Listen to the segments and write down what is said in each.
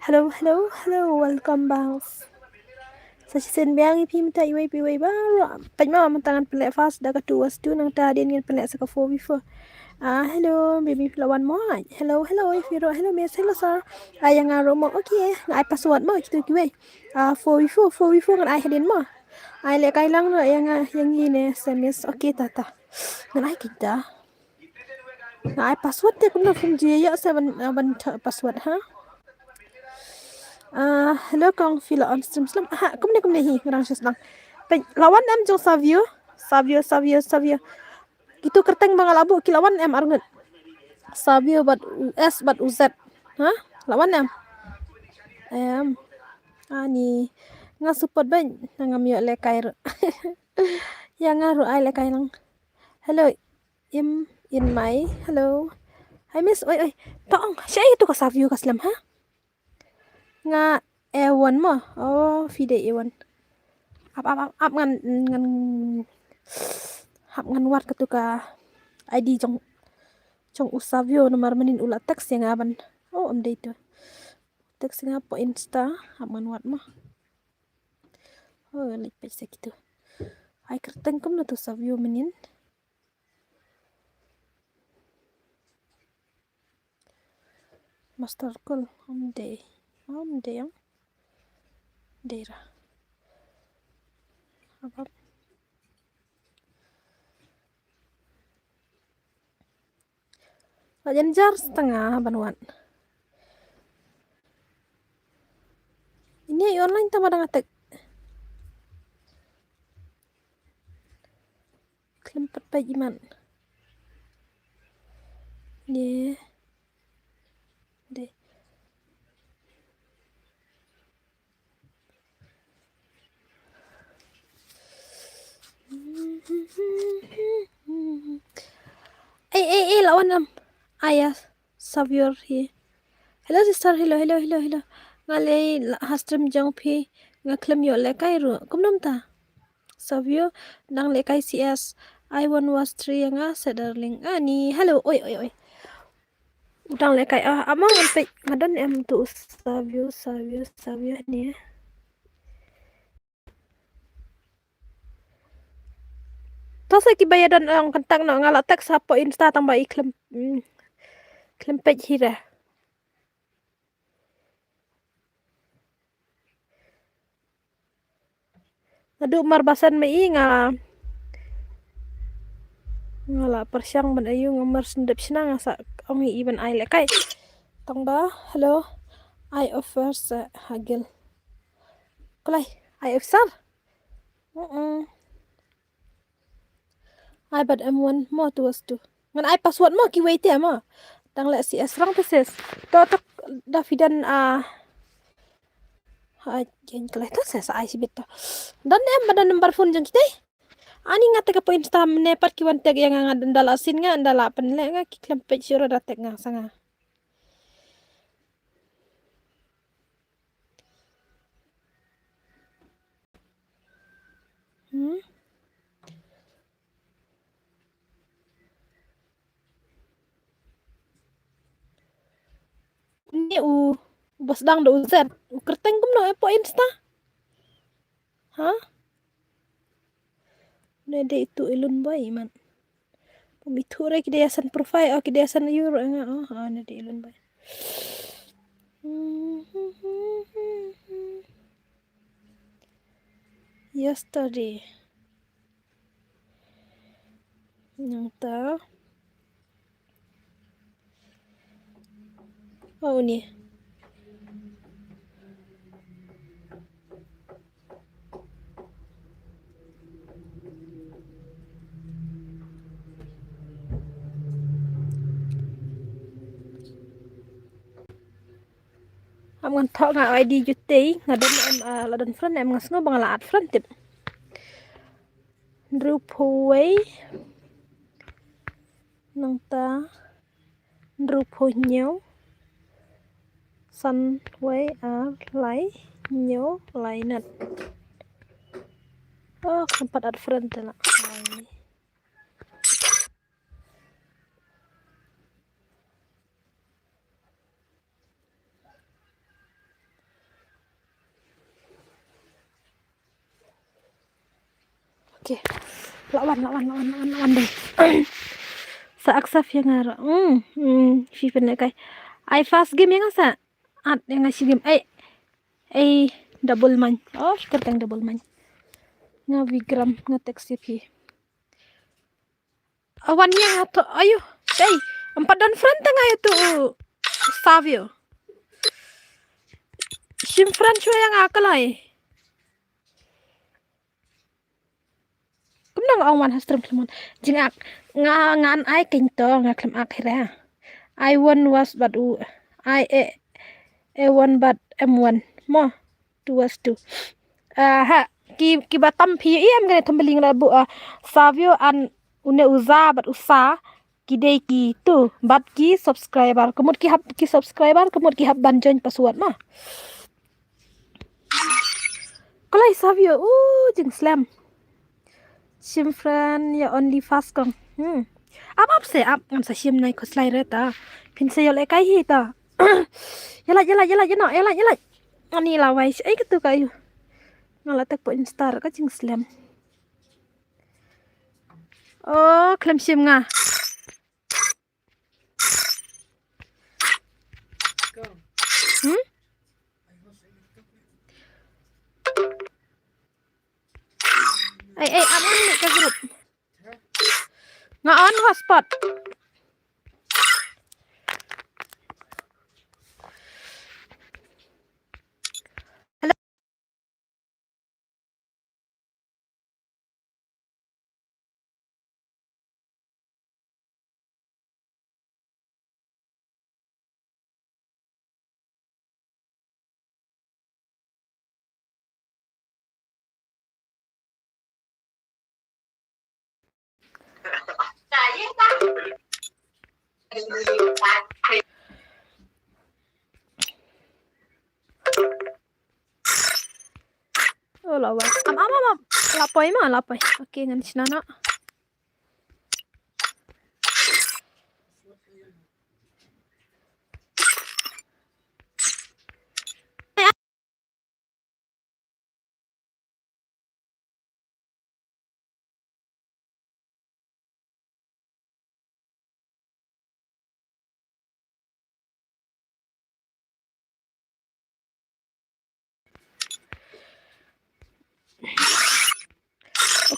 Hello, hello, hello, welcome back. Sa sisen biang ipi minta iwai piwai baru. Pajma mantangan pelek fast dah ketua stu nang tadi ni pelek saka 4 before. Hello, baby lawan mo. Hello, hello, if you hello miss, hello sir. Yang ngaro mo, okay. Ngai password mo kitu kiwai. 4 before kan ai hedin mo. Ai le kai lang no yang ini SMS okay tata. Ngai kita. Ngai password te kun from ya 7 password ha. Hello kong fila on stream slam. Kum ne hi ngrang slang. Lawan em jong Savio. Itu kerteng bangal abu kilawan em arnget. Savio bat US bat UZ. Lawan em. Ani nga support ban ngam yo le kair. Ya ngaru ai le lang. Hello. In my hello. Hai miss oi. Tong, siya itu ka Savio ka slam ha? Nga ewan mo. Oh, fide ewan. Ap ngan wat ketuka ID jong usavio nomor menin ulat teks yang aban. Oh, deh itu. Teks yang apa Insta ap ngan wat mah. Oh, like page gitu. Ai kerteng kum na tu savio menin. Master call deh. Deh yang. Daerah. Apa? Lajan jar setengah banuan. Ini online tama dangatek. Kelempet pajiman. Deh. Lawan nam. Ayah Savior here. Hello sister, hello. Ngalay hastrim jang pi ngaklem yo le kai ru. Kumnam ta. Savio nang le kai CS. I1 was 3 nga darling. Ani hello oi. Udang le kai amang pe ngadan em tu Savio ni. Tasa ki bayadan ang kantang na ngala teks hapo Insta tambah iklem page hira. Aduh marbasan mai ngala persyang ban ayu ngamar sendep sinang asa ongi even ai le kai. Tangba hello. I offer hagil. Kulai I offer. I bad M1 mo tu wastu. Ngan I password mo ki wait ya mo. Tang le CS rang peses. Totok Davidan jen keleh ta sa ai sibit ta. Dan em badan number phone jeng kita. Ani ngate ka po Insta menepat ki wantek yang ngandala sin nga andala penle nga ki klempet sura datek nga sanga. Ni bos dang do uzet. Kerteng kum no po Insta. Nede itu ilun boy man. Pemiture kidayasan profile kidayasan euro nga nede ilun boy. Yesterday. Yang ta. Oh ni. Am ngan thok nga ID jutei ngadan em ladan friend em ngas ngo bangala at friend tip. Drupuway nang ta Drupunyo Sunway lai nyo lai nat. Oh, tempat at friend tala. Okay. Lawan deh. Sa yang ngara. FIFA na kay. Ay fast game yang sa. At yang si game. Ay double man. Oh, kertang double man. Nga Vigram nga text fi. Awan yang ato. Ayo. Ay, 4 dan front nga ito. Savio. Sim French yang akalay. Kumnang awan hastrum klemon. Jingak ngan ai kinto nga klem akhirnya. I one was but I one but M1 mo 2 was 2. Ki batam pi em gane tumbeling la bu Savio an une uza but usa ki tu but ki subscriber kemut ki subscriber kemut ki hab ban join password mah. Kalai Savio jing slam. Simfran ya only fast kong. Apa se ap ngam sa sim nai ko slide reta. Pin se yo le kai hi ta. Yala. Ani lawai ai ketu kayu. Ngala tek po instar ka jing slam. Oh, klem sim nga. Ay, aman ni ka group. Nga on hotspot. Oh, lawai. Lapoy. Okay, ngan sinana.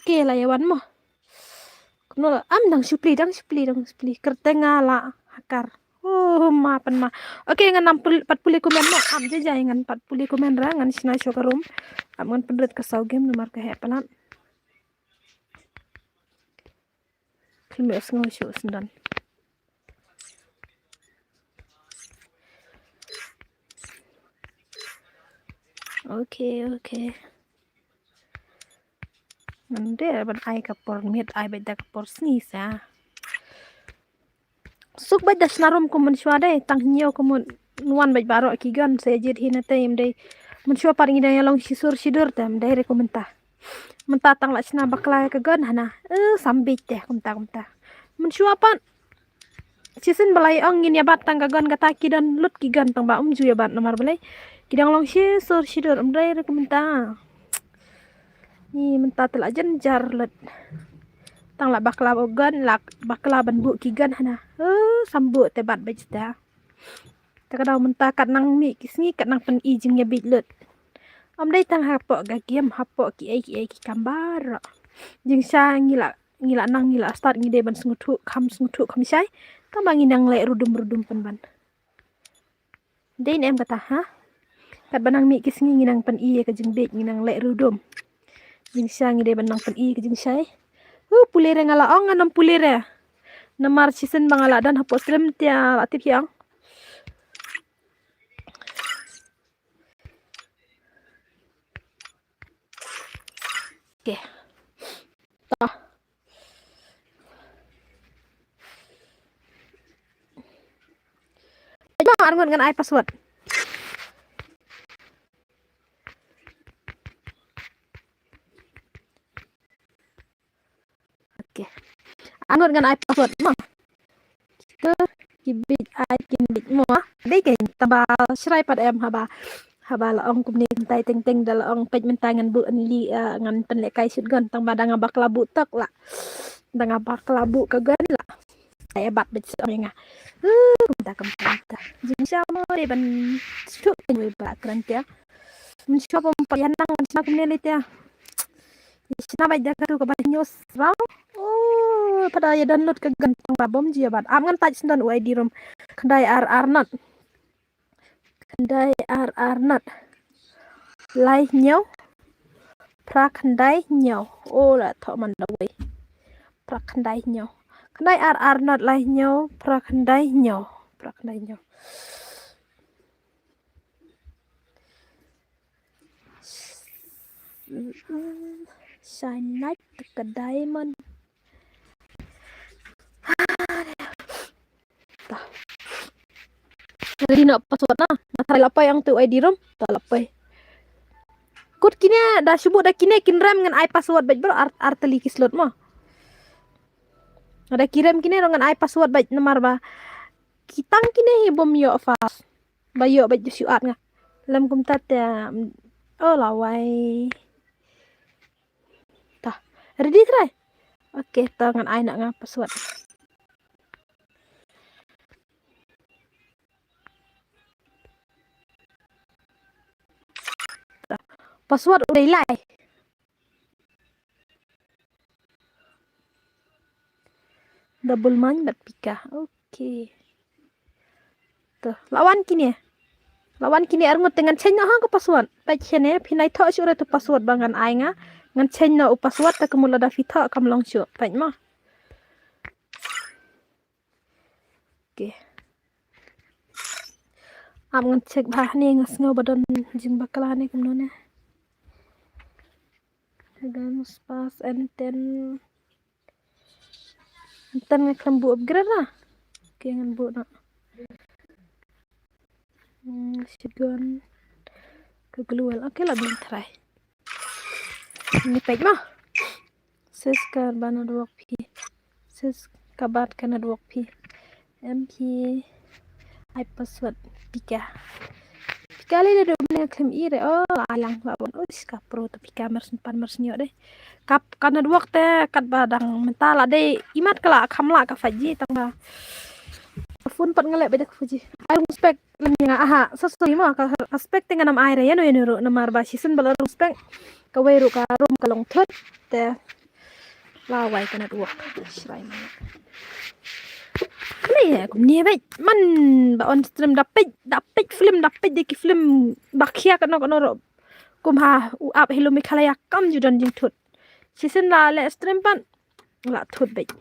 Okay, layawan mo. Kuno dang supli. Kertengala hakar. Oh, mapan ma. Okay, ngan 40 komen mo. Am jajay ngan 40 komen ra ngan sina shokarum. Am ngan pendret kasau game nomor ka hepalan. Klimes ngau show sendan. Okay. Nande ban ai kapor miet ai beda kapor snis ya. Suk beda snarum ko mun shwa dai tang nyo ko mun nuan baj baro ki gan se jid hinate im dai mun shwa paring dai long sisur sidur tam dai rekomenta. Menta tang la sna bakla ka gan hana. Sambit teh kumta. Mun shwa pan sisin balai angin ya batang ka gan kata ki dan lut ki gan tang ba ju ya bat nomor balai. Kidang long sisur sidur dai rekomenta. Ni menta telah jenjar let. Tang la bakla ogan lak bakla ban bu kigan hana. Sambu tebat bejta. Takadaw menta kat nang mi kisni kat nang pen ijing ya bit let. Am dai tang hapok ga game hapok ki ai ki kambar. Jing sa ngila start ngide ban sengutu kam sai. Tambang nang le rudum pen ban. Dain em kata kat banang mi kisni nginang pen i ka jing bit nginang le rudum. Jing sa ngide ban nang pen i ka jing sai. Pulire ngala ong anam pulire. Namar season bangala dan hapok stream tia aktif yang. Okay. Coba arngon dengan password. Okay. Arngon dengan password mah. Ke kibit ai kinbit mo dai kain taba shrai pad em haba haba la ong kumni tai teng teng dal ong pej men tangan bu an li ngan pen le kai sut gan tang badang abak labu tak la dang abak labu ka gan la saya bat bet so nga kum ta jin sha mo de ban su we ba kran tia men sha pom pa yan nang sna kumni le tia sna ba da ka tu ka ba nyos raw oh pada ya download ka gan tang ba bom ji bat am ngan taj snan we di rom kendai ar not kendai ar not lai nhau pra kendai nhau ô là thọ mình đâu vậy pra kendai nhau kendai ar not lai nhau pra kendai nhau shine night ke diamond jadi nak password na natai lapai yang tu ID rom tak lapai kut kini dah sebut dah kini kin ram dengan ai password baik bro arteli kislot mo ada kirim kini dengan ai password baik nomor ba kitang kini bom yo fast bayo baik suat nga lam kum tat ya oh lawai tah ready try okay tangan ai nak nga password password udah ilai double man bat pika okay tuh lawan kini arngot dengan chenna hang ko password pa chene pinai tho sure to password bangan ai nga ngan chenna u password ta kemula da fitha kam long chu pa ma okay am ngan cek bah ni ngas ngo badon jing bakala ni kum none dan spas enten ngeklem bu upgrade lah okay ngan bu nak sigon kegelual okay lah belum try ini page mah sis karbana 2p sis kabat kana 2p mp ai password pika kali dah dua klaim ire oh alang babon ska pro tapi kamera sempan mersnyo deh kap kana dua waktu kat badang mentala deh imat kala kamla ka faji tangga phone pat ngelek beda fuji arung spek lemnya aha sosoi mah ka aspek tenga nam aire ya no yenuru namar basisen balarung spek ka weru ka rum ka long thot te lawai kana dua shrai ya ni baik man ba on stream dapet film deki film bakhia kan no kumha up hello mi khala ya kam judan jing thut season la le stream pan la thut baik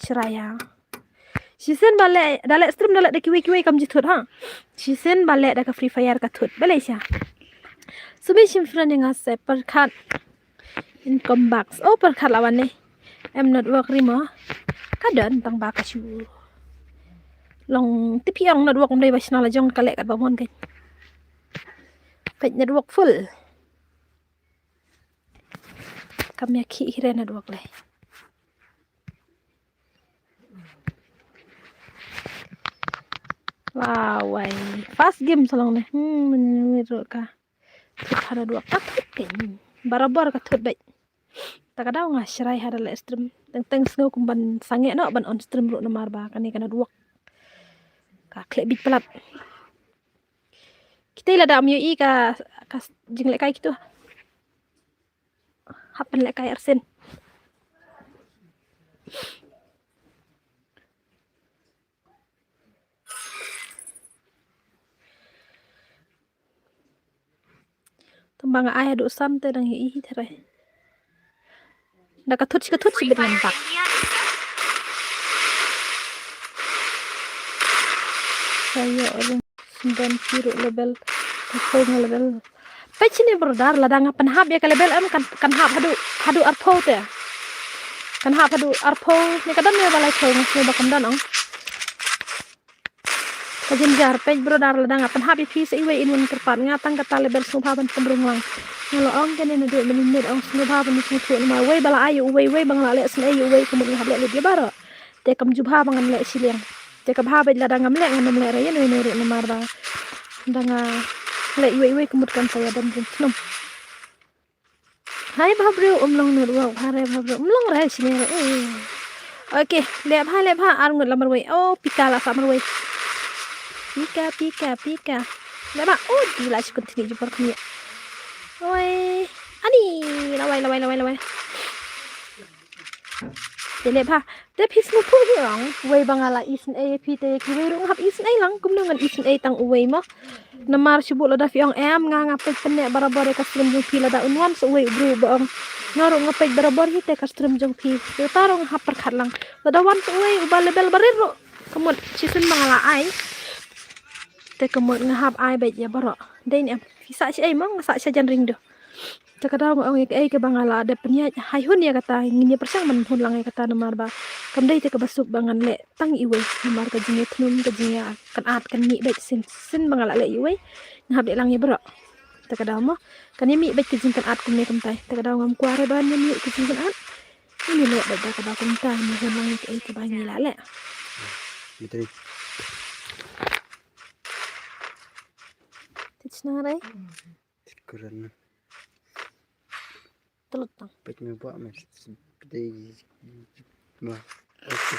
shraya season bale dale stream dale deki wiki kam ji thut ha season bale da ka free fire ka thut bale sha subi sim friend yang ase per khat income box oh per khat lawan ni em not work rimo kadan tang ba ka chu long tipi ang network mdai basna la jong kalek kat bamon kan pet network full kami ki hire network le wow fast game salong ne menurut ka hara dua paket kan barabar ka thot bai takadaw nga shrai hara le stream teng snow kumban sange no ban on stream ro namar ba kani kana duak ka klek bit pelat kita ila da amyo i ka jing le kai gitu happen le kai arsen tembang ay adu sante dang i tere da ka thut si bet nampak saya orang 90 level level page ni brodar ladang penhab ya ke level am kan hab hadu arpo te kan hab hadu arpo ni kadang ni balai thong ni bakam dan ong kajin jar page brodar ladang penhab ya fi se iwe inun kerpat ngatang kata level subha ban pemrung lang ngalo ong kene ne de menit ong subha ban ni tu ma we bala ayu we bang la le sne ayu we kemun hab le dia baro te kam jubha bangan le siliang te ka bha ladang am le ngam le ra yen ne ru namar ba danga le iwe kemutkan saya dan senam. Hai bhabru umlong nurwa hare bhabru umlong rai sini. Oke, lep ha arngut lamar wei. Oh, pika lah samar wei. Pika. Lep ha. Oh, gila sih kuntini jupar kami. Oi, ani lawai. Lep ha. Dep his nu pu hiang. Wei bangala isen a pite ki wei rung hap isen a lang kum dengan isen a tang wei mah. Namar sibuk lo da fiong nga ngapet penek barabar ka strum jung pi la da unwan so wei bru baong. Ngaru ngapet barabar hi te ka strum jung pi. Tarong hap perkhat lang. La da wan so wei ubal lebel barir kemut sisen bangala ai. Te kemut ngahap ai bet ya baro. Dei ni fisa si ai mong ngasa sajan ring do. Takadang ong ke bangala ada penya hai hun ya kata ngini persang man hun lang kata namar ba kam dai te ka basuk bangan le tang iwe namar ka jinge thnum ka jinge kan at kan mi bet sin bangala le iwe ngap de lang ya bro takadang mo kan mi bet ka jing kan at kum ne kam tai takadang ngam kware ban mi ka jing kan at ini le bet ka ba kum tai ni hun lang ke ba ni la le betul titsna rai kurang telutang bet me buat mas seperti mah oke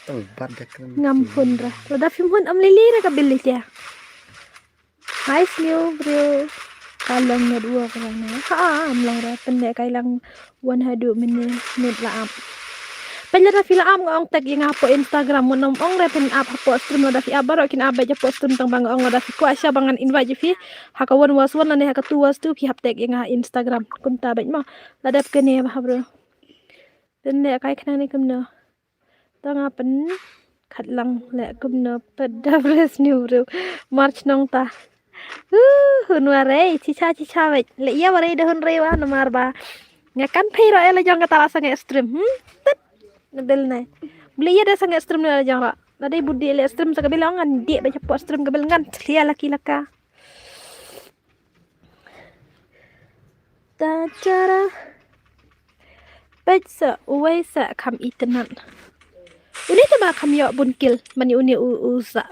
tahu pada kan ngampun ra da film hun am lili ra ka bilis ya hai sniu bro kalang na dua karena am lang ra pendek kailang 100 minit la am penjara fila am ngong tag yang apo Instagram mo nom ong repen ap apo stream da fi abaro kin abe ja post tentang bang ong da fi ko asya bangan invite fi haka won was won ne haka tu was tu fi hap tag yang Instagram kunta bet ma ladap kene ba bro den ne kai khna ni kumno tanga pen khat lang le kumno pada bres new bro march nong ta hun ware cica bet le iya ware de hun rewa nomar ba ngakan phairo ele jong kata rasa nge stream nabel nai beli ya desa nge stream na jang ra nade budi le stream sa kabel ngan die ba cepo stream kabel ngan lia laki laka ta cara petsa uwaisa kam itenan uni ta ba kam yo bunkil mani uni usah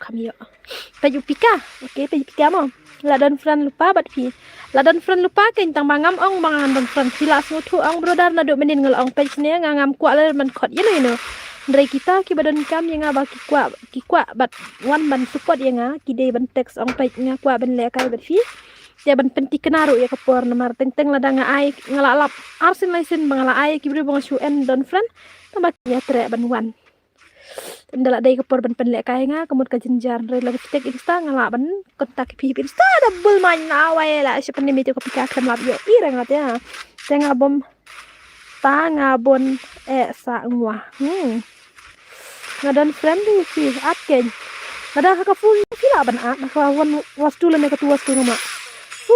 kam yo peju pika oke peju pika mo ladan friend lupa bat pi ladan friend lupa ken tang bangam ong bangan dan friend filas mutu ong brother na do menin ngel ong page ne ngam kwa le man khot yeno yeno ndre kita ki badan kam yang ba ki kwa bat wan ban support yang ki de ban text ong page nga kwa ban le kai bat fi ya ban penti kenaru ya kapor namar teng ladang ai ngalalap arsin laisin bangala ai ki bri bang su en dan friend tambah ya tre ban wan ndala day kapor ban pen le kai nga kamut ka jinjar re la tek insta ngala ban kontak pi insta double man na wai la si pen mi ko pika kan lab yo ira ngat ya tenga bom ta ngabon sa ngwa ngadan friend di fi atken ngada ka full fi la ban a ka wan was tu la ne ka tu was tu ngama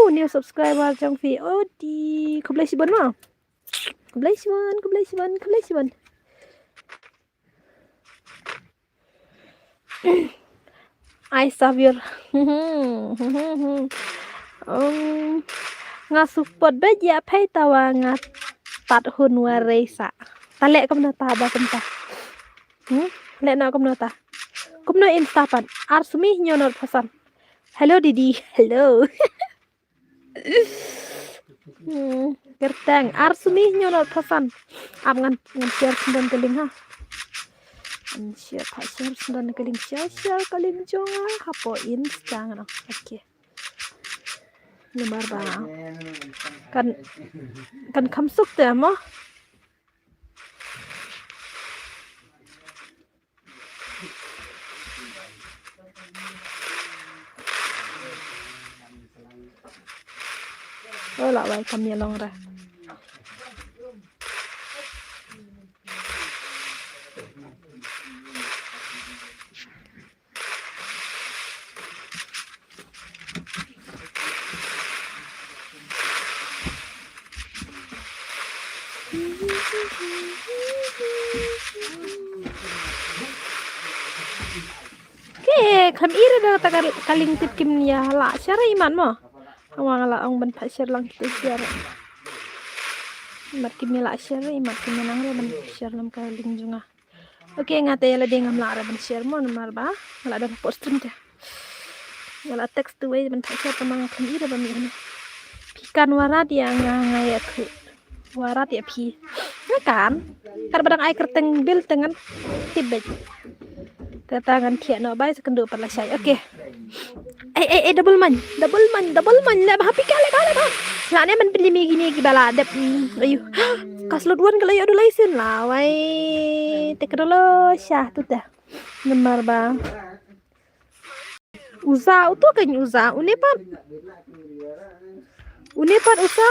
new subscriber jang fi odi kublai si ban ma kublai si ban I Xavier nga support be ya pay tawa nga tat hun waresa tale kom na ta ba kom ta le na kom na ta kom na insta pan arsumi nyonor pasan hello didi hello gertang arsumi nyonor pasan am ngan share sendon keling ha share sendon keling share keling jonga hapo insta ngano oke nomor ba kan kamsuk te mo la wai kami long ra Oke, kami ira dah tak kaling tip kim ya la syara iman mo. Awang la ang ban pa share lang kita share. Mat kim la share imat kim nang ra ban share lam kaling junga. Oke, ngate ya la dengam la ra ban share mo namar ba. La ada post stream ta. Wala text tu way ban pa share tamang kami ira ban ni. Pikan warat ya ngaya ku. Warat ya pi. Kan? Kan badang ai kerteng bil tengan tibet. Tangan kia no bay sekendu pala syai. Oke. Double man le happy kale bah. Lah ne man pilih gini ki bala dep. Ayu. Kaslot wan kalau ada license lah wai. Teknologi tu dah. Nomor ba. Usa tu kan usa. Unepan usa.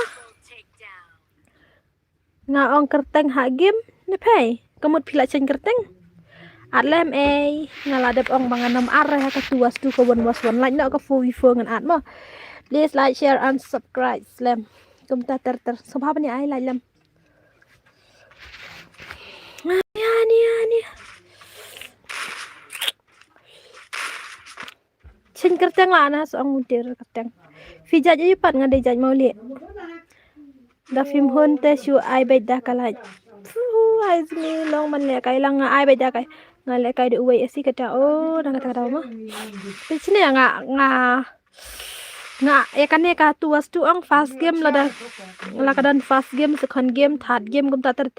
Ngaong kerteng hak game ne pai. Kamut pila chen kerteng. Atlem ngaladep ong manganam areh ka tuas tu ko bon was wan like nak ka fu ngan at mo. Please like, share and subscribe slam. Kum ta ter sabab ni ai like lam. Ani. Chen kerteng la na song mutir kerteng. Fija je pat ngadai jaj mau le. Da film hon te shu ai bai da kalai. Ai zmi long man le kai lang ai bai da kai. Ngale kai de uai asi kata nang kata mah. Di sini ya nga ya kan ne ka tuas tu ang fast game la kadan fast game second game third game kum ta ter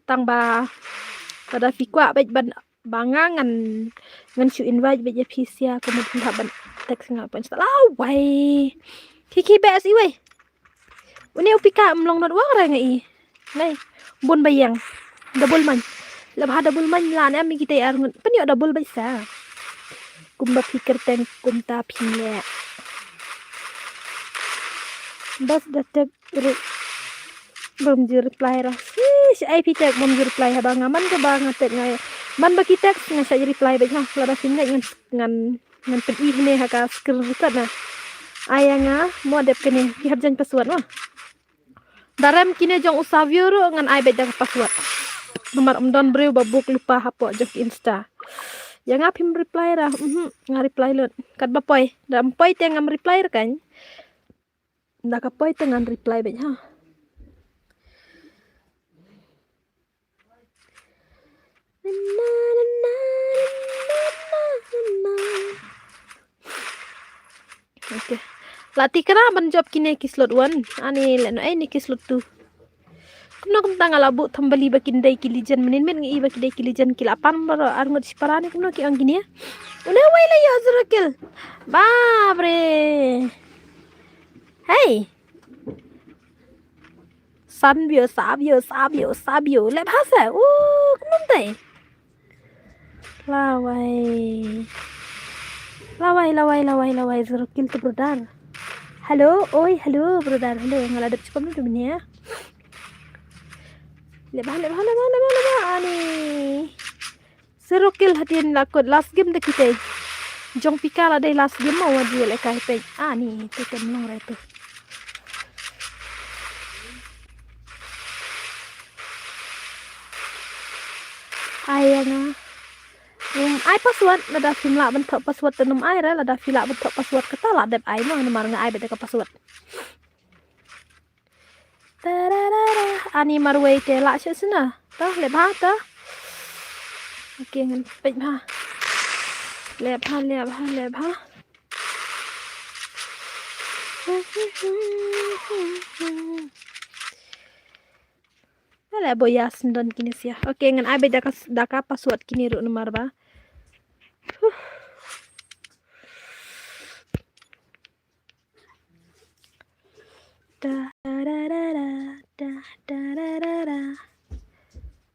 tang ba kada fikwa bai ban bangangan ngan su invite bai pisia kemudian ban teks ngapain salah wai kiki bes wai uni upika mlong not wa ra ngai nai bon bayang double man lebah double man la ne mi kita ar pen yo double baisa kumba fikir ten kumta pinle bas datek belum di reply ra si ai pitek belum di reply ha bangaman ke bangatek ngai man baki teks ngai sa reply ba ha la fin ngan pen i ne ha ka screenshot na ayanga mo dep kene ki habjan password mo daram kine jong usavio ro ngan ai beda password nomor don breu babuk lupa hapo jok insta yang ngapim reply ra reply lot kat bapoy dam poy te ngam reply kan nda ka poy te ngan reply be ha oke latih kena menjawab kini kislot wan ani leno ni kislot tu kumna kum tanga labu thambali bakin dai kilijan menin men ngi baki dai kilijan kilapan baro arngot siparani kumna ki ang gini ya une waila ya azrakil babre hey sabio le bahasa kumna tai lawai azrakil tu brother halo brother halo ngaladep cikom tu ya lebah ani serokil hatin lakot last game de kita jong pikala dai last game mau dia le kai pe ani tu kan long re tu ayanga ai password lada fimla bentuk password tenum ai ra lada fila bentuk password kata la dep ai mah nomor nga ai beda ka password ani marway te la che sina ta le ba ta oke ngan pe ba le ba ala boyas ndon kini sia oke ngan ai beda ka password kini ru nomor ba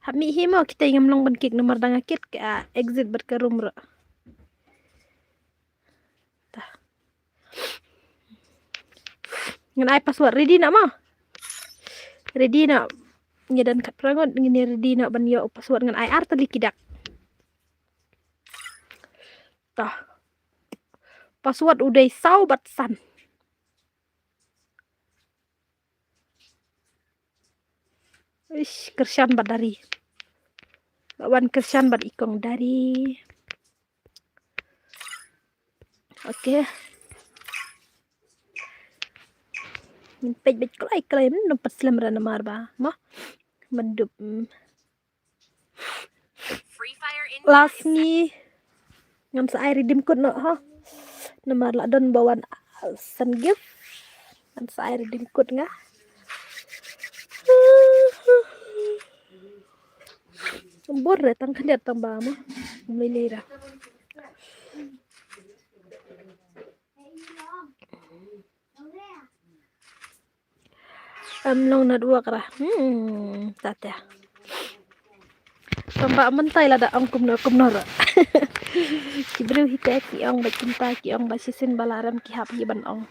Hami himo kita ingin melong benkik nomor dangakit ke exit berkerum ro. Tah. Ngan ai password ready nak mah. Ready nak ngedan kat perangot ngini ready nak ban yo password ngan ai artali kidak. Tah. Password udah sau batsan. Ish, kersian bat dari. Wan kersian bat ikong dari. Oke. Min pej kelai min nompat selam rana marba. Mah mendup. Last ni ngam sa air dim kut no ha. Namar la don bawan san gift. Ngam sa air dim kut nga. Borre tang kandiat tang ba mo. Milira. Long na dua kara. Tata. Tamba mentai la da ang kumno ra. Kibru hite ki ong ba cinta ki ong ba sisin balaram ki hap hi ban ong.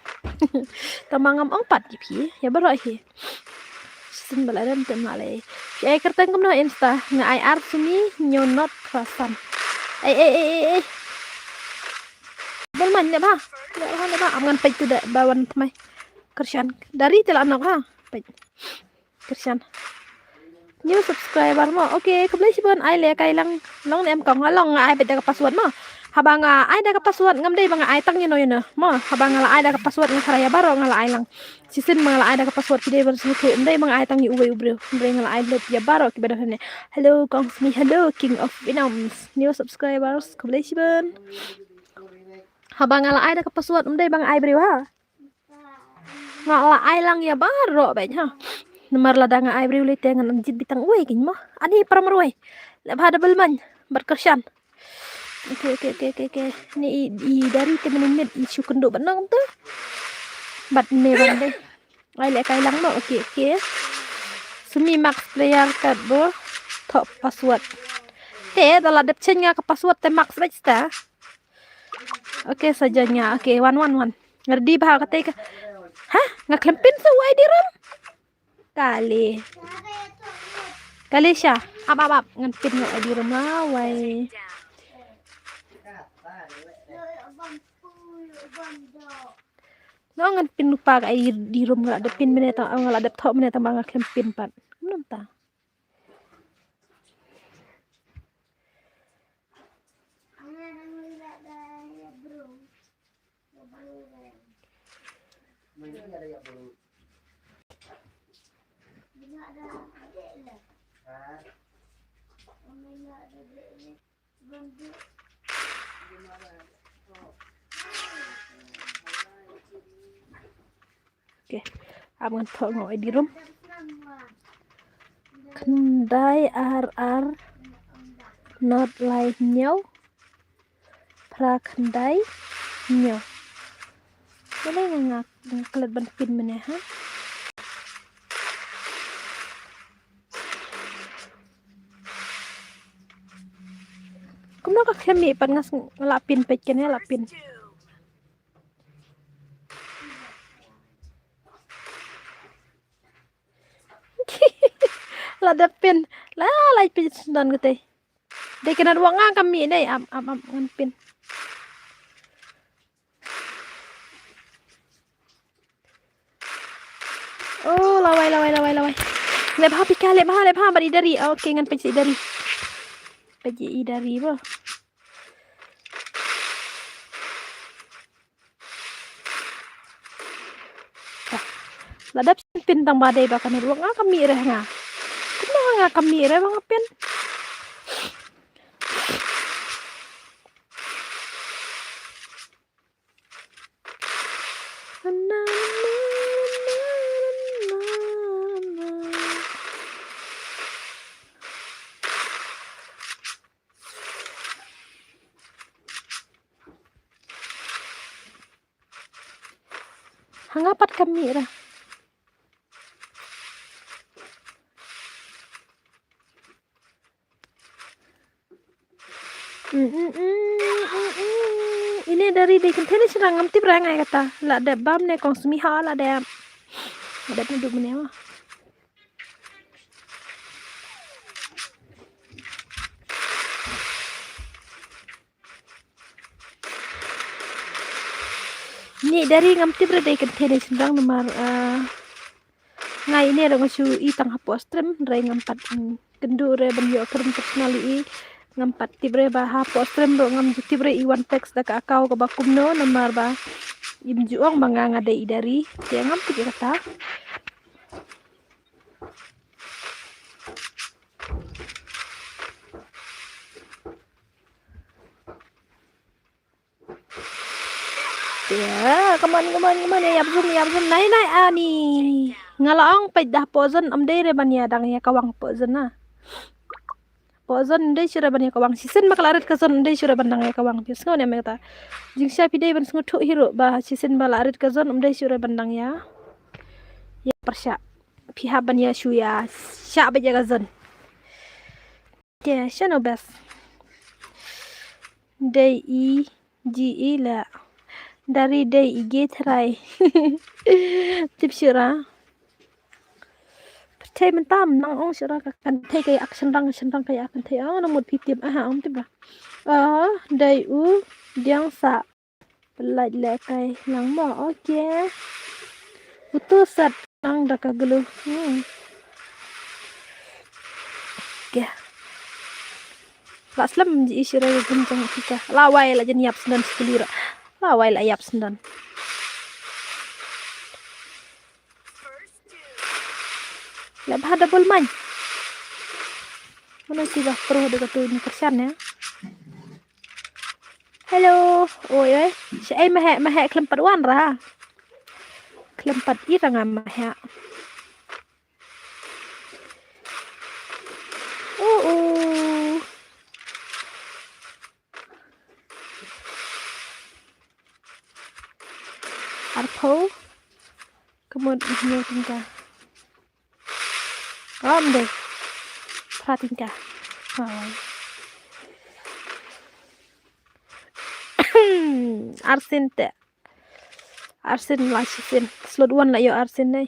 Tamangam ong pat ki ya baro hi. Sisin balaram tem malai. Ki ai kertang kumno insta nga ai art sini nyonot krasan. Eh. Balman ne ba? Ya ne ba amgan pej tu da bawan tmai. Kersian dari tela anak ha. Pej. Kersian. New subscriber mo. Okay, kablay si bon ai le kai lang long nem kong long ai beda ka password mo. Habang ai da ka password ngam dei bang ai tang yeno mo. Habang ai da ka password ng karaya baro ngala ai lang. Sisin mga ai da ka password ki dei bar su ke ndai bang ai tang yu uwe ubre. Ndai ngala ai lep ya baro ki beda ne. Hello kong mi hello king of Vinoms. New subscribers kablay si bon. Habang ngala ai da ka password ndai bang ai bre ha. Ngala ai lang ya baro ba ha. Nomor ladang ai beri ulit dengan anjit bitang uwe kin mo. Ani para marwe. Lebah double man berkersian. Oke. Ni dari temen-temen isu kendo benang tu. Bat ne bande. Ai le kai lang mo. Oke. Semi max player card bo. Top password. Dalam dep chen ke password te max basta. Oke sajanya. Oke 111. Ngerdi bah kata ka. Hah? Ngaklempin sa ID ram? Kali siya abab ngempin nga di rumah wai no ngempin lupa ka di rumah ada pin meneta ang ada thok meneta bang ngempin pat belum ta Oke, abang thok ngoi di rum. Kendai RR not like nhau. Pra kendai nhau. Boleh ngak kelet ban pin meneh ha. Kumno ka kemi pan ngas ngelapin pej kene lapin. Ladapin lai pin sendan gete. Dei kena ruang kami dei am nganpin. Oh, lawai. Lebah pika lebah bari dari. Oke ngan pej dari. Pej dari bo. Ladap pintang badai bakan ruang kami reh nga. Kenapa nga kami reh bang apin? Hangapat kami reh. Ini dari di kenteni sedang ngamti berangai kata. La ada bam ne konsumi ha la ada. Ada penduduk menyewa. Ini dari ngamti berada di kenteni sedang nomor ngai ini ada ngasu I tang hapus trim rai ngampat gendu re ban yo keren personali I ngampat tibre ba hapus trim ro ngam tibre I one text da ka akau ka bakumno nomor ba im juang banga ngade I dari dia ngam tu kata ya come on ya zoom nai ani ngalaong pai dah pozen am dei re ban ya dang ya kawang pozen na pozen dei sura ban ya kawang sisen makalarit ka zon dei sura ban dang ya kawang pis ngone me ta jing sha pidei ban sungu thu hiro ba sisen balarit ka zon dei sura ban dang ya persya pihak ban ya shu ya sha ba ya ka zon ya shano bes dei I ji I la dari dei I ge thrai tip syura percaya mentam nang ong syura ka kan thei kai action rang kai akan thei na mut pitip aha om tip ba dei u diang sa pelai le kai lang mo okay utu sat nang da ka gelu okay Aslam ji syura guncang kita lawai la jen yap sendan sekelira lawai la yap sendan lab hada bol man mana sih bah pro de katu ni kersan ya hello oi si ai mah kelempat wan ra kelempat I ranga mah Arpo kemudian ini tingkah deh pratingkah arsin lasisin slot one lah yo arsin deh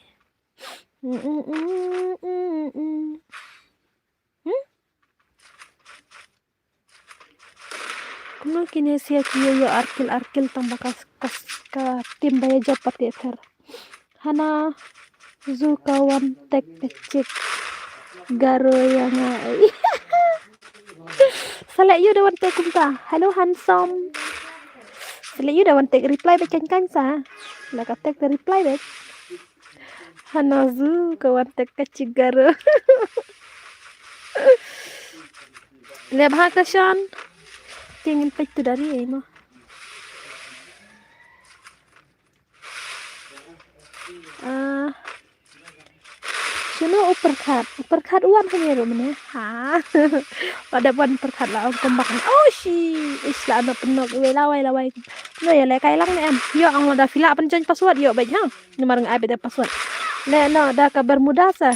kuno kinesia kiyo yo arkil tambah kas ka tim baya job pakai fer hana zu kawan tek pecik garo yang salek you dawan tek kumta hello handsome salek you dawan tek reply bacan kan sa la ka tek reply back hana zu kawan tek pecik garo le bhakashan tingin pecik tu dari mah Suno uppercut uan kanya ro mene ha pada buan perkat lah kombakan isla na penok lawai no ya le kai lang ne em yo ang da fila pencon password yo baik ha nomor ngai beda password le no da kabar muda sa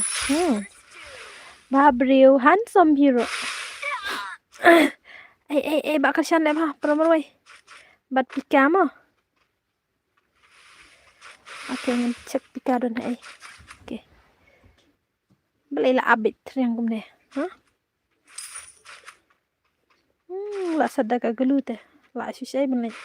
babriu handsome hero bak kasyan le ha promo wai bat pikama oke cek pikadon beli lah abit yang kumne la sadaka gelute la susai benet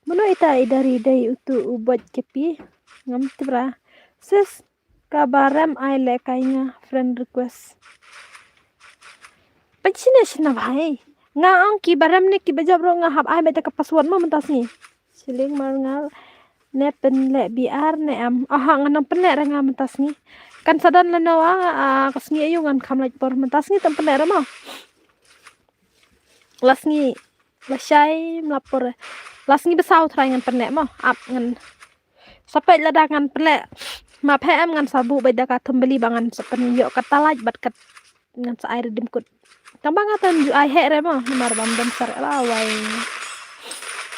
Mano ita dari day utu ubot kepi ngam tibra sis kabaram ai le kainya friend request pachine shna bhai nga ang ki baram ne ki bajabro nga hab ai beta ka password ma mentas ni siling mar ngal ne penle biar ne am nganam penle nga mentas ni kan sadan le nawa kasngi ayu ngan kamlaj por mentas ni tem penle ma lasngi lasai melapor lasngi besau ngan penle ma ap ngan sampai ladangan penle ma pm ngan sabu beda ka beli bangan sepen yo katalaj bat kat ngan sa air dimkut tambang atan ju ai he re ma mar bam dam sar lawai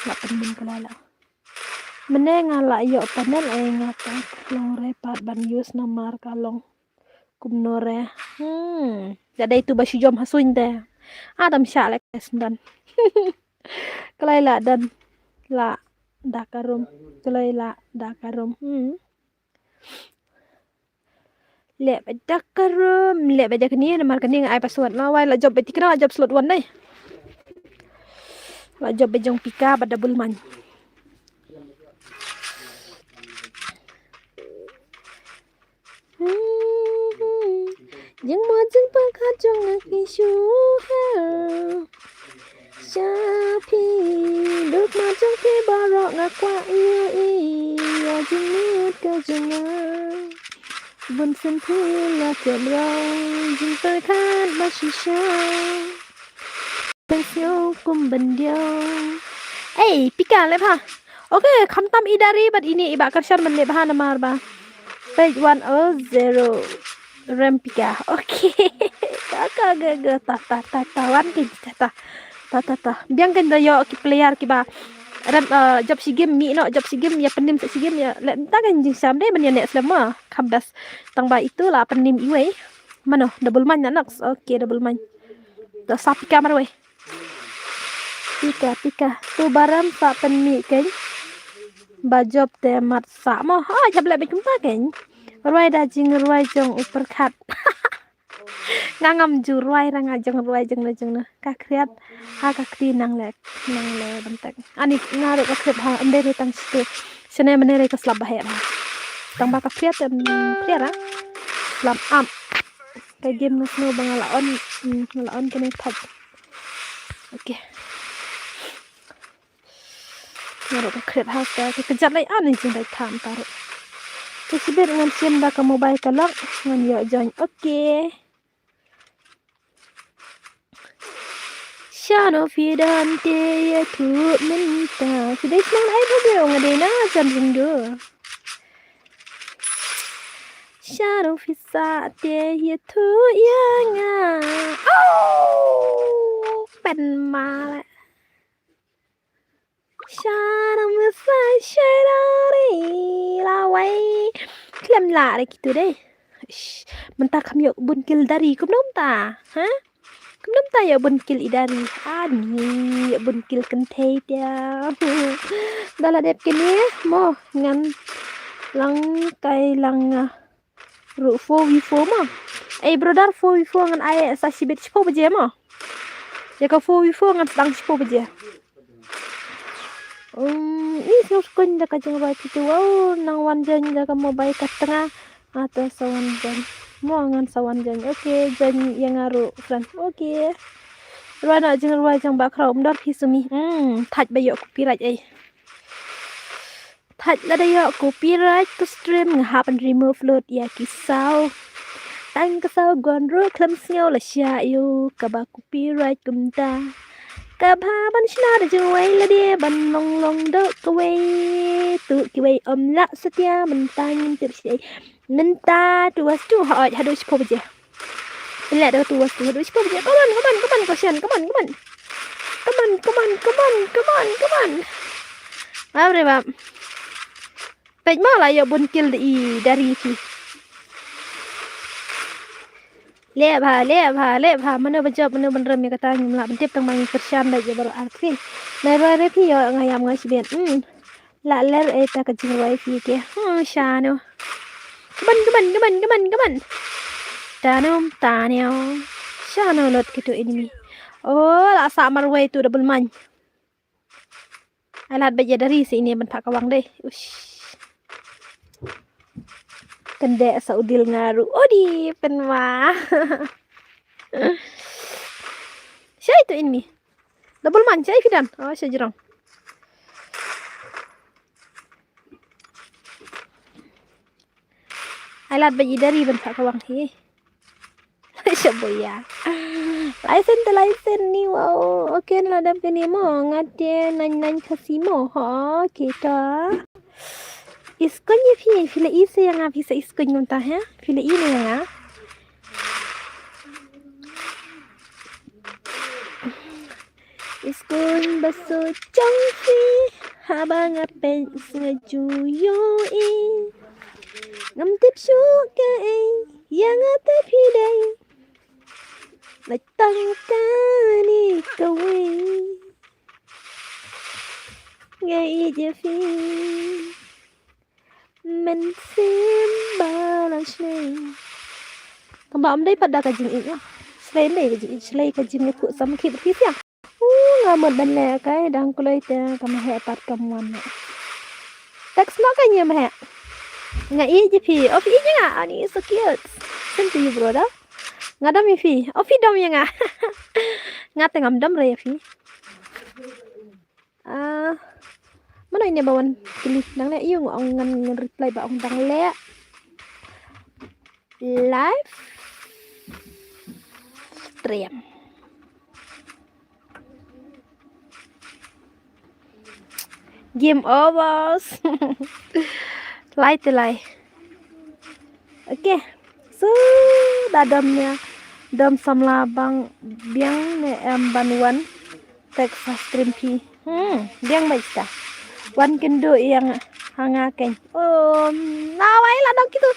la pendin kelala menengala yo panel ngata long repat ban yus namar kalong kumnore jadi itu basu jom hasuin teh adam syalek sendan kelaila dan la dakarum kelaila dakarum le dakarum le beda kini namar kini ai password lawai la job beti kena job slot one deh la job bejong pika pada bulman ชูเฮชาพีลูกมาจงที่บารอกงากว่าอีอยากจะมืดก็จะมาบนเส้นพื้นและเจ็บเราจึงเปิดคาดมาชิชาเป็นเสียวกุมบันเดียวpika lepa oke khamtam idari but ini iba karshan banle bahana marba page 100 rem pika oke kakak gaga ta wan ke ta biang kan yo ki player ki ba rem job si game mi no job si game ya penim si game ya le ta kan jing sam de ban ya nek selama kambas tang ba itu lah penim iwe mano double man anak oke double man ta sa pika marwe pika tu baram sa penmi kan bajob te mat sa mo ha jab le chúng ta kan roi da jing roi jong upper cut ngangam ju roi ranga jong roi jong na ka kriat ha ka kri nang le bentek ani ngaru ka krip ha andere tang stu sene menere ka slab bahe ha tang ba ka kriat kriat ha slab am ka game no snow bangala on kene thap oke ngaru ka krip ha ka kejat lai ani jing dai tham taru Kisibir ngan siam da ka mobile ka lock ngan yo join oke Shano fidante ya tu minta Fidai senang hai video ngadena jam rindu Shano fisate ya tu ya nga Pen mala Shano misai shairari lawai Klem lari gitu deh Mentah kami yuk bunkil dari kumnom ta ha Kumnom ta ya bunkil idari ani bunkil kentei dia Dala dep kini mo ngan lang kai lang ru 4v4 mo brother 4v4 ngan ai sa sibet sipo beje mo ya ka 4v4 ngan sedang sipo beje ini sukun da ka jeng bai tu wow nang wanjan da ka mobile ka tengah atau sawan jan mo ngan sawan jan oke jan yang ngaru friend oke rwana jeng rwa jang ba krom dor pisumi thaj bayo copyright thaj la dayo copyright to stream ngahap and remove load ya kisau tang kasau gondro klam snyo la sha yo ka ba copyright kumta Cà ba ban shna da jeng wai la dia ban long do ka wai tu ki wai la setia mentang tip si menta tu was tu ha hadu sipo beje le do tu was tu hadu sipo beje come on kasian come on abre ba pej ma la yo bunkil dari ki le bha mana bajob mana banram ya kata nyumla bentip tang mangi kersan da je baru arti na re pi yo ngayam ngai sibet la ler eta ka jing wai fi ke shano kaman tanum tanyo shano lot kitu enemy la sa mar wai tu double man alat baje dari sini bentak kawang deh Kende saudil ngaru odi penma Siapa itu ini double man siapa kidan saya jerang alat bayi dari bentak kawang he siapa ya license ni wow oke ladam kini mo ngate nan kasimo ha kita Iskonya fila isi yang bisa iskonya entah ya fila ini ya iskon baso chongfi habang apen ngajuyo ngam tip suka yang ate pidai latang tani kawe ngai je fi mình xem bao lần này thằng bạn đây pada kajing ini slay này slay kajing ni ku sama kit pis ya ngamut ban le kai dang kulai te kam he pat kamuan tax no kanya mah nga i je pi of i nga ani so cute send to you brother Ngadam ya Fi. Oh Fi dom ya nga. Ngate ngamdam re ya Fi. Mana ini bawan pilih nang le iyo ngong ngan reply ba ong dang le. Live stream. Game over. Lai tu lai. Okay. So dadamnya dam samla bang biang ne banuan Texas stream pi. Biang baik dah. Wan kendo yang hangaken. Oh, nawai lah dong gitu.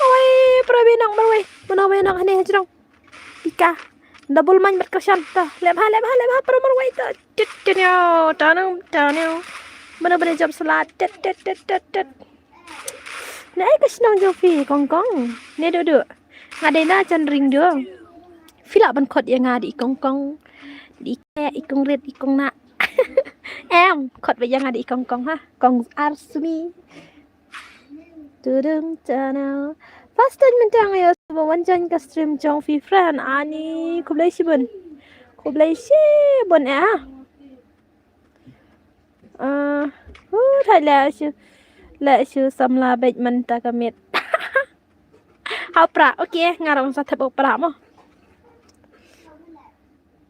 Oi, perabinang berwe. Menawai nang hane hajrong. Pika. Double main berkesan tah. Lemha permarwai tah. Tanyo. Bener-bener jam salat. Nai kasnong Jofi kongkong. Ne duduk. Ngadena chan ring do. Fila ban khot yang ngadi kongkong. Di ke ikong red ikong na. Em khot bây giờ ngadi kongkong ha. Kong arsumi. Tudung channel. First time mentang ayo wawanjan ka stream jong fi friend ani kublai sibun. Kublai sibun thay là sư xâm la bệnh mình ta cả miệt học pra ok ngarang sa thep pra mo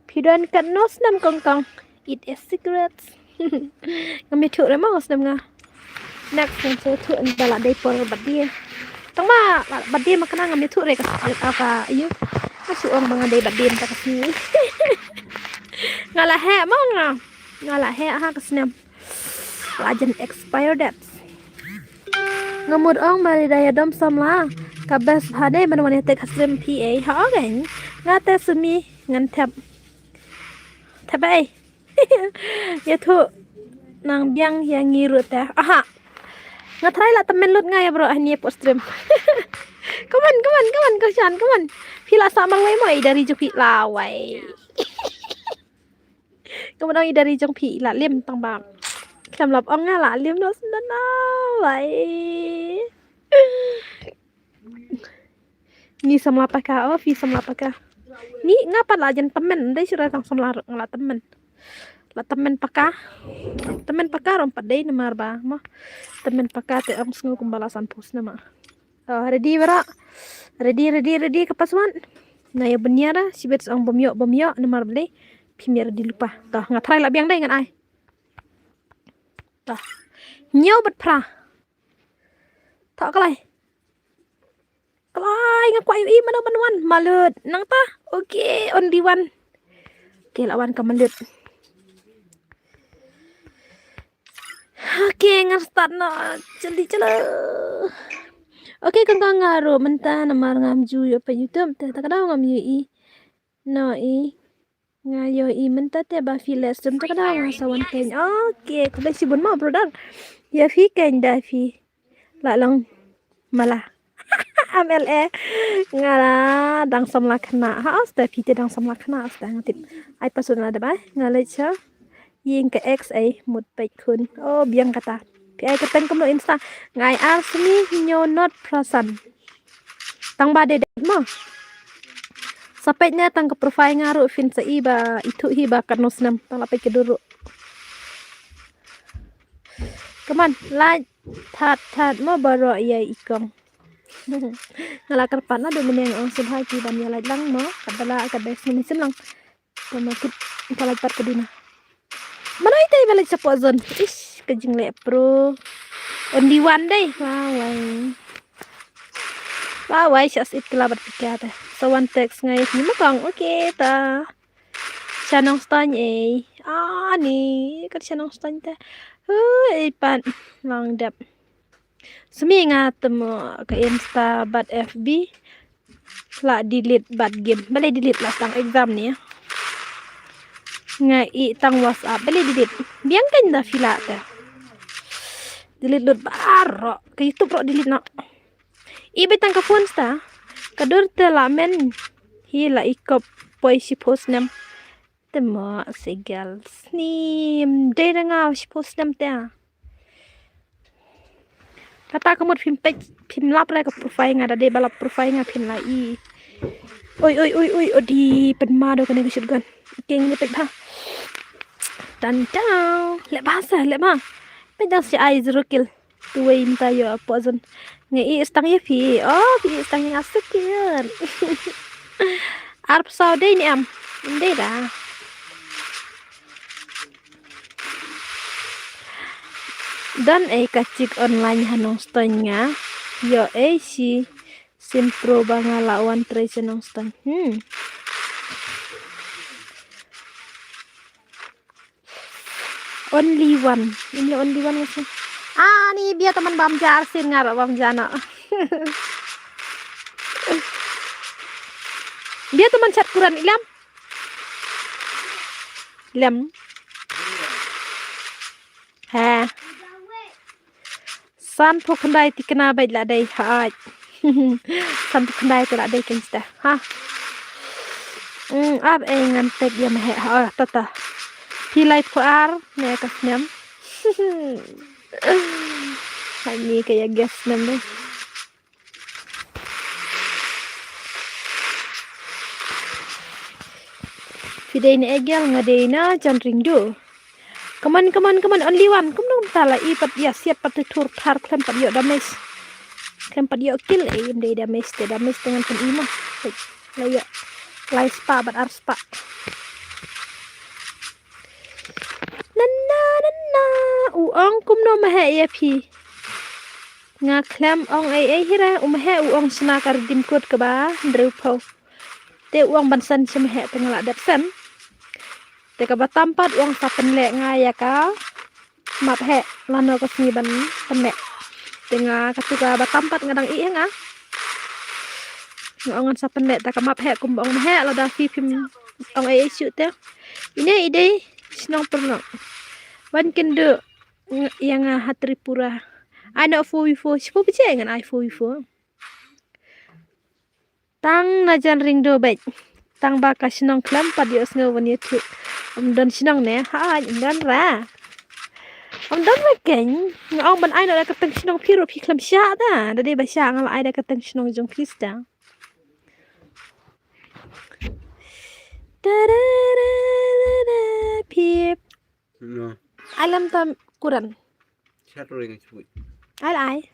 pidon kan nos nam kong it is secrets ngami thu re mo nam nga nak sen thu an bala dai por badia tang ma badia makana ngami thu re ka apa ayu asu ong banga dai badin ta kasi ngala he mo ngala he ha kasnam Legend expired debts. Ngamud ong mari daya dom samla. Kabes hade manwan tek hasrim PA ha gen. Ngate sumi ngan tap. Tabai. Ya thu nang biang yang ngiru ta. Aha. Ngatrai la temen lut ngai bro ani post stream. Come on Kashan, come on. Pila samang mai moi dari jupi lawai. Kemudian dari jong pi la lem tang bang. สำหรับอ้องง่าหลาเลี้ยมโนสนานาไว้นี่สำหรับปากกาฟีสำหรับปากกานี่ง่าปัดลายันตะเมนได้ชื่ออะไรทางสำหรับงาตะเมนละตะเมนปากการอมปัดได้นมาร์บามะตะเมนปากกาแต่อ้องสงกุมบาลาสันพุสนะมาready vera ready kapasuan nah ya benyara sibet ong bemyo namar beli pimir dilupa tah ngatrai la biang dai ngan ai tah nhau bật phà thọ cái này ngak quay im mana banwan malut nang ta okay only one okay lawan ka malut okay ngar start no jaldi chala okay kang ngaro menta namar ngam ju yo pa youtube ta kada ngam yu I no I ngayo I menta te ba files tum ta kada ngam sawan ken okay ko si bon ma brother ya fi ken da fi la lang malah MLA ngala dang samla khna ha asta fi te dang samla khna asta ngatip ai pasun ada ba ngale cha ying ke x ai mut pe kun biang kata pi ai keteng kom no insta ngai arsmi nyo not prasan tang ba de mo sapetnya tang ke profile ngaru fin sa iba itu hiba kanus nam tang lapai ke duru come on like that mo baro ya ikong ngala karpan na do meneng ang subhay ki ban ya lang mo kadala kadai sinisim lang pamakit kalay par kaduna manoy tay balik sa pozon ish kajing le pro only one day wawai syas it kelabat pikata so one text ngai ni makang okay ta chanong stan ni kat chanong stan ta pan long dap semi temu ke insta bat FB la delete bat game balik delete lah tang exam ni ngai tang WhatsApp balik delete biang kan dah fila ta delete lut baro ke YouTube ro delete nak ibe tang ke phone sta kadur te la men hi la ikop poi si post nam temo segal snim de nga si post nam ta kata kamu pin lap lah ke profile nga ada balap profile nga pin lai Oi, odi penma do kan shoot gun. King ni pek ha. Dan down. Lek bahasa, lek ma. Pedang si ai zurukil. Tuway minta yo apa zon. Ngai istang ya fi. Oh, fi istang yang asik kan. Arab Saudi ni am. Hindi dah. Dan kacik online hanong stanya. Yo si simpro banga lawan trace nong stan. Only one. Ini only one masih. Ni biar teman Bamja Arsin ngarap Bamja nak. Dia teman chat Quran Ilham. Ha. San phu khandai ti kena bai la dai ha. San phu khandai tu la dai kan sta. Ha. Ab ngan tek dia mah ha tata. Hilai phu ar ne ka nyam. Ini kayak gas namanya. Video ini egal ngadena jan ringdo. Kaman only one. Kumnong tala ipat ya siap tur tar klem pat yo dames. Klem pat yo kill imde dames dengan penima. Laya lai spa bat ar spa. Nana uang kumno mahe ya pi. Nga klem ong hira mahe uang sena kar dim kod ke ba ndrupo. Te uang bansan semahe tengala dapsan. Te ka batampat uang sapen le nga ya ka. Map he lano ko sini ban penne. Tenga katuka batampat ngadang nga. Ngongan sapen le ta ka map he kum ong he la da fi pim ong shoot te. Ini ide sinong perno. Wan kendo yang hatripura. Ano 4v4 sipo bice ngan ai 4v4. Tang najan ring do baik. Tang baka sinong klam pad yo sngo wan yetu. Don sinong ne ha dan ra. Don ra ken. Ngong ban ai no da kateng sinong piro pi klam sya da. Da de ba sya ngal ai da kateng sinong jong pista. Pip. No. Alam tam Quran. Chat ring chui. Ai.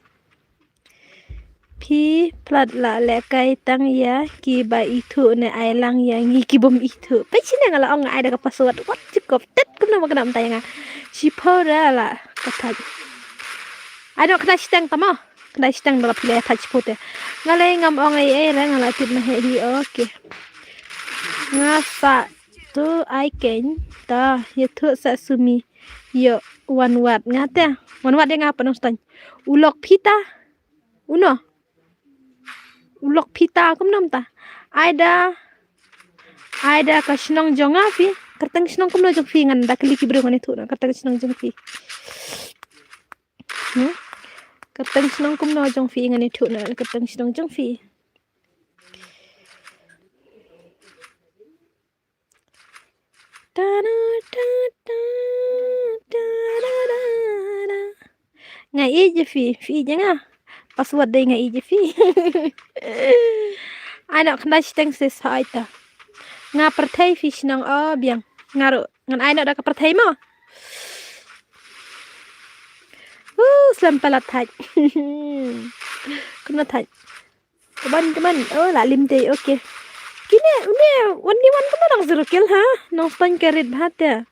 Pi plat la le kai tang ya ki ba itu ne ai lang ya ngi ki bom itu. Pa sini ngala ong ai da ka password. What cukup tet kuna magnam tayanga. Si pora la kata. Ai no kena stang tama. Kena stang dalam pilih touch pote. Ngalai ngam ong ai la ngala tit na he oke. Ngasa tu ai ken ta ye thu sa sumi yo one word ngata. One word dia ngapa nong stan. Ulok pita. Uno. Ulok pita kum nam ta. Aida ka sinong jonga fi. Katang sinong kum no jong fi ngan da kliki bro ngane tu. Katang sinong jong fi. Katang sinong kum no jong fi ngane tu na katang sinong jong fi. Ngai je fi jangan. Password dia ngai je fi. Anak kena steng ses haita. Nga pertai fi sinang biang. Ngaru ngan anak da ka pertai mo. Slam palat thaj. Kena thaj. Teman-teman, la lim te oke. Kini wani wan kuma nang zurukil ha. Nang stan kerit bhat ya.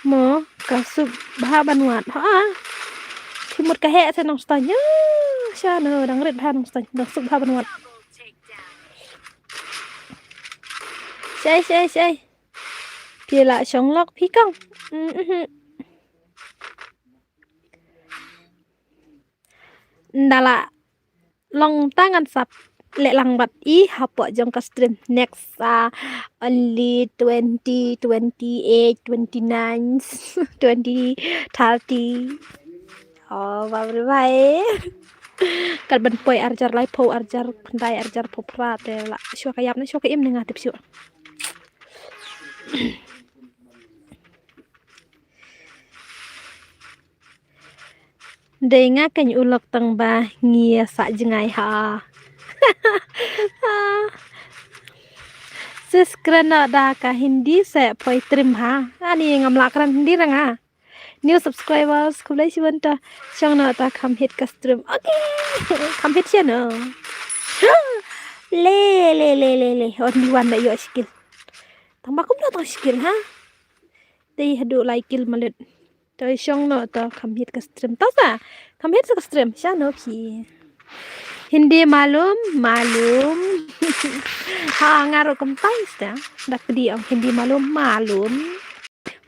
Mo kasuk bha banwat ha. Timur ka he sa nang stan ya. Sya no dang rit bha nang stan. Dang suk bha banwat. Say. Pila songlok pikang. Ndala long tangan sap lek lang bat hapo jong ka stream next only 20 28 29 20 30 baru baik kan ben poi arjar lai po arjar pandai arjar popra te la syo kayap na syo kaim nengatip syo Denga kan ulok tang ba ngia sa jengai ha. sis kerana dah ka Hindi saya poi trim ha. Ani ngamla keran Hindi ranga. New subscribers kulai siwanta chang na ta kam hit ka stream. Okay. Kam hit channel. Le. Only one na yo skill. Tang bakum na tang skill ha. Dei hadu like kill malet. Toi chang na ta kam hit ka stream. Ta sa kam hit ka stream. Sha no pi. Hindi malum. Ha ngaro kompais dah. Dak di ang hindi malum.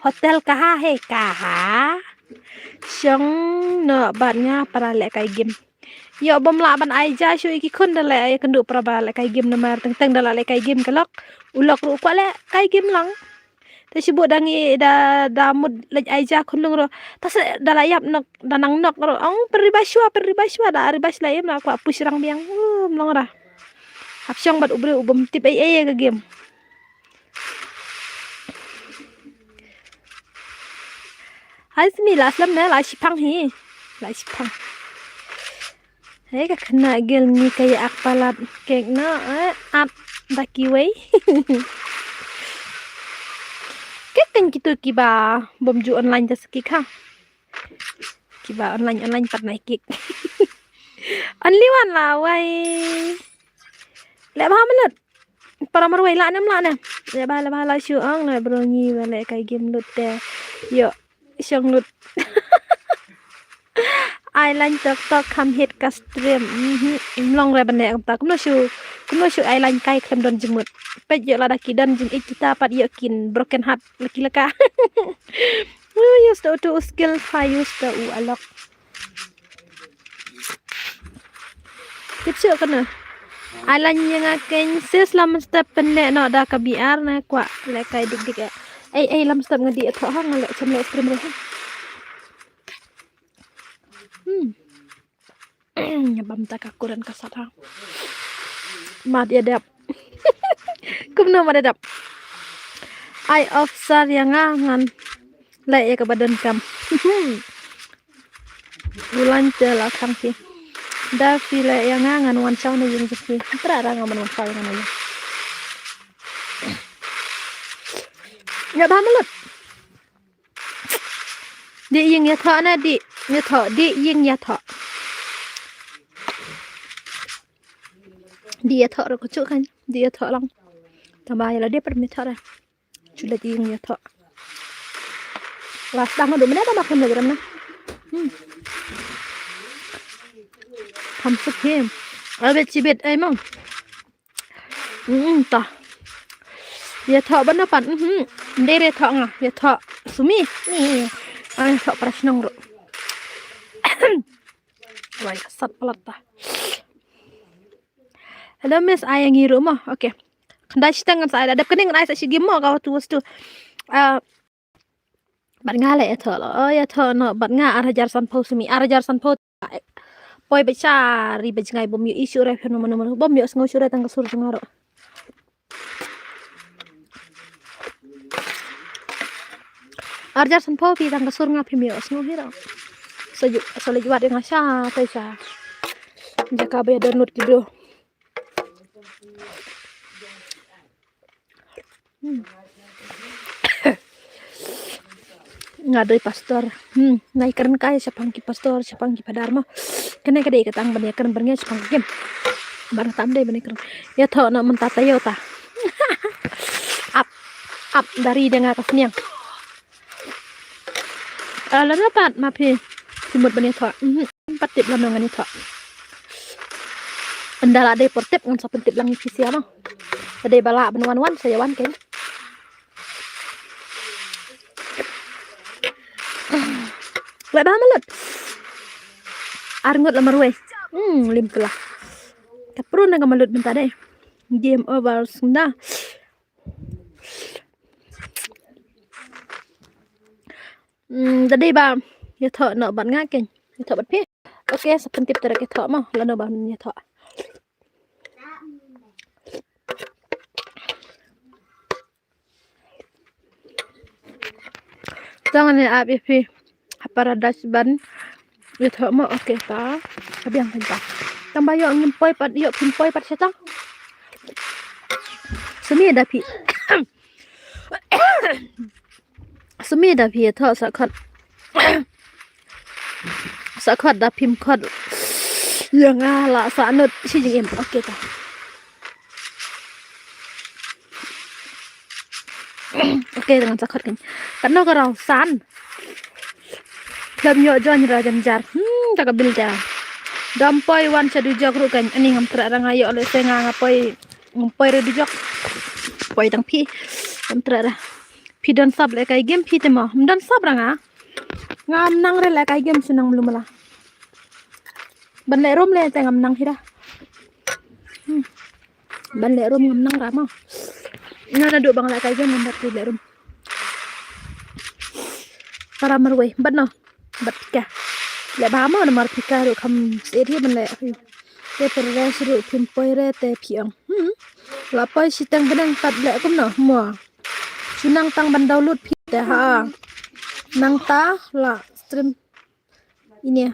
Hotel kaha he kaha. Syong no ban nga para le kai game. Yo bom la ban ai ja shu iki kun dale ay kendu para ba le kai game na mar teng dala le kai game kelok. Ulok ru kwa le kai game lang. Ta sibu dangi da mud le ai ja kun lung ro. Ta se dala yap nok danang nok ro. Ong peribaswa da ribas la yem na kwa push rang biang. Mlong ra. Hap syong bat ubom tip ai ke game. Hai simi la slam na la sipang hi. La sipang. Hei ka kena gel ni kaya akpalat kek na at daki way. Kek kan gitu kiba bomju online ta skik ha. Kiba online pat naik kik. Only one la way. Le ba malat. Para marway la nam la na. Le ba la shu ang na bronyi wala kay game lut te. Yo syong lut. Island tok kam hit ka stream long re ban ne ta kum no shu island kai klem don jemut pe yo la daki dan jing kita pat yo kin broken heart laki laka use to skill fi use to alok tip syo kana island yang aken sis lam step penne no da ka biar na kwa le kai dik ai lam step ngadi tho hang le cham le stream re nyabam tak aku dan kasar mat ya dap kumno mat dap I officer yang ngan le ya ke badan kam bulan cela kang si da file yang ngan wan saw na yung si tra ra ngaman wan saw ngan ya ya ba malut di ying ya tha na di ying ya tha dia thọ rồi có chỗ khăn dia thọ long thằng bà là dia permit thọ ra sudah tiếng dia thọ là đang ở độ mấy đó mà không được na không sức thêm ở bên chỉ biết ai mong ta dia thọ bên nó pan dia thọ ngà dia thọ sumi ai thọ prasnong rồi vậy sat pelat ta. Hello miss ai ngi rumah. Okay. Kanda tangan saya ada kening ai sa sige mo ka tu wastu. Bat nga le tho lo ya tho no bat nga arajar san po sumi arajar san po poi becari bejngai bom yu isu re fenomena bom yu sngo sure tang sur ngaro. Arajar san po pi tang sur ngapi mi sngo hira. So lagi wat nga sha tai sha. Jaka be download video. Ngadoi pastor nai keren kai sapang ki pastor sapang ki padarma kena kade katang bani keren bernya sapang kem bar tamde bani keren ya tho na mentata yo ta up dari denga kasniang ala na pat ma phi simut bani tho patip lam ngani tho andala de portip ngan sa pentip lang ki sia ma ade bala benwan saya wan ken Lek bah malut. Arngot lamar we. Lim kelah. Kaprun nga malut bentar deh. Game over sudah. Tadi ba ya thọ nợ bạn nga keng. Ya thọ bat phe. Okay, sa pentip tara ke thọ mo. Lano ba ya thọ. Jangan ya abi phe. Paradise ban itu mau oke ta biang ta tambah yo ngimpoi pat yo pimpoi pat setang sumi da pi sumi da pi tho sa khot da phim khot yang la sa nut si jing em okay ta okay dengan sa khot kan no garau san lam yo jon ra jam jar ta ka bil ja dam poi wan sa du jok ru kan ani ngam tra rang ayo le senga ngapoi ngpoi re du jok poi dang pi ngam tra ra pi don sab le kai game pi te mo don sab ranga ngam nang re le kai game sunang belum lah ban le rom le te ngam nang hira ban le rom ngam nang ra mo na du bang le kai game ngam le rom para marwe ban no bat ka le ba mo na mar pika ru kham se ri ban le te per re suru pim poi re te piang la poi sitang benang pat le kum no mo sunang tang ban download pi te ha nang ta la stream ini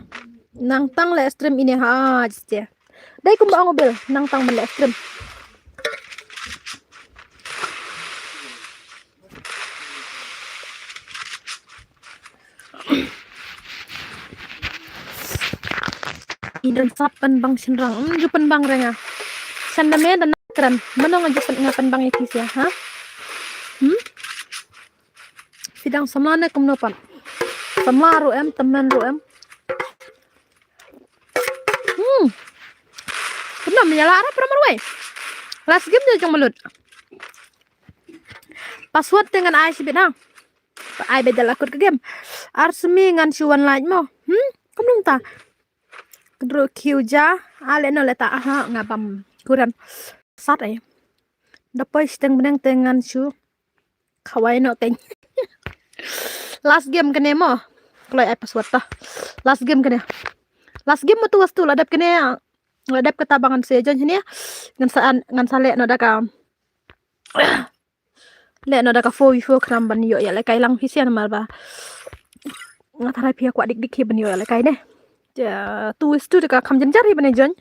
nang tang le stream ini ha je dai kum ba mobil nang tang ban le stream Idan sapan bang sinrang jupan bang renga sandame dan keren menong aja ngapan bang ikis ya ha sidang samlane kum nopan samla ru em temen ru em kena menyala arah pramar we last game je jong melut password dengan ai sibit ha ai bedal akut ke game arsmi ngan suan lain mo kum nung ta kedro kiuja ale no leta aha ngapam kuran sat ay dapoy siteng benang tengan su kawai no keng last game kene mo kalau ai password ta last game mo tu wastu ladap kene ladap ketabangan sejon sini ngan sale no daka le no daka fo kram ban yo ya le kai lang hisian mal ba ngatara pia kwa dik dik ban yo ya le kai ne ja tu stu deka kham jan jari ban jon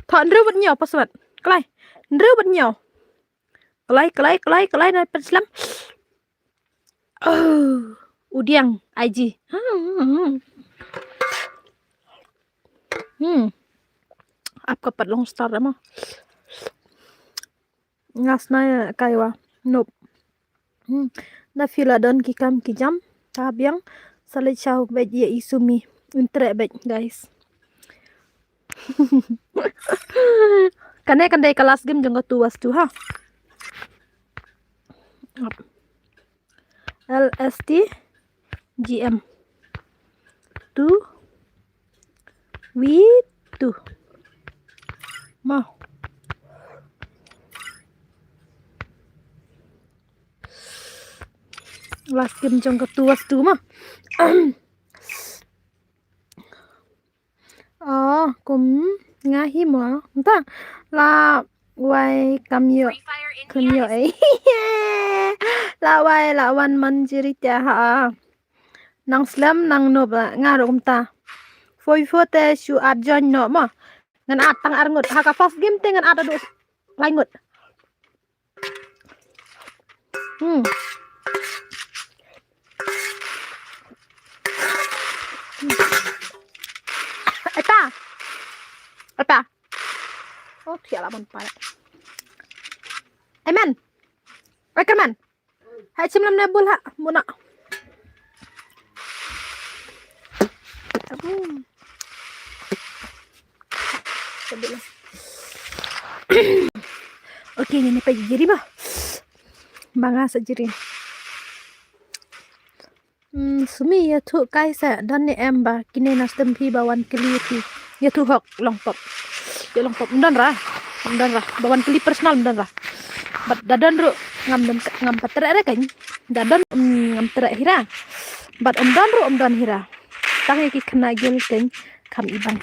thon reu ban nyaw password klai reu ban nyaw klai na peslam udiang IG आपका पतलों स्टार है माँ ngasna kaiwa nope na fila don ki kam ki jam tabiang sale chau bet ye isumi intre bet guys kane kandai kelas game jong tu wastu ha LST GM 2 V2 mau last game jong ketua stu mah oh kum ngahi mo ta la wai kam yo kun yo ai la wai la wan man jiri ta ha nang slam nang no ba ngarom ta foi te su at jon no ma ngan at tang ar ngut ha ka fast game te ngan at adu lai ngut Apa? Oh, thiệt là buồn phải. Amen. Recommend. Hãy chim làm nebul ha, muốn ạ. Oke, ini apa jadi mah? Bangga sejiri. Sumi ya thu kai sa dan ni em ba kini nastem phi bawan keli phi. Ya tu hok long pop. Ya long pop dan ra. Bawan keli personal dan ra. Bat dadan ru ngam patre re kan. Dadan ngam tere hira. Bat om dan hira. Tangi ki kena gel kan kam iban.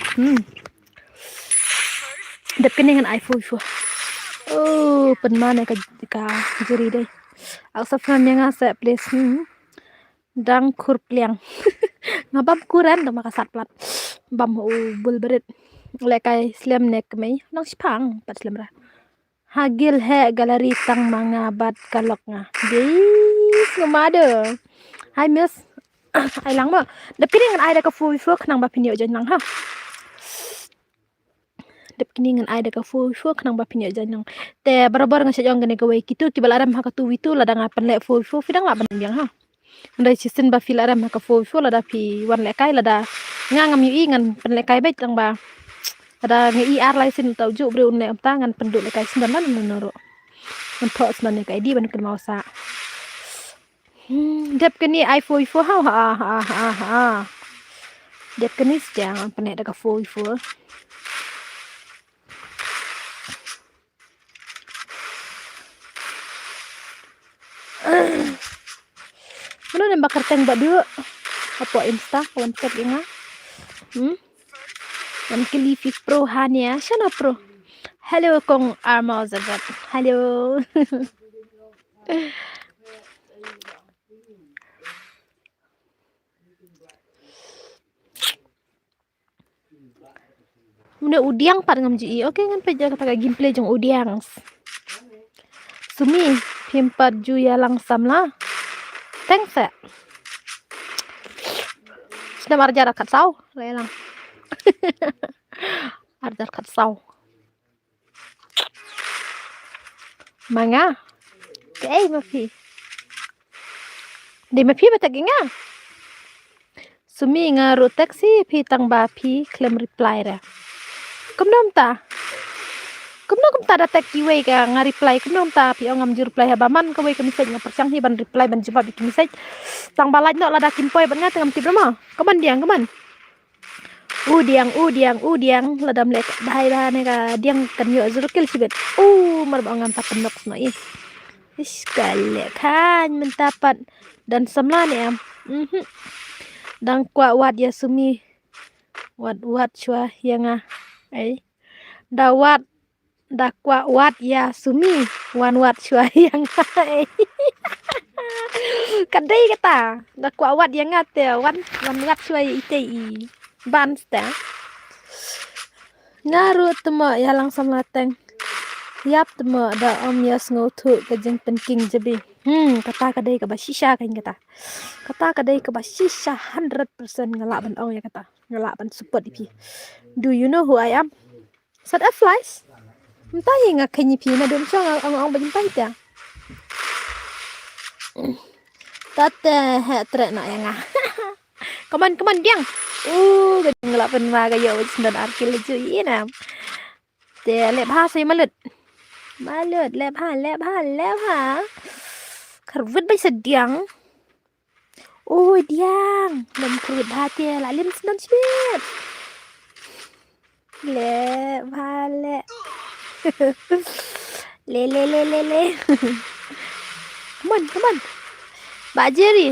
Dep kene ngan iPhone fu. Oh, penmane ka jeri dai. Ak safran yang asa place dang kurpliang. Ngabam kuran dong makasat plat. Bam bul berit lekai slam nek mai nang sipang pat slam ra Hagil he galeri tang mangabat kalok nga. Guys, ngumada. Hai miss. Ai lang ma. Dap kini ngan ai da ka fu nang ba pinyo jan lang ha. Dap kini ngan ai da ka fu nang ba pinyo jan lang. Te barabar nga sa jong gane gawai kitu ki balaram ha ka tu witu la da ngapan le fu fidang la ban biang ha. Ndai sisin ba fil aram ha ka fu la da pi wan le kai la da ngam yu ngan pen le kai bet tang ba. Ada ngi ar lai sin tau ju bre un le am tangan penduk le kai sin dan menoro. Mentok sebenarnya kayak di ban ken mau sa. Dep keni ai fu ha. Dep keni sedang penek da ka fu. Mana nem bakar teng ba dua. Apa insta kawan chat inga. Yang kili pro hanya sana pro. Hello kong Arma Zagat. Hello. Muna udiang pat ngam ji. Oke ngan peja kata gameplay jong udiang. Sumi pimpat ju ya langsam lah. Thanks ya. Sudah marjar kat sau, lelang. Marjar kat sau. Manga. Kay mapi. Di mapi batag nga. Sumi nga ru taxi pi tang ba pi klem reply ra. Kumnom ta. Kumnom ta da tek kiwe ka nga reply kumnom ta pi ngam ju reply habaman ka we ka message nga persyang hi ban reply ban jawab bikin message. Tang balaj no la da kimpoy ban nga tengam tibra mo. Kaman diang kaman. Udiang ladam lek bahai bahane ka diang kan yo zurukil sibet. Mar ngam ta pendok no i. Iskale kan mentapat dan semla ni am. Dan kwa wat ya sumi. Wat chua yang ai. Da wat da kwa wat ya sumi. Wan wat chua yang ai. Kadai kata. Da kwa wat yang ngate wan wat chua ite i. Bansta. Ngaru temo ya langsam lateng. Yap temo da om yas ngotu kajeng penking jabi. Kata kadai ka basisha kan kata. Kata kadai ka basisha 100% ngelak ban ong ya kata. Ngelak ban support ipi. Do you know who I am? Sad a flies. Entah yang ngakanyi pi na dum song ong ban pai ta. Tate trek nak yang Come on diang. Gading ngelapan ma kayo dan arkil ju ina. Te lep ha sai malut. Lep ha. Karvut bai sediang. Diang. Lem karvut ha te la lim senan sibet. Lep ha le. Le. Come on. Ba jeri.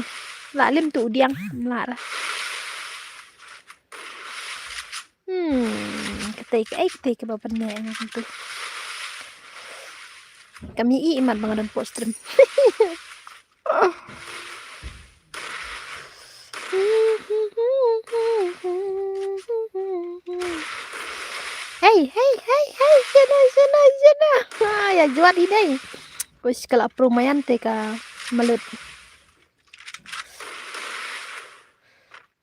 La lim tu diang lara. Ketai ke bapak ni yang tu. Kami iman bangadan post stream. Hey, sana. Ya jual ini. Kus kalau perumahan teka melut.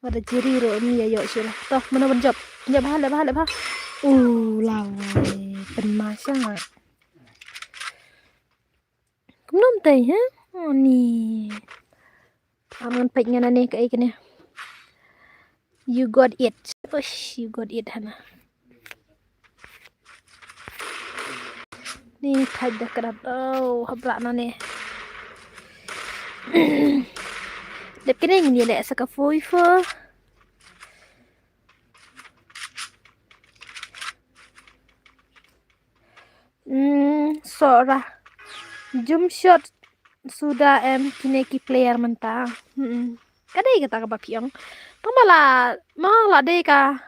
Ada ciri ro ni ya yo sila. Toh mana benjop. Benjop ha. Lawai penmasa. Kumnom tay ha? Ni. Aman peknya nane kai kene. You got it. You got it hana. Ni thaj dah kerap. Habrak nane. Dep kene ngi lek saka foi. Sora. Jump shot sudah kini ki player mentah. Kadai kata ka bapiang. Malah dei ka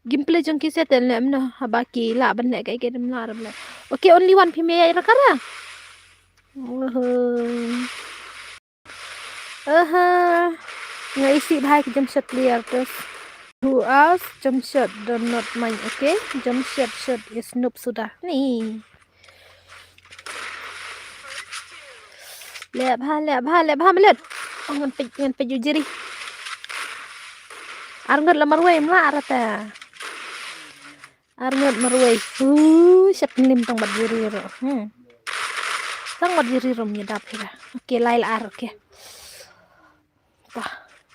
gameplay jong ki setel le amna habaki la ban le kai ke dem la ram le. Okay, only one female rakara. Ngai isi bhai ke jump shot player terus. Who else jump shot do not mind, okay? Jump shot is noob sudah. Nih. lep ha melet ngan pe jujiri arngot la marway mla rata arngot marway siap lim tong bat jiri ro tong bat jiri ro nyedap hira oke lail ar oke wah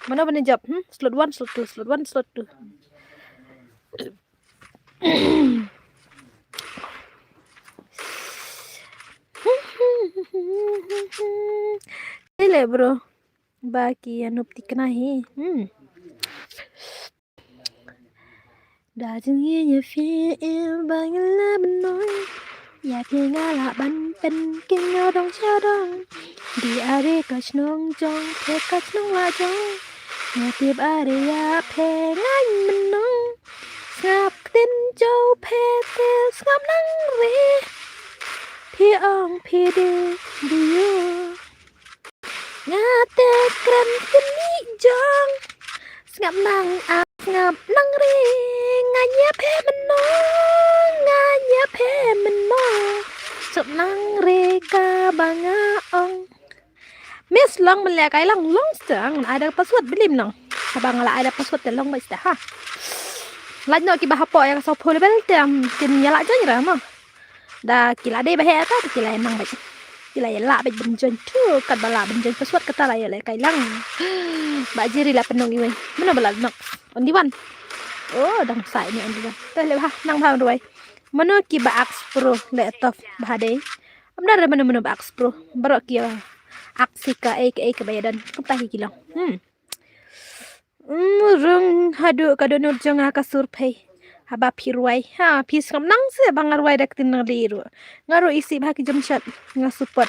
mana bani job slot 1 slot 2 slot 1 slot 2 Hele bro baki anup tiknahi đã từng nghe nhạc phía em và nghe lá bên nóiอย่าเพียงอาละบันเป็นกินเงาดองชาดองดีอาเรกัชนองจองเพกัชนองว่าจองอย่าเทียบอาเรยาเพง่ายมันน้องสับตินเจ้าเพเตสงับนังเรพี่อ่องพี่เดดีอยู่งาเตกรันกินนี่จองสงับนังอาngập nắng ri ngài nhé phê mình nó ngài nhé phê mình nó sụp nắng ri ca bà ngã ông miss long mình lẹ cái long long tưởng ada password belim nong abang la ada password te long baista ha laj no ki bahapo yang so phol bel tem tin ya la jeng ra ma da kila de bahe ta kila nang bai kila ya la bai benjon tu kat bala benjon password kata la ya le kai lang ba jiri la penong iwen mana bala nok on di wan oh dang sai ni on di wan teh le ha nang phang roi mana ki ba ax pro le top ba de amna re mana ba ax pro baro ki aksika ke bayadan kupta hi kilang rung hadu kadonut jonga ka survey haba pirwai ha pis kam nang se bangarwai dak tin ngaliru ngaro isi ba ki jamshat nga support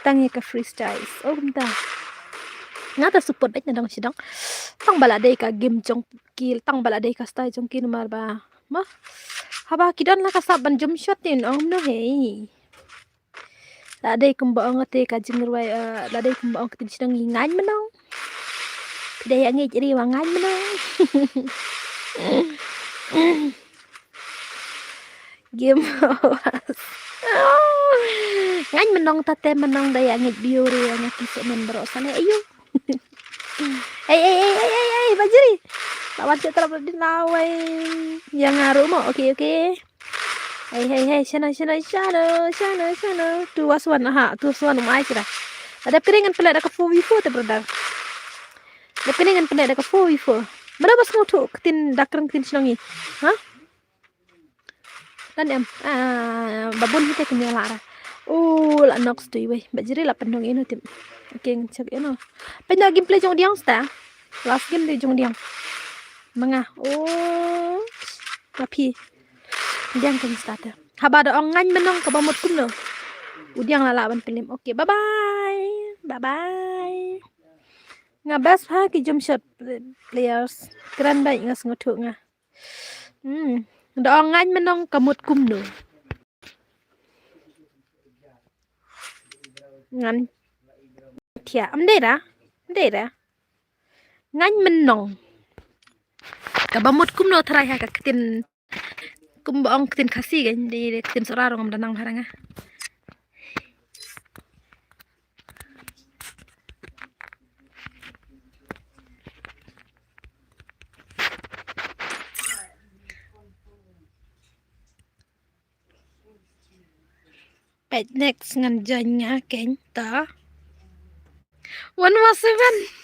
tangi ka freestyle oh kumta ngata support bet na dang sidang tang bala dei ka game jong kil tang bala dei ka style jong kin mar ba ma haba kidan la ka saban jum shot tin om no hey la dei kum ba ngate ka jingrwai la dei kum ba kitin sidang ngan menong dei angi jadi wa ngan menong game ngan menong tate menong dei angi biuri angi kisuk membro sale ayo hey bajiri lawan citra berdin lawai yang ngaruh mo oke hey sana tu waswan tu waswan umai sira ada keringan pelak dak fu wifu te berdar ada keringan pelak dak fu wifu mana bas ngotu ketin dakran ketin sinongi ha dan em babun kita kena lara la nox tu we bajiri la pendong ino tim oke cek ino penda gameplay jong diang sta last game di jong diang manga tapi diang kan start haba da ongan menong ka bamot kum no udiang la laban film oke bye bye nga best ha ki jump shot players keren baik ngas ngotu nga da ongan menong ka mot kum no ngan tia amde ra ngan menong ka bamot kum no trai ha ka ketin kum baong ketin kasih kan di ketin sorarong am danang haranga pet next ngan janya ken ta 117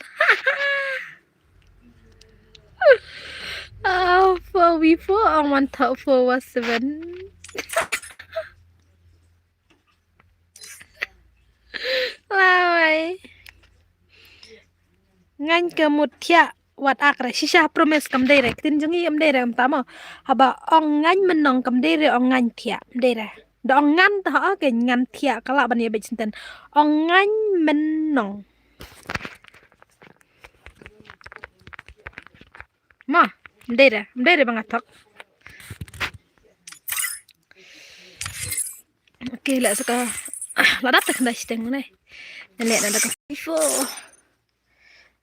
4v4 on one top 417 lawai ngan kemutia wat akre shisha promise kam dere tin jongi am dere am tama haba ong ngan menong kam dere ong ngan tia dere da ong ngan ta ke ngan tia kala ban ye bejinten ong ngan menong ma dere bangatok oke la saka la dat tak ndas teng ne le na da ka fo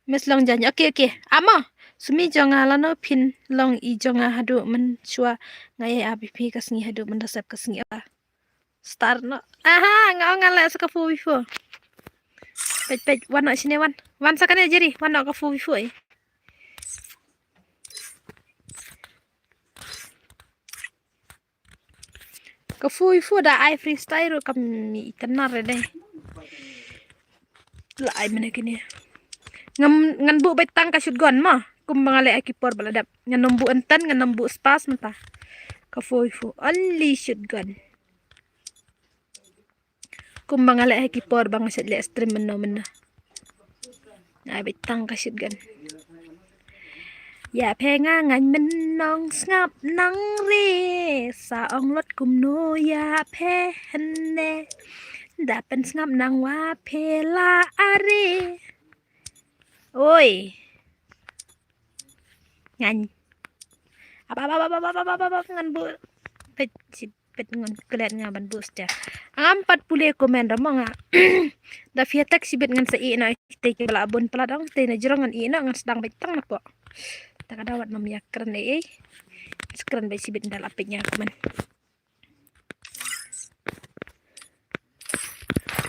mes long jan oke ama sumi jonga lano pin long I jonga hadu men chua ngai app kasngi hadu men dasap kasngi apa start no aha ngala saka fo Pej wan nak sini wan. Wan sakan aja ri. Wan nak ke fu. Ke fu dah ai freestyle kami tenar deh. Lah ai mana kini. Ngan bu betang ka shoot gun mah. Kum mangale akipor baladap. Ngan nombu entan ngan nombu spas mentah. Ke fu only shoot gun. Kum mangale akipor bang aset le stream mena. Ai betang ka shoot gun. Ya penga ngan menong ngap nang re sa ong lot kum no ya pe henne da pen ngap nang wa pe la are oi ngan apa ngan bu pet ngan kelet ngaban bus ja am 40 komen ramang da fiatak sibet ngan sa i na te ke bala abon peladang te na jerongan i na ngan sedang betang na po tak ada wat namanya keren sekeren baik sibet dal apiknya komen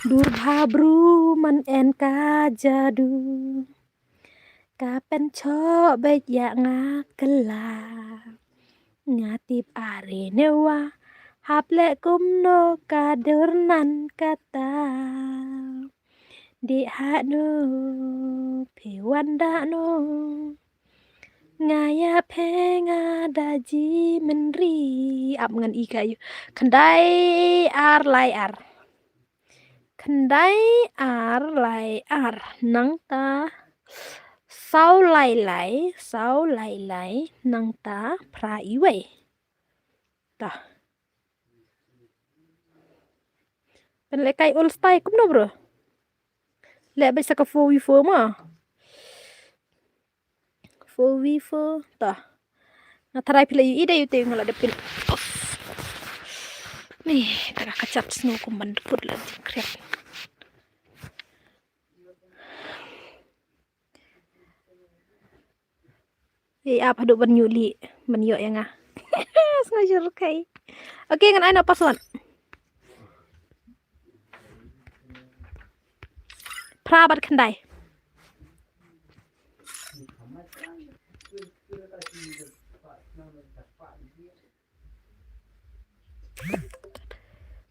Durhabru man en ka jadu kapan cho baik ya ngakela ngatip are newa haple kumno kadurnan kata di hanu pewanda no ngaya penga daji menri ap ngan i kayu kendai ar lai ar nang ta sau lai nang ta pra iwe ta pen le kai all style kum no bro le bisa ka 4v4 mah 4v4 ta na tarai pila yu ida yu te ngala depin nih tak kacat snow kumban put lagi krep apa duk ban nyuli ban yo yang ah sengaja kai oke ngan ai na password prabat kendai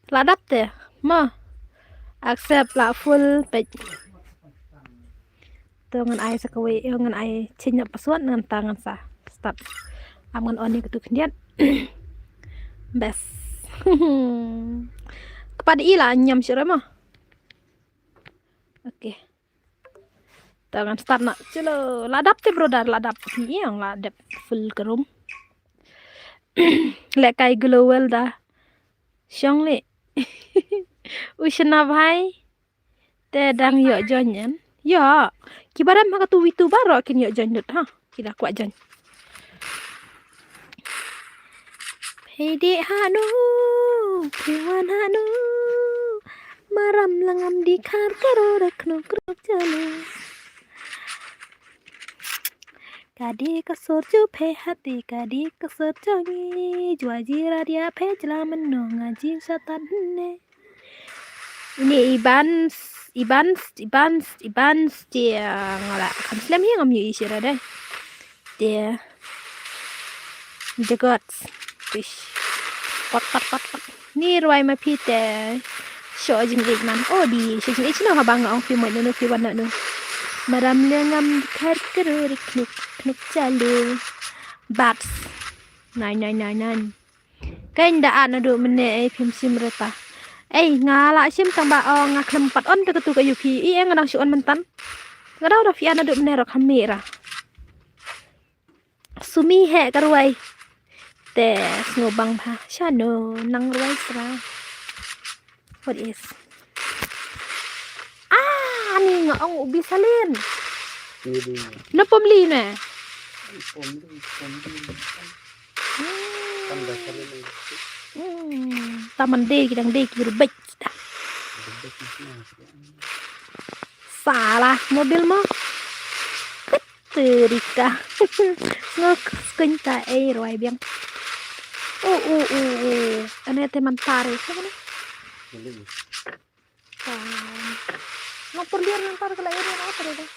ladap teh mah accept la full page ngan ai sakawe ngan ai cinya password ngan tangan sa start aman on ni ketuk kendian best kepada ila nyam sira mah oke tangan start nak celo ladap teh bro dar ladap ni yang ladap full kerum lek kai glowel dah syong le usna bhai te dang yo jonyan ya kibaram ha tu witu baro kin yo jon ha kila kwa jon hede hanu piwan hanu maram langam di kar karora knuk kruk jalo kadi kasur jupe hati kadi kasur jangi juaji radia pe jelamen no ngaji satanne ini Ibans dia ngala kan slam yang ngam yu isira deh dia jagot fish pot ni ruai ma pite show jing man oh di jing no habang ang fi mo no fi wan no maram lengam kar kerur knuk chalu bats 9 kain da an do mene phim sim reta ngala sim tang ba ngak lempat on te ketu kayu pi ngadang si on mentan ngadau da fi an do mene ro kamera sumi he karwai te ngobang pha chano nang ruai sra what is ni ngong ubi salin na pomli na taman de kidang de kirbek salah mobil mo terika ngok kenta ruai biang ane teman tarik apa nih lapor dia ntar ke lain apa deh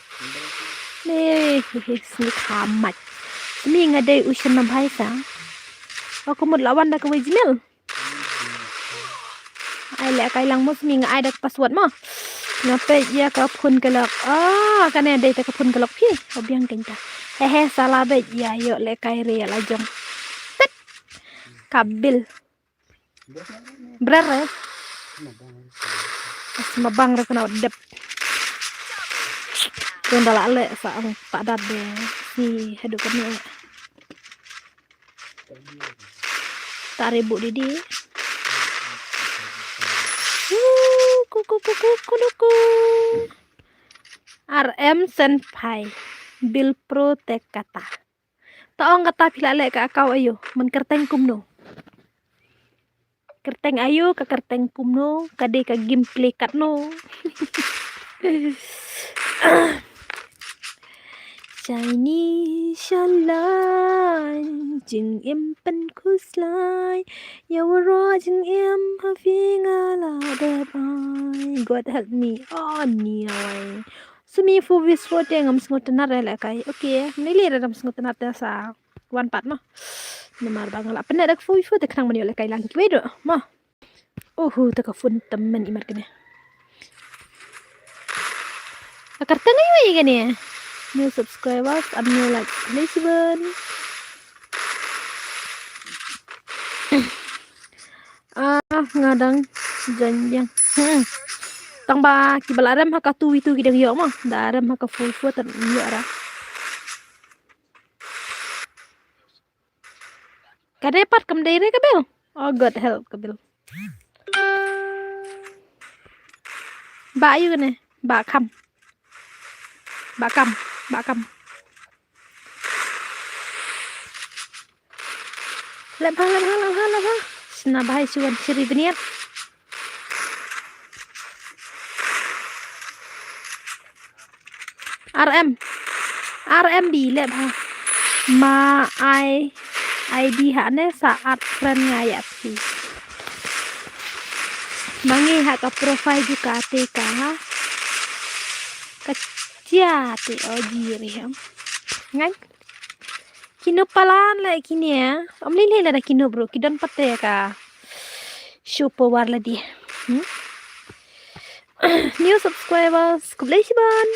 nih sini kamat ini ngadai usia nampai sang aku mau lawan dah ke Wajmil ai lẹ cái lang mus mi ngai dak password mo ngape ya ka phun kelak kan ada te ka phun kelak phi obiang kenta hehe salah be ya yo le kai re la jong tet kabil berar ya mabang ra kana dep Yung dala le sa ang paadad de si hedu kami taribu didi kuku RM Senpai Bil Pro Tek kata taong kata pila le ka akau ayo men kerteng kumno kerteng ayo ka kerteng kumno kade ka gameplay katno Chinese shalai jing em pen kuslai yawara jing em having ala depai God help me ni awai sumi fu viswo tengam sngotenar la kai okay nili ram sngotenar ta sa wan pat no namar bangal apne dak fu fu te khang mani la kai lang kiwedo ma ta ka fun temen imar kene akarta ngai gani new subscribers and new like Lisbon ngadang janjang tang ba kibalaram haka tu itu gidang yo mah daram haka full tan yo ara kadepat kam daire kabel oh god help kabel ba yu ne ba kam Lebah Sina bahai suan siri beniat RM di lebah ma ID hakne saat friend ngayat si mangi hak profile juga TK kecil te ojiri ham ngai kino palan la kini ya om lili la kino bro kidon pate ka super war la di new subscribers kublesiban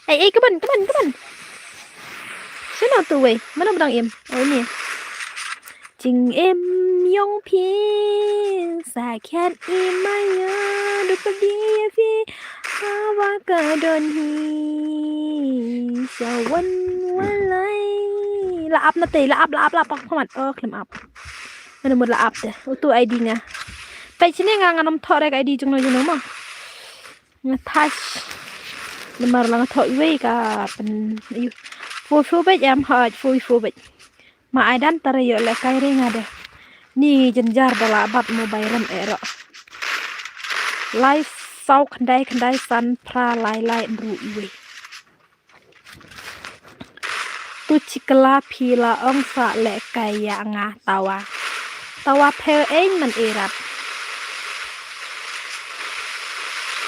kaban sana tu wei mana bedang em oh ini jing em yong pi sa khat imaya du padi fi hawa ka don hi sawan walai laap na te laap pak pamat klem up mana mod laap de utu ID nya pai sini nganam thore ka ID jungno ma touch nomor lang thoi we ka pen ayu fu bet am haj fu bet ma aidan tare yo le kai ring ada ni jenjar dala bat mobile ram ero live sau khandai san pra lai ru we tu cikla phila ong sa le kaya nga tawa phel eng man erat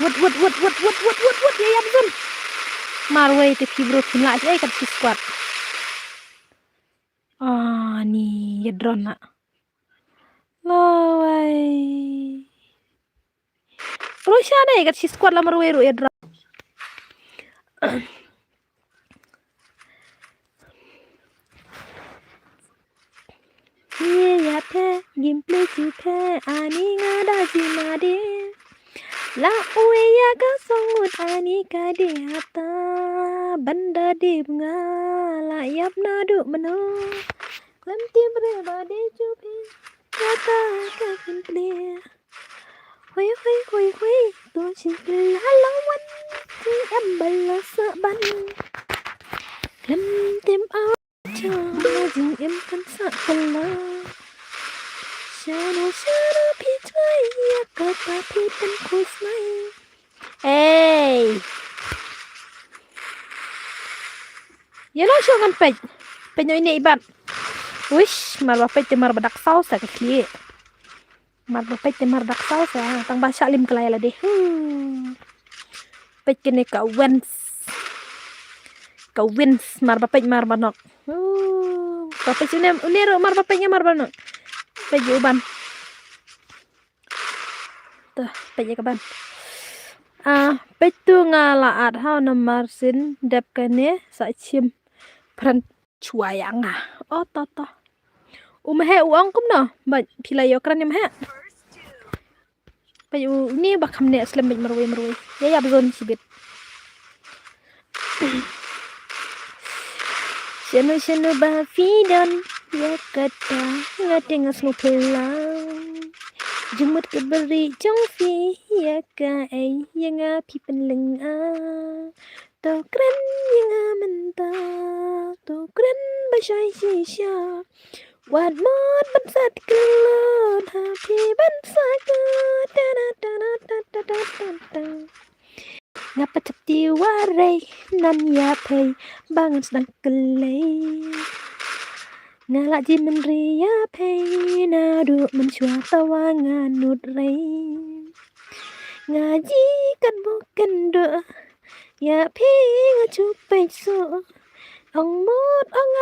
wut ya yam marwe te fibro kina ai kat squad ni ya drone na lawai Rusya na kat squad la marwe ru ya drone ya pe gameplay si pe ani ngada si made la uwe ya ka songut ani ka de hata banda de bunga la yap na du mano klem timbre ba de chupi kata ka gameplay hoi to chi la lawan ti em bala sa ban klem tim a cha jing em kan sa kala Shana pi chai ya kata pi pen kusnai ya lo shogan penyo ini ibat wish marwa pej mar badak saus ka kli marwa pej mar dak saus tang ba shalim kelaya la deh pej kene ka wins mar ba pej mar banok ba pej ini uniro mar ba pejnya mar banok pej uban tuh pej ka ban pej tu ngalaat ha nomor sin dep kene sa chim pran chuayang to umahe uang kum no ba pilayo kran yam ha pej ni ba kamne aslam bej marwe ya bezon sibit Shanu ba fidon ya kata ngateng aslo pelang jumut ke beri jong fi ya ka ai yang api penleng to kren yang menta to kren ba shai shisha wat mod ban sat kelon happy ban saga da ngapa ceti warai nan ya pay bangun sedang kelai ngalak ji menri ya pay nadu mencuat tawangan nut rei ngaji kan bukan do ya pay ngacupai so ong mot ong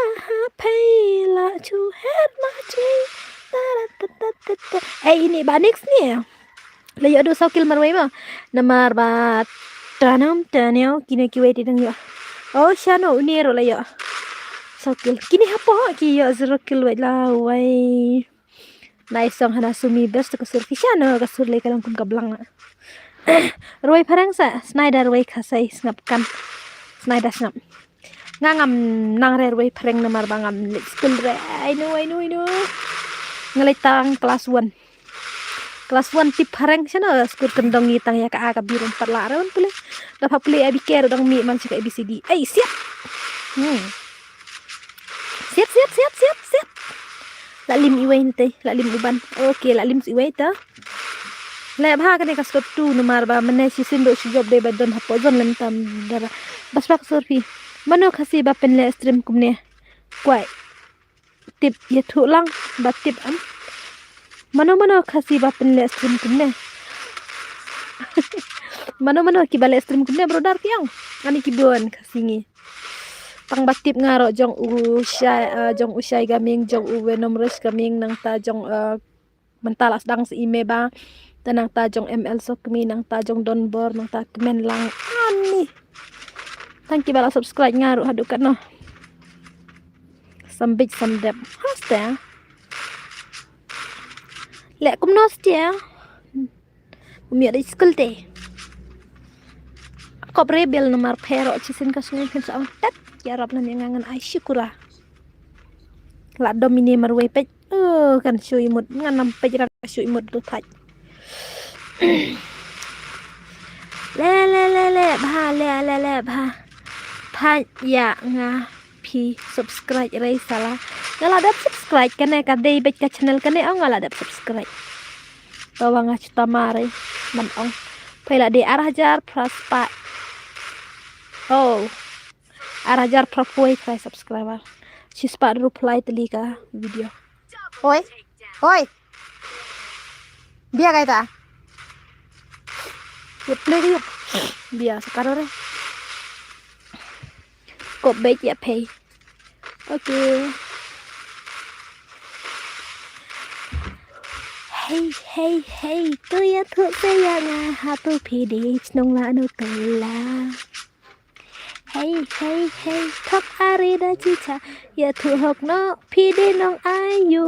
pay la cu het ma cuy ini banix ni layo do sokil marwai ma namar bat tanam kini kiwe tidang yo oh shano uniro layo sokil kini apa ki yo zerokil wai lawai naisong hana sumi best kasur fishano kasur le kalang kum kablang roi parang sa snyder roi kasai snapkan snyder snap ngangam nang roi parang namar bangam school re I know ngelitang kelas 1 tip harang sana skur kendong ngitang ya ka biru 4 laron pula dapat play abi care dong mi man cek ABCD siap siap la lim iway nte la lim uban oke la lim iway ta la bha ka ne kas ko tu numar ba mane si sindo si job de badon hapo jon lentam dara bas bak surfi mano khasi ba pen le stream kumne kwai tip ye thu lang ba tip am mano khasi ba pen le stream kumne mano ki bale stream kumne brodar piang ani ki bon khasingi tang batip ngaro jong usai gaming jong uwe nomres gaming nang ta jong mentalas dang si ime ba tanang ta jong ML sok kami nang ta jong donbor nang ta kemen lang ani thank you bala subscribe ngaro hadukan no sambit samdep hasta le kum nostia umi ada school te kop rebel nomor pero cisin kasungin kan sa tet ya rab nan ngangan ai syukura la domine marwe pej kan shui mut nganam pej ra shui mut tu thaj le bha thaj ya nga pi subscribe rai sala ngala dap subscribe kane ka dei bet ka channel kane ngala dap subscribe bawang acuta mare man ong pela de arajar praspa arajar propoi kai subscriber chispa reply telika video oi dia kaita ya play dia biar sekarang re kok baik ya pay oke hey tu ya tu sayang hatu pidi nong la no kala hey thap arida chicha ya tu hok no pidi nong ayu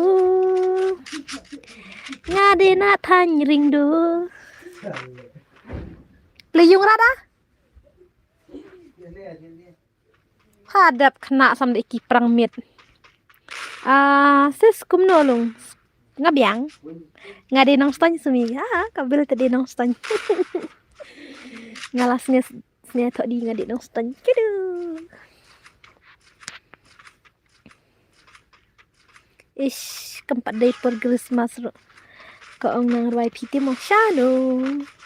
ngade na than ringdu liyung rada hadap kena sampai kiprang mit sis kumnolong ngabiang ngade nong stan sumi kabel tadi nong stan ngalasnya snya tadi ngade nong stan kidu ish keempat day per Christmas ro ko ong nang rai piti mo shano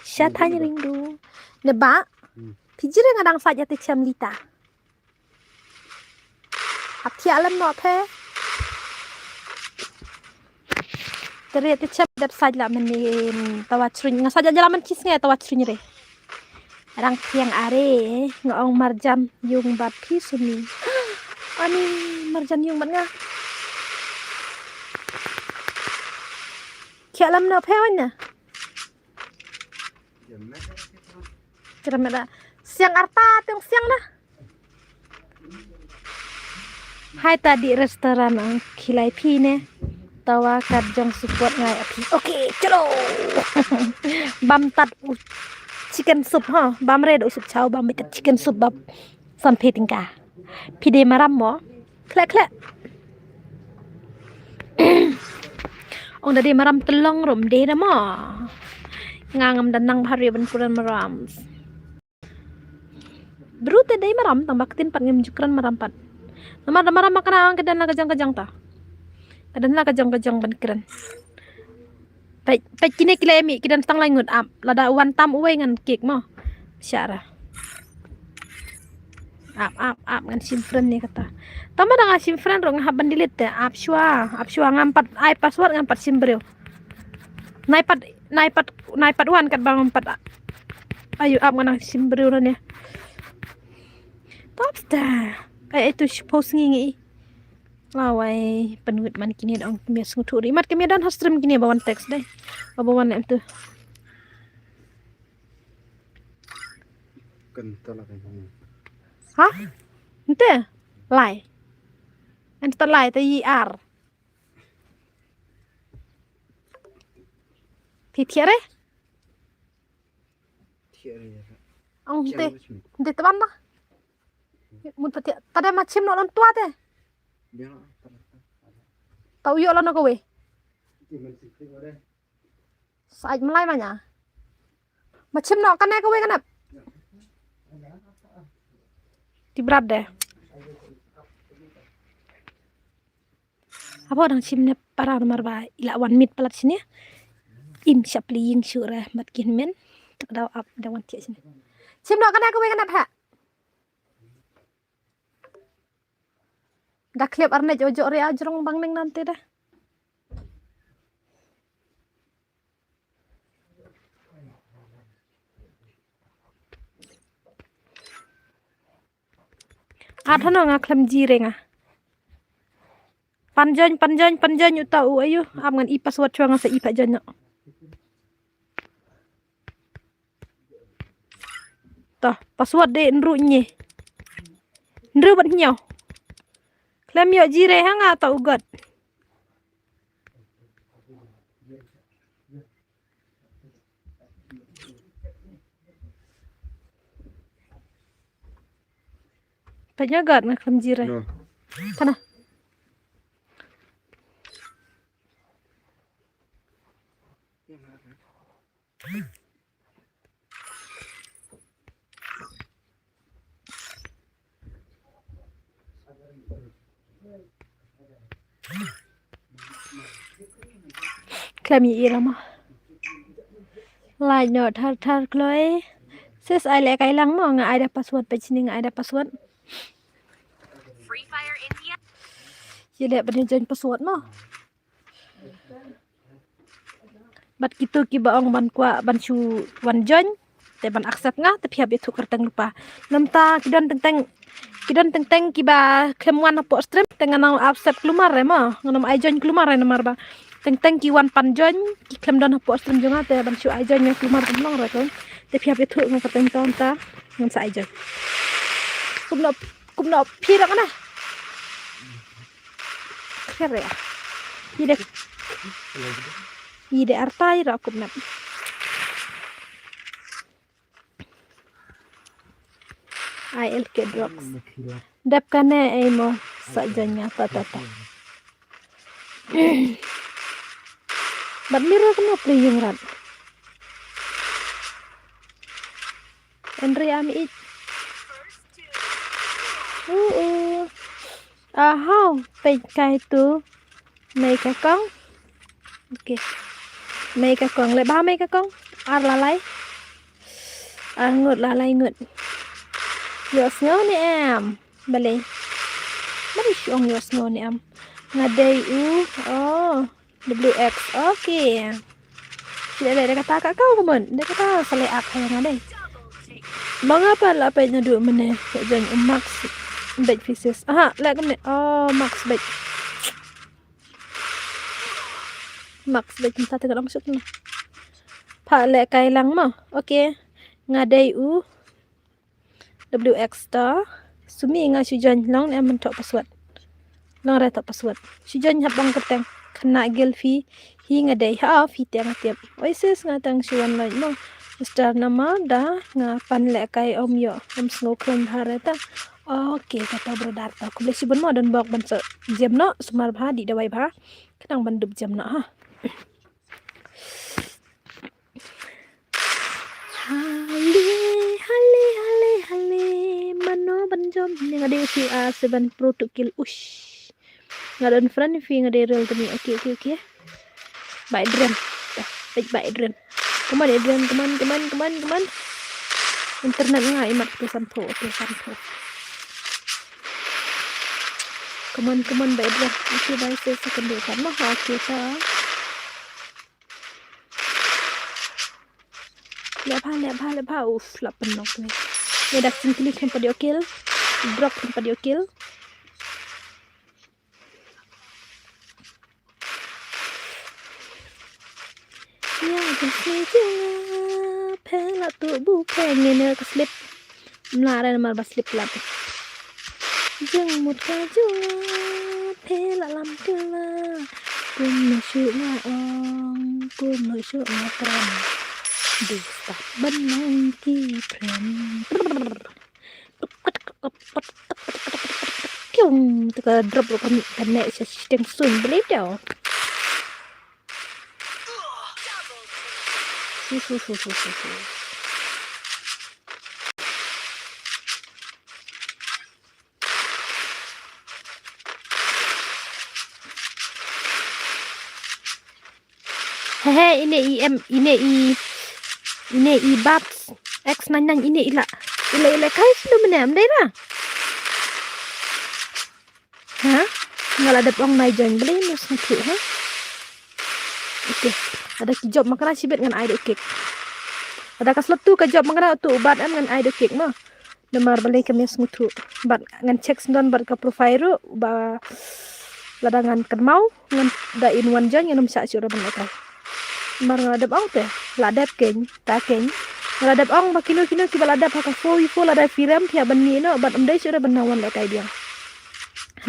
shatanya ringdu neba pijire ngadang saja te chamlita hati alam no pe teriak te chap dap sajla menin tawat sruny ngasaja jalaman kisnge tawat sruny re rang tiang are ngong marjan yung bat phi suni ani marjan yung bat nga kia lam na phewan na kira meda siang arta tiang siang na hai tadi restoran ang khilai phi ne tawa kat jong support ngai api oke chalo bam tat chicken soup ha bam red soup chao bam mit chicken soup bab san phe tingka pide maram mo klek klek ong dadi maram telong rom de na mo ngangam danang hari ban puran maram brute dai maram tambak tin pat ngem jukran maram pat namar maram makana kedan na kajang-kajang ta kedan na kajang-kajang ban keren Pai kini kilemi kidan tang langut ap lada wan tam uwe ngan kek mo syara ap ngan simfren ni kata tama da simfren ro ngah bandilit te ap shua ngampat ai password ngampat simbreu naipat wan kat bang empat ayo ap ngan simbreu ne topsta itu post ngi lawai penut man kini dong kemia sungturi mat kemia dan hastream kini bawan teks deh bawan em tu kental kayaknya hah ente lai ente lai te ir tiare ong ente teban lah mun pati tada macam nolon tua teh tau yo lo no kowe saaj melai manya macam no kan kowe kanap di berat deh apa orang simne para nomor ba ila 1 minute pelat sini im syapli ying syura matkin men daw up dawan tie sini sim no kan kowe kanap ha dah klip arne jojo rea jrong bang neng nanti dah adhano nga klam jire nga panjan uta u ayu am ngan i password chwa nga sa i pa jan ta password de nru nye nru bat nyaw klam yo jire hanga ta ugat penyagat na klam jire no. kana klami irama lai no thar kloi ses ai le kai lang mo nga ai da password pe chini nga ai da password Free Fire India ye le ban join password mo bat gitu ki baong ban kwa ban chu wan join te ban accept nga te phia be thu kartang lupa namta kidan teng ki ba kemwan apo stream tengan accept kelumar re mo nganam ai join kelumar re nomor ba teng ki wan pan join ki klem don apo stream jonga te ban chu ai join nga kelumar temlong re kon te phia be thu nga kartang ton ta ngan sa ai join kumno phira kana kere ide artai ra kumna ILK drops dap kane emo sajanya tata bat mira kena playing rat Andre ami it how pe kai tu mấy cái con ok mấy cái con lại ba mấy cái con là lấy ngược là lấy ngược Yo snow ni em balik mari siong yo snow ni em ngadai WX okay. Tidak ada kata kau kemen, dia kata selek ak yang ada. Mengapa lah apa nya duk meneh jangan Max baik pieces. Aha, lek kemne. Oh, Max baik. Max baik kita tengok maksud ni. Pak lek kai lang mah. Okey. Ngadai u WX star. Sumi nga sujan long em mentok password. Long ra tak password. Sujan hap bang keteng. Kena gelfi hi ngadai ha fi tiang tiap. Oises ngatang suan lai mo. Star nama dah ngapan lek kai om yo. Om snow kron harata. Okey kata brodar ta. Ku boleh sibun mo dan bak ban jam no sumar bha di dawai bha. Kenang ban dub jam no ha. Hale mano banjom ni ngade si A7 Pro to kill ush ngadan friend fi ngade real tani okay bye dren bye dren come on internet nga imat ke sampo come on bye dren okay bye say second day kan mah okay ta Lepha uff la penok ni dak klik tempat dia kill drop tempat dia kill ya jadi pela tu bukan ni ke slip melaran mar slip lap jeng mut ka jua pela lam kela kum no shu nga ong kum no shu nga kram di stop benang ki prem kyung tu drop lo kan nek sistem sun beli dah su hehe ini i babs X99 ini ila kai sudah menem deh lah ha ngala ada ong nai jeng beli nus tu ha okey ada job makana sibet ngan ai dok ada kas letu ka job makana tu bat am ngan ai dok mah demar beli ke mes ngutu bat ngan check sendon bat ka profile ba ladangan kan mau ngan da in one jeng ngan sa sura ban kai mar ngadap ong teh ladap keng ta keng ladap ong ba kilo ki baladap ka fo lada firam tia bani no bat amdai sura banawan la kai dia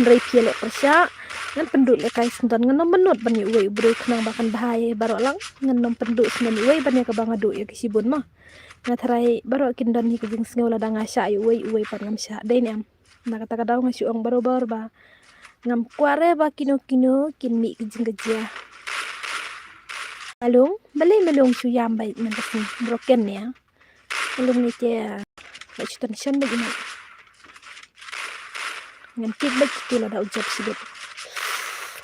Andrei pielek persya ngan pendut le kai senton ngan menut bani uwe bro kenang bakan bahaya baro lang ngan pendut semen uwe bani ka bangadu ya kisibun mah ngatrai baro kindan ni kejing sngola danga sya uwe pan ngam sya dai am na kata kadau ngasu ong baro ba ngam kware ba kino kin mi kejing kejia alung bali melung su yam bai men tasni broken ya alung ni te ba chutan shan ba ina ngan kit ba tu la da job sibet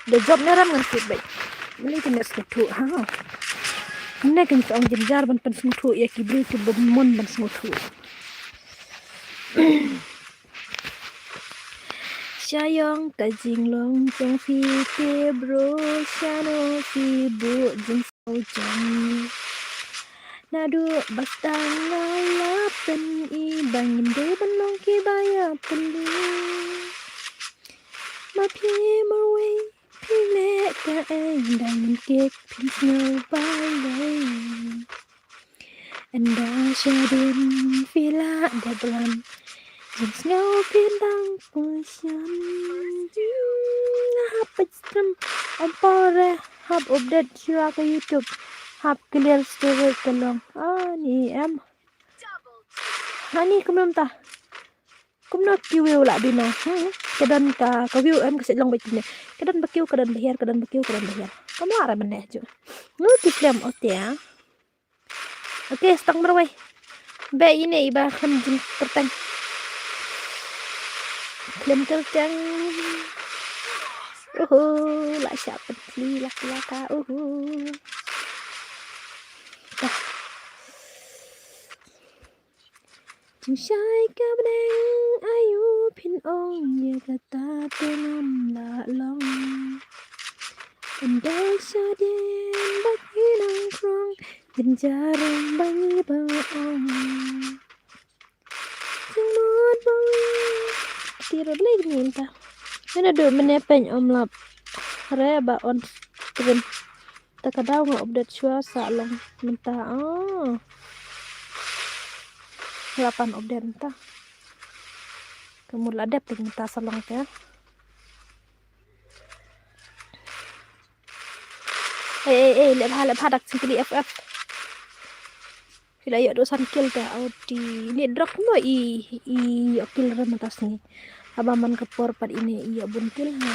da job naram ngan kit ba bali ke nes tu ha ne kan ong jenjar ban pan smutu ya ki bri tu mon ban smutu Sayang ka jinglong jong fi te bro shano fi bu jing sau jang nadu bastang ngalapen i bangin de banong ki baya pendi ma pi ma wei pi le ka en diamond cake pin snow by anda syadin villa deblan jing snow pindang pusyan hap stream ampore hap update sila ke YouTube hap clear storage tolong ni em hani kumnom ta kumno kiwi la dina kedan ka view em kasi long bit ni kedan bakiu kedan behir kamu ara meneh ju nu tislam otia oke stang berway be ini iba kan jin pertang klem terjang lại sợ bật đi lắc ca chim sai ca bên ayu pin ong như kata tenam la long andai sadien bagi nongkrong dan jarang bangi baong tiro beli minta. Mana do menepeng omlap. Reba on stream. Takadaw nga update cuaca long minta. Oh. 8 update minta. Kemudian ada minta salong ya. Lihat hadak singkili FF. Sila yuk dosan kill teh Audi. Ini drop no i kill rematas nih. Abaman ke porpat ini iya buntil ha.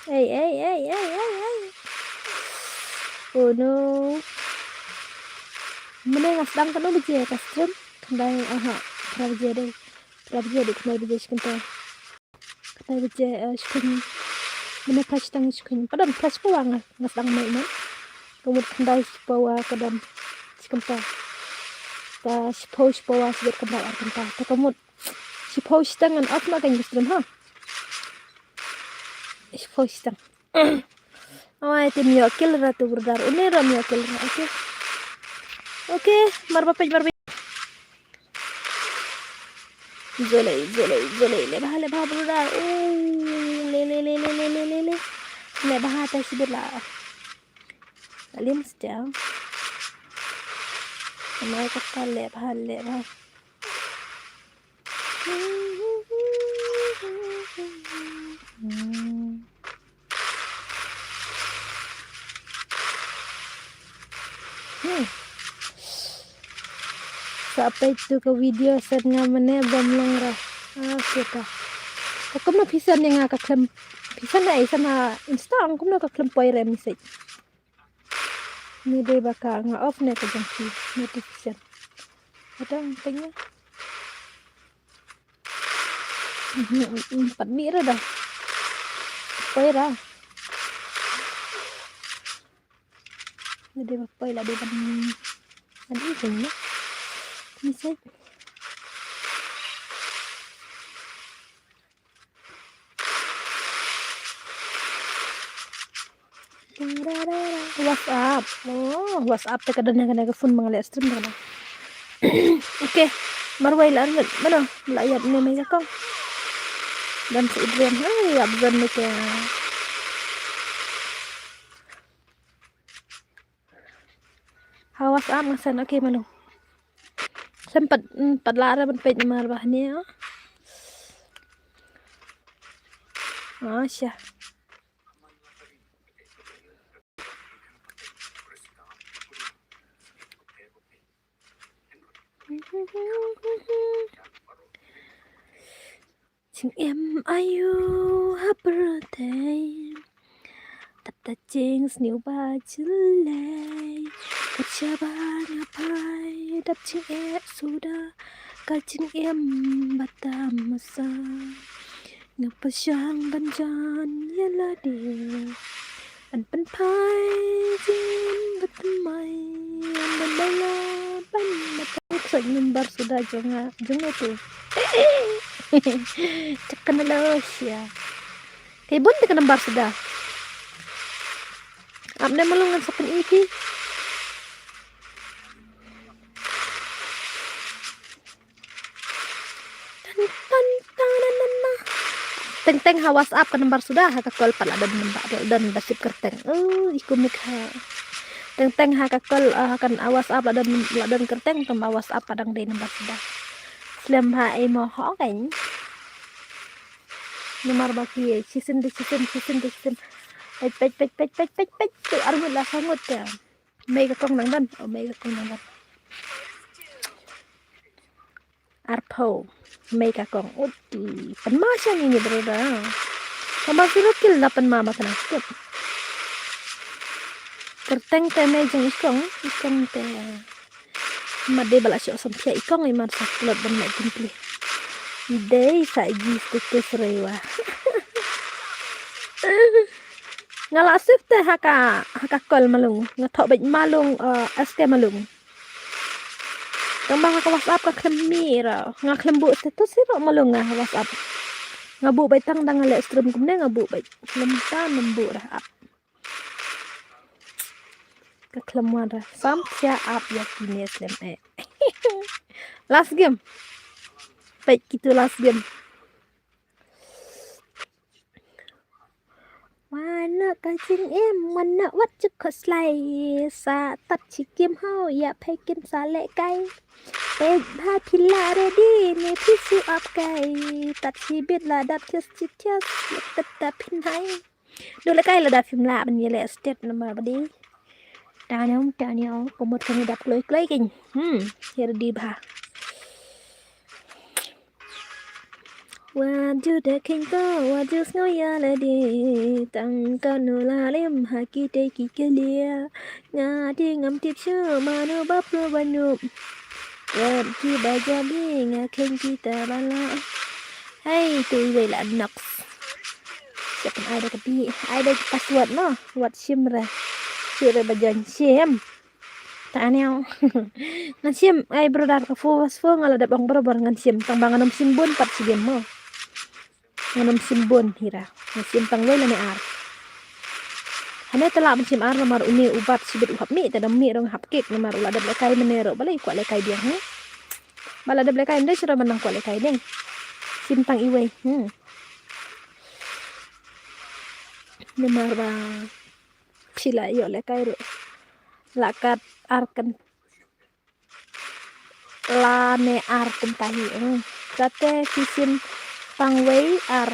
Hey. Oh no. Mana ngas dang kanu biji ka stream. Kendai praja deh kendai biji sekentar. Kendai biji sekentar. Mana flash tang sekentar. Padam flash ko wang ngas dang mai man. Kemudian kendai bawa ke dalam sekentar. Ta suppose bawa sedikit kendai sekentar. Ta kemudian suppose tangan off na kan stream ha. Suppose tang. Tim yo kill ratu berdar. Ini ram yo kill. Oke, marbapej. Zolay. Lebah berdar. Le. Lebah atas sebelah. Kalian sedang. Sama kata lebah. Sampai itu ke video set ngamane bomlong ra. Kita. Aku na pisan yang ngaka klem. Pisan na sana Insta aku na ka klem poi rem message. Ni dai baka nga off na ka jang notification. Ada pentingnya. 4 mira dah. Poi ra. Ni dai poi la dai ban. Adi kayaknya. Message. WhatsApp. Oh, WhatsApp teh kadang-kadang ke phone mengalir stream kadang. Oke, marwai lah mana melayat ni meja kau. Dan si Idrian, ya bukan ni ke. WhatsApp ngasan oke mana. Sempat lara ban pej marbah ni ya. Masya. Chừng em ayu birthday tập ta ching sniu ba chữ lệ cắt cha ba ngapai đập ching e sudah ka ching em batam masa ngapa sang banjan yala de an pan pai jin batamai an bandala ban batai senyumbar sudah jonga itu Cekan los ya. Kay bunti ka ng bar sudah. Amna malungan sa paniki. Teng ha WhatsApp ka ng bar sudah kakol pala dan basip kerteng. Ikumik ha. Teng ha kakol kan WhatsApp dan kerteng tamba WhatsApp padang day ng bar sudah. Slam ha ay mo ho kan. Nomor baki season. Ay pej. Armo la sangot ya. May kakong nang dan. Arpo. May kakong. Uti. Panmasya ni broda. Kambang silokil na panmama ka ng skip. Kerteng te may jeng ikong te. Made bala siya sampai ikong ay marsa kulot ban may kumpli. Day sa status rewa. Ngala sif teh haka kol malung ngatok bej malung SK malung. Kambang haka WhatsApp ka klemira ngaklembu status siro malung nga WhatsApp. Ngabu bej tang dang le stream kumne ngabu bej lemta nembu ra. Kekelemuan dah. Sampai up ya kini Islam. Last game. Baik gitu last game. Mana kacing mana wat cekot slay sa tat chikim hao ya pekin sale kai. Bha phila ready ne pisu up kai tat chibit la dat tis chitias tat da pin hai. Dole kai la da phim la ban yele state number badi. Ta nhau komot kami dap kloi king. Here di bha. Waju de king ko waju snoya la di tang kan la lem ha ki te ki kelia nga di ngam tip shu manu bap lo banu web ki baja bi nga king kita bala hey tu we la nox siapa ada tapi ada password no wat simra sure bajan sim taneo ngan sim ai brodar ka fo ngala da bang bro ngan sim tang banganam simbon pat sigem mo nganam simbon hira ngan tang we la ne ar hane tala sim ar nomor uni ubat sibit uhap mi tada mi rong hap kek nomor ula da kai menero balai kwa le kai dia bala da kai ndai sira menang kwa le kai deng sim tang iwe nomor ba sila yo le kai ro lakat arkan la ne ar kum tahi kate kisim pangwei ar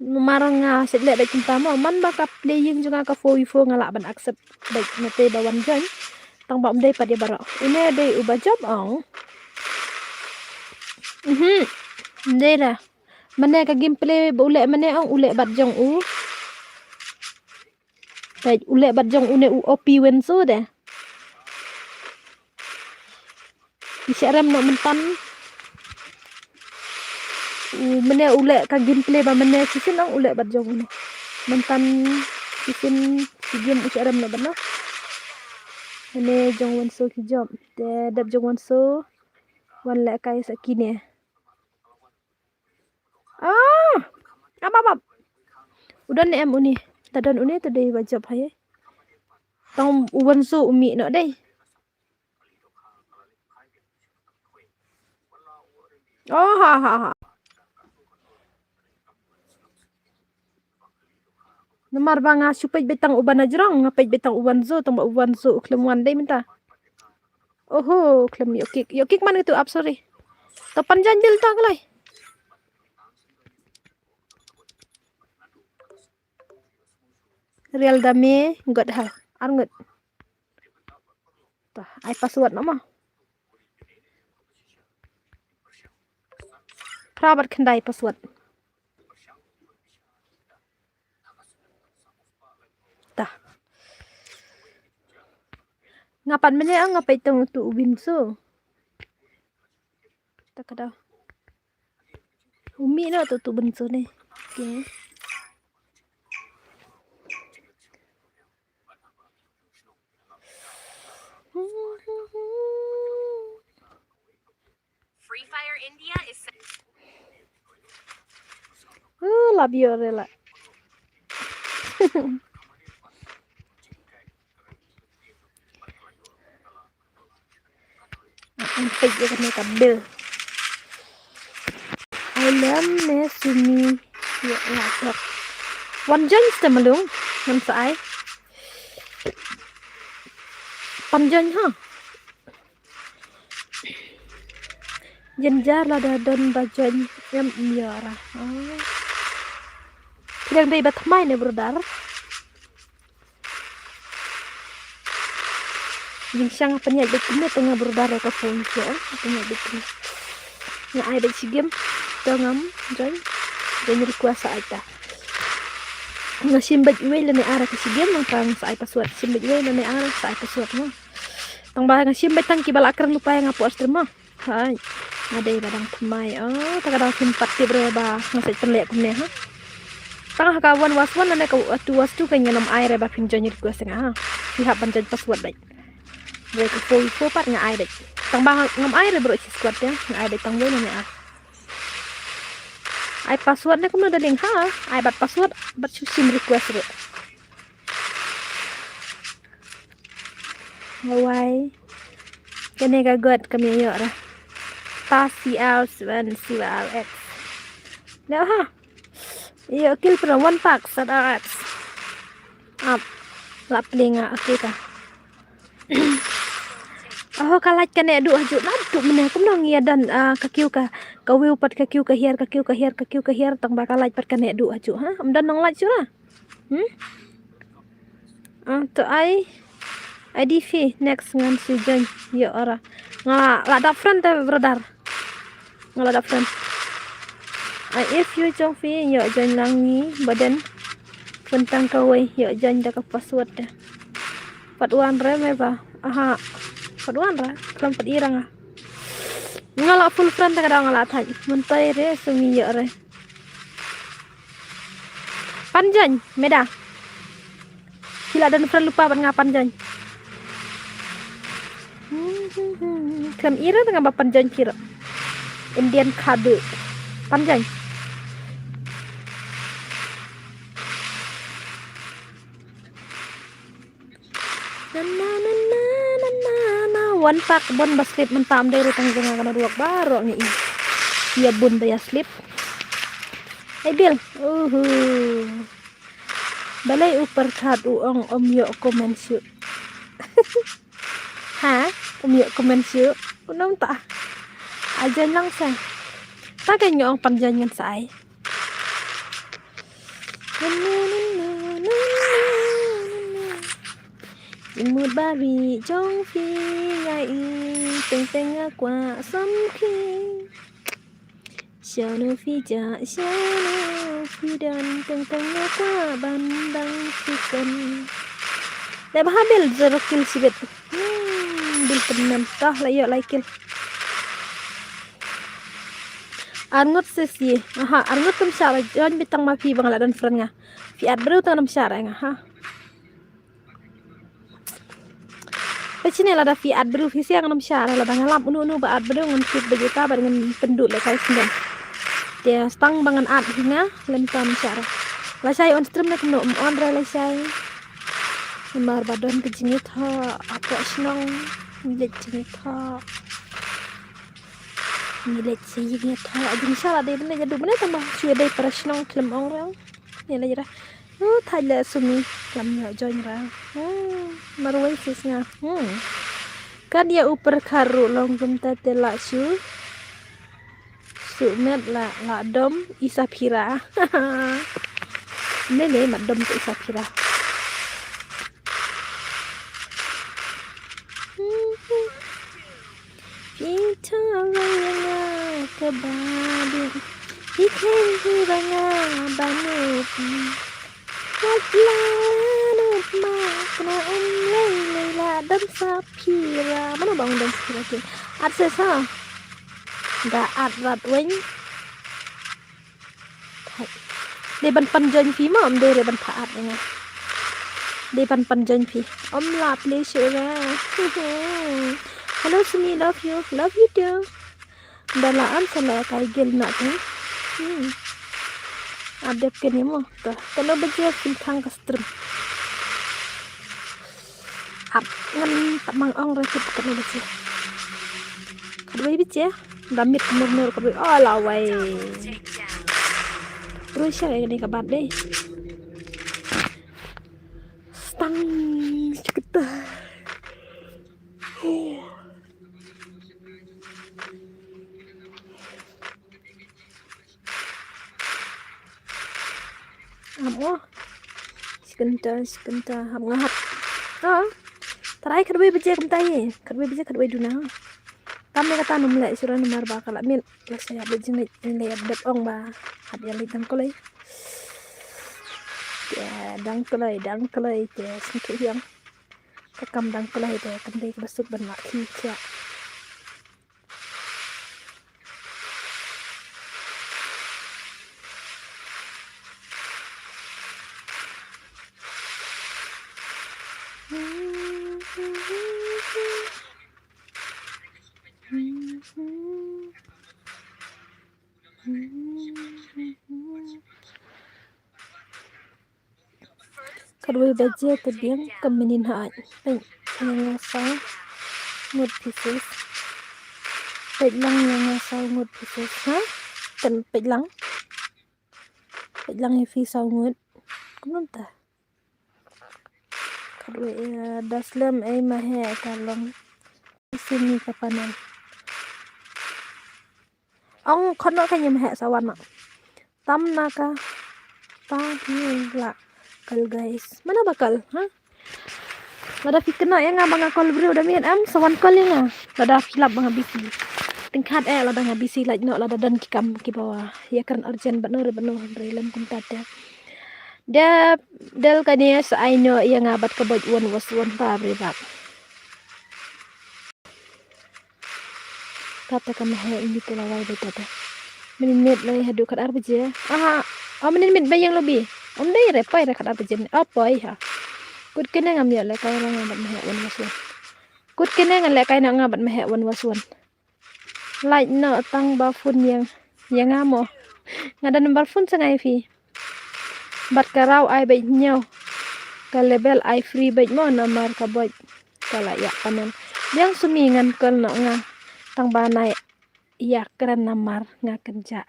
marang nga sedle baik tama man baka playing juga ka fo ngala ban accept baik nate bawan jan tang ba umdai pa dia bara une dei uba job ong ndera mane ka gameplay ule mane ong ule bat jong u baik ule bat jong une u op wenso de bisa ram no mentan mene ule ka gameplay ba mene sisin ang ule bat jong ni mentan sisin si game ucaram na bana mene jong wanso ki job de dab jong wanso wan le kai sakine apa udah ni em uni tadan uni tadai ba job hai tong wanso umi no dai ha Nomor banga supay betang uban na jrong ngapay betang uban zo tong uban zo uklemuan day minta. Oho, klem yokik man itu up sorry. To panjan bil to kalay. Real dami ngot ha. Arngot. Tah, ai password nama. Prabat kendai password. Tah. Ngapan mene ang ngapay tong tu ubin so. Tak ada. Umi no tu benso ni. Okay. Free Fire India is Labio rela. Ang pwede ka may kabil. Alam na sumi. Ya. Wanjan sa malung. Nam sa ay. Panjan ha. Janjar lah dan bajan yang miara. Kira day bat may ne brodar. Yung siyang panyagit kami tengah brodar ka phone siya. Panyagit kami. Nga ay day si game. Tengam jan. Dan request sa ita. Nga simbad iwe la may ara ka si game ng pang sa ay password. Simbad iwe la may ara sa ay password mo. Tang bahay nga simbad tang kibalakar lupa nga po astro mo. Hay. Ada badang pemai takadang simpat ti bereba ngasai penlek kumne ha tang kawan waswan ane ka wastu kanya nam air ba pinjoni ku senga ha pihak banjan password baik mereka fo pat nga air tang bang ngam air bro si squad ya nga air tang we ne ai password ne kumna daling ha ai bat password bat sim request re Lawai. Kene kagot kami yo ra. Ta CL 7 CLX. Dah ha. Yo kill per one pack CLX. Up. Lap linga okay ka. Oh kalat kene du haju nadu meneh kum nang ya dan kakiu ka kawiu pat kakiu ka hiar tang bakalat pat kene du haju ha amdan nang lat sura. To ai IDV next ngan si join yo ora. Nga la friend te brother. Nga la friend. If you jong fi yo join lang ni badan tentang kawai yo join da ka password dah. Patuan re me ba. Aha. Patuan ra kelam pat irang ngala full friend ta kadang ngala thai mentai re sumi yo re. Panjan meda. Sila dan friend lupa ban ngapan jan. Kan ira dengan bapan jan kira. Indian kade. Panjan. One pack bon baslip mentam dari tang jangan kana ruak baro ni. Iya bun daya slip. Bill. Balai upper card uang om yo comment shoot. Ha? Om yo comment shoot. Unang ta. Ajan lang sa. Tagay nyo ang panjan ngan sa ay. Một ba vị trong phi ngại tình tình qua sông khi sao nó phi trả sao nó phi đàn tình tình qua ban đăng phi cần để bah bil zero kill sibet bil tenan tah layo like kill Arngot sesi aha Arngot tum syara jon bitang ma fi bangala dan friend nga fi ad bro tanam syara nga ha Pecine la da fi ad bro fi siang nam syara la bangalam unu ba ad bro ngan fit bejuta ba dengan pendut le kai singen dia stang bangan ad hinga lem tam syara la sai on stream nak no on ra la sai mar badon ke jingit ha apa snong milet jingit ha milet jingit ha jing syara de bene jadu bene tambah cuy de para snong klem orang ya la jara thala sumi lam yo join ra marwai sisnya kan dia upper karu long gumta tela su met la dom isapira nene mat dom tu isapira kita raya kebadi ikan hiranga banut Wajlanut makna leila dan sapira mana bang dan sapira ke akses ha da rat wing de ban panjan phi ma om de ban phaat nga de ban panjan phi om la pleasure hello Sumi love you too dala am sala kai gel na tu update ke nemo to kalau baca filtang custom up ngan tamang ong rakit kan baca kadoi baca damit murmur kadoi oh lawai terus siya ini kabar deh stang cikita amo sekenta ham ngahat tarai kadwe beje kumtai kadwe duna kami kata numle sura numar ba kala min la saya beje ne update ong ba hat ya li tang kolai ya dang kolai te singke hiang kakam dang kolai te kandai basut ban mak ki cha kadwe baje te biang kamenin ha pen yang asal mood pieces. Bịch lăng yang asal mood pieces. Ha? Cần bịch lăng yang phi sau mood. Cũng ta. Kadwe daslam ay mahe kalong sini kapanan. Ông con nó cái nhầm hệ sao anh ạ. Tam naka pa la kal guys. Mana bakal? Ha? Lada fikna yang abang kol bro udah mian am sawan kol yang lada filap bang bisi. Tingkat lada ngabisi laj no lada dan kikam ki bawah. Ya kan urgent benar relam kuntat ya. Del kania sa aino yang abat kaboj one was one pa brebak. Kata kamahe ini tulawai betata. Minit lay hadu kat arbaje. Aha, minit bayang lebih. Day repai rekat arbaje. Apa ha? Kut kena ngam ya le kay ngabat mehe wan waswan. Kut kena ngan le kay ngabat mehe wan waswan. Like no tang ba fun yang amo. Ngada number fun sangai fi. Bat karau ai bay nyaw. Ka level ai free bay mo namar ka boy. Kala ya panen. Yang sumingan kol no nga tang ba nai ya keren namar nga kerja.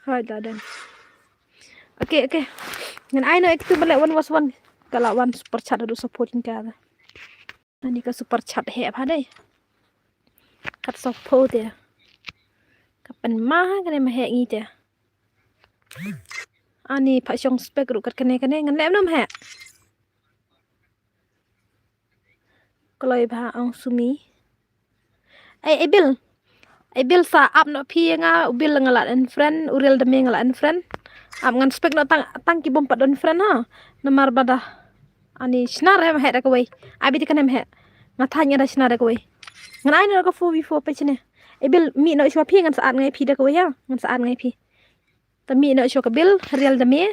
Hai dadan. Oke. Ngan ai no itu balik one was one. Kalau one super chat ada supporting ka. Ani ka super chat he apa deh. Kat support ya. Kapan mah kan mah he ngi ya. Ani pak syong spek ru kat kene ngan lem nom he. Kalau iba ang sumi. Bil sa up no pi nga bil ngalat en friend uril demi ngalat en friend am ngan spek no tang ki bom padon friend ha namar bada ani snar hem he rakawai abi dikan hem he ngathanya da snar rakawai ngan ai no ka fu before pe chine bil mi no shwa pi ngan saat ngai pi da kawai ha ngan saat ngai pi ta mi no shwa ka bil real demi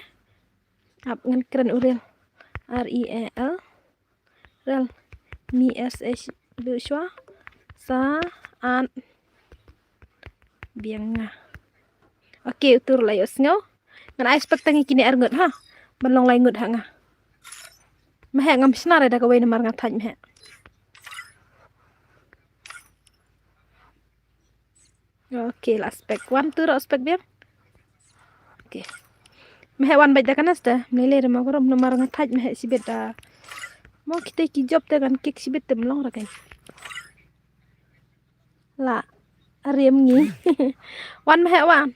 ab ngan keren uril REAL real mi sh bil shwa sa an biang nga. Oke, utur layos ngaw. Ngan ai spek tangi kini ngut ha. Balong lay ngut ha nga. Mahe ngam snar da kawai namar ngathaj mahe. Oke, la spek 1 tur spek biang. Oke. Mahe wan baik da kanas da. Mele rema gorom namar ngathaj mahe sibet da. Mau kita ki job da kan kik sibet tem long rakai. La riem ngi. Wan mahe wan.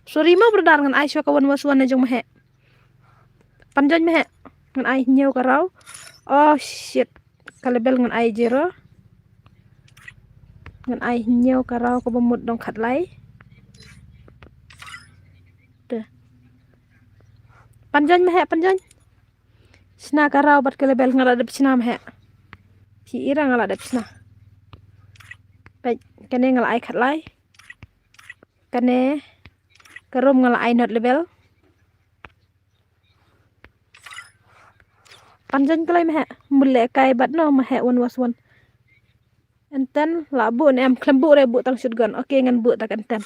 Sorry mau berdar ngan ai syok wan waswan jong mahe. Panjang mahe ngan ai nyew karau. Oh shit. Kalebel ngan ai jero. Ngan ai nyew karau ko bemut dong khat lai. Tuh. Panjang mahe panjang. Sna karau bat kalebel ngan ada pisna mahe. Ki ira ngal ada pisna. Baik, kene ngal ai khat lai. Kene karom ngal ai not level. Panjang kelai mahe mule kai bat no mahe one was one. Enten labu ne am klembu re bu tang shotgun. Oke ngan bu tak enten.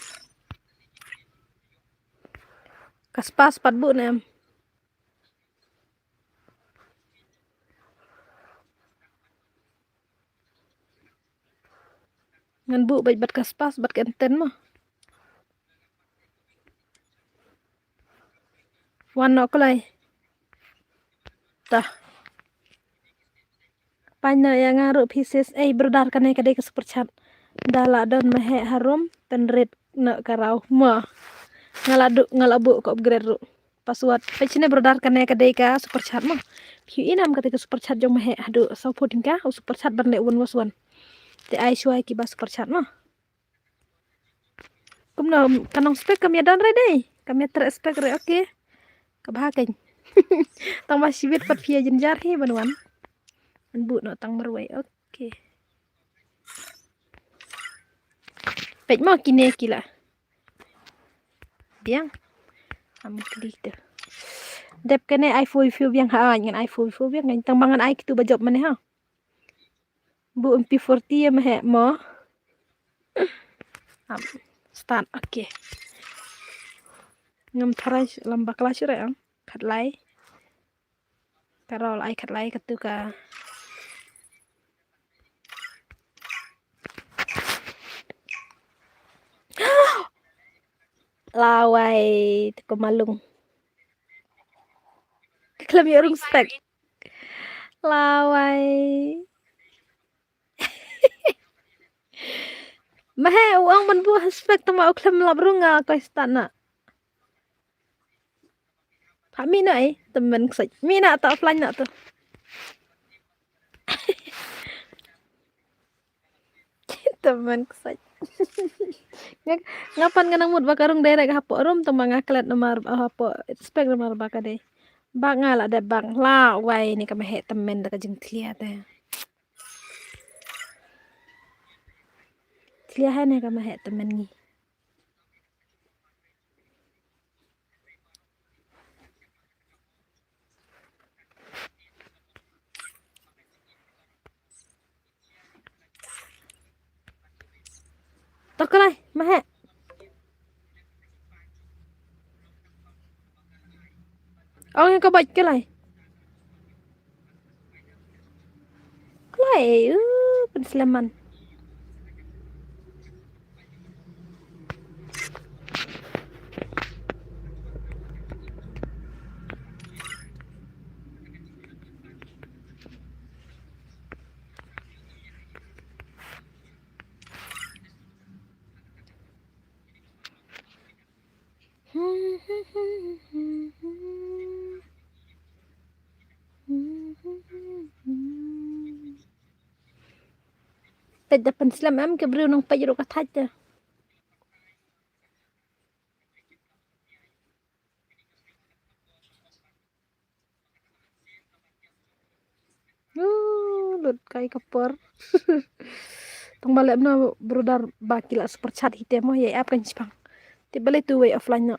Kaspas pat bu ne am. Ngan bu bat kaspas bat enten mah. Wan no kelai. Tah. Panya yang ngaruh pieces berdar kan kadai ke super chat. Dala don mahe harum penrit na karau ma. Ngalabu ko upgrade ru. Password pecine berdar kan kadai ka super chat mah. Piu inam ketika super chat jong mahe adu supporting ka super chat berne one was one. Te ai shwai ki ba super chat mah. Kumno kanong spek kami don ready. Kami terespek re oke. Kabhaken. Tang masibit pat pia jenjar hi banwan. Bu no tang merwai oke. Pej mau kine kila. Biang. Am klik deh. Dep kene iPhone view biang ha ngan iPhone view biang ngan tang mangan ai kitu bajob mane ha. Bu MP40 ya mah mo. Start oke. Ngam tharai lamba kelas re ang khat lai. Karol ai khat lai katu ka lawai ko malung kelam ya urung Free spek Fire lawai mahe uang man buah spek tama uklam labrunga ko istana Pak Mina temen kesaj Mina tak offline nak tu temen kesaj ngapan nganang mut bakarung derek hapo rum tama ngaklet nomor hapo spek nomor bakade bang ngala de bang la wai ni ka mehe temen da kajeng tlia te tlia ha ne ka mehe temen ni Tokalai mehe oh yang ka baj kelai kelai penselaman Peda penselam am ke bru nang pajero ka thaja lut kai kapor tong balem na brodar bakila super chat hitemo ye ap kan chipang te bale tu way offline na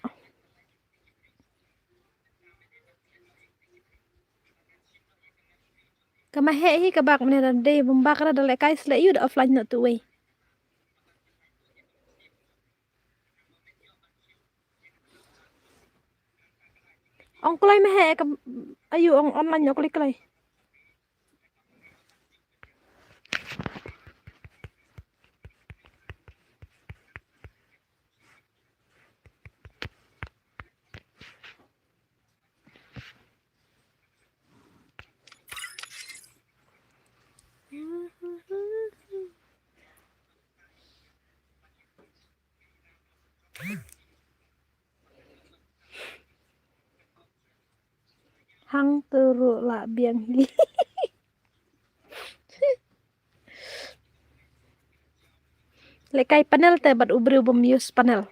kama he hi ka bak mene dan de bumbak ra dale kai sle yu da offline na tu way ong klai me he ka ayu ong online na klik klai hang turu la biang hi lekai panel te bat ubri ubum use panel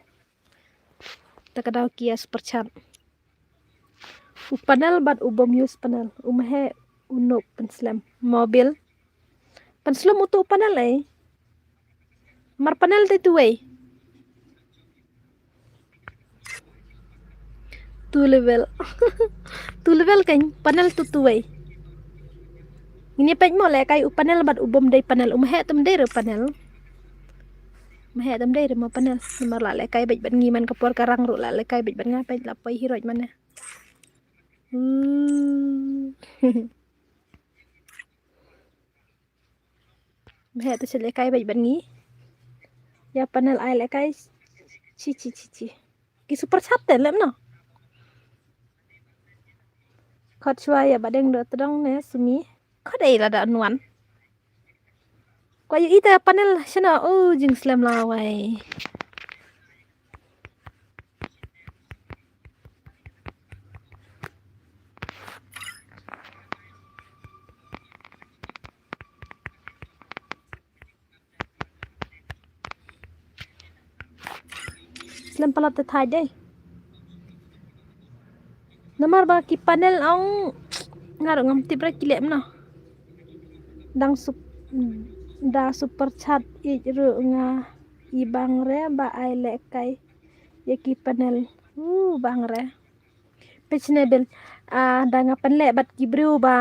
takadaw kia super chat panel bat ubum use panel umhe unuk penslam mobil penslam utu panel mar panel te tuwe 2 level 2 level kan panel tu tuwe ini pek mo le kai panel bat ubum dei panel umhe tum dei re panel mahe tam dei re mo panel mar la le kai bet ban ngi man kapor karang ru la le kai bet ban nga pek la pai hiroj man mahe tu se le kai bet ban ngi ya panel ai le kai chi ki super chat te lem no khot chua ya badeng do tdong ne sumi khot ei la da nuan kwa yu ita panel shana jing slam la wai slam pala te thai dei nomor ba ki panel ong ngaro ngam tibra kilem no dang da super chat ru nga ibang re ba ai le kai ye ki panel bang re pechnebel da nga panle bat ki bru ba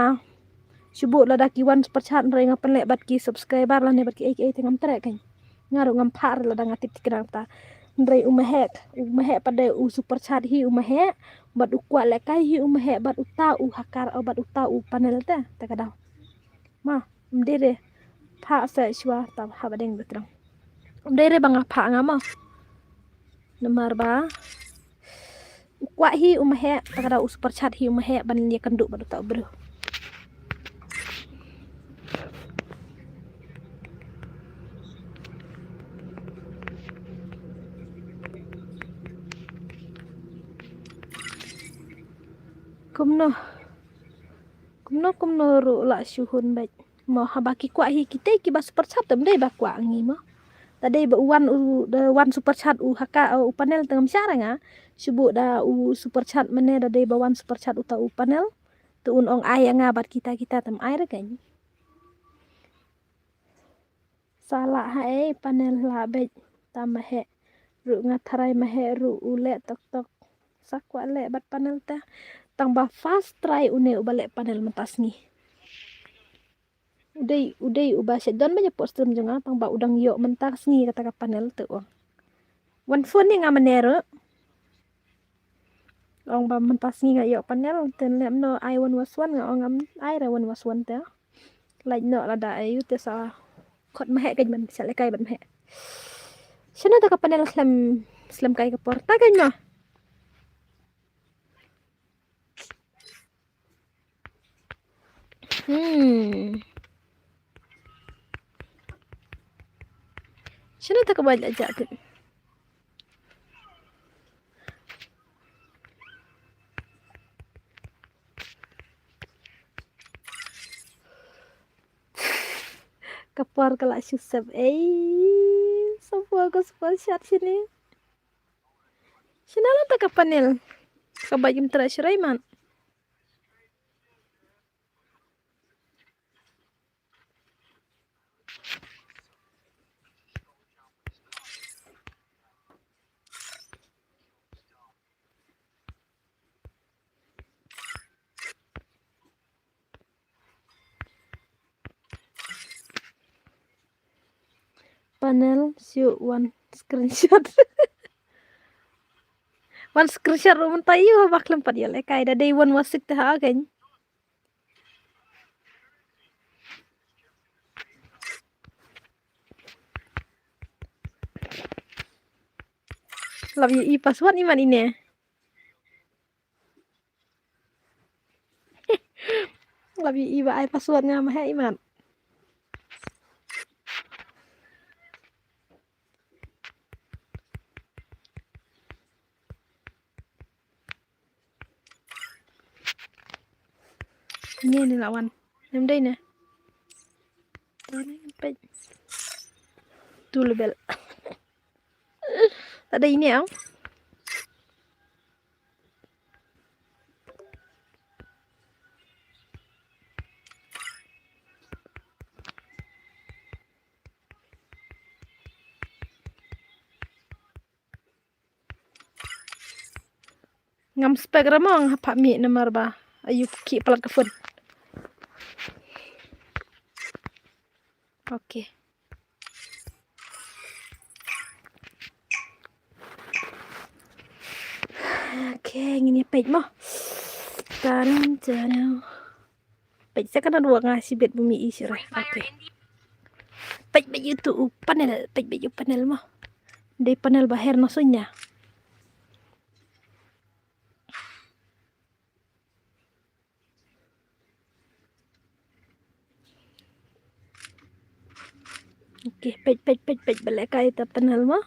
subu la da ki wan super chat re nga panle bat ki subscriber la ne bat ki ai tengam tre kan ngaro ngam phar la da nga tik tik ta Ndrai umahek pada super chat hi umahek bat kuat lekai hi umahek bat uta hakar bat uta panel ta kadau ma mdere pha sa shwa ta ha badeng betrang mdere bang pha ngama nomor ba kuat hi umahek kadau super chat hi umahek ban dia kenduk bat uta bro kumno ru la syuhun baik mau habaki kuat hi kita ki ba super chat tam dei ba kuat ngi mo tadi ba wan super chat haka panel tengam syara nga subu da super chat mene da dei ba wan super chat uta panel tu ong ai nga bat kita tam ai ra kan salah hai panel la baik tam he ru nga tharai mahe ru ule tok sakwa le bat panel ta tang ba fast try une ubale panel mentas ni udai ubah sedon banyak poster jonga tang ba udang yo mentas ni kata ka panel tu one phone ni nga manero ong ba mentas ni nga yo panel ten lem no I one was one nga ong am I ra one was one ta like no la da ayu te sa khot mahe kan man sa le kai ban mahe shana ta ka panel slam kai ka porta kan no شنو تقبل أجاك kapar kala susab semua ko super chat sini sinala ta kapanel kabayim tra shiraiman panel shoot one screenshot one screenshot rum tayo baklam pat yale kai da day one wasik ta kan labi I password iman ini labi I ba ai password nga mahe iman ini lawan nem day ne tu lebel ada ini ang ngam Instagram ang hapa mi nomor ba ayu ki pelat kefun oke ngini page mo taran page saya kan dua ngasih bet bumi isi Free Fire oke India page YouTube panel mo di panel bahir maksudnya oke page balik kait panel mo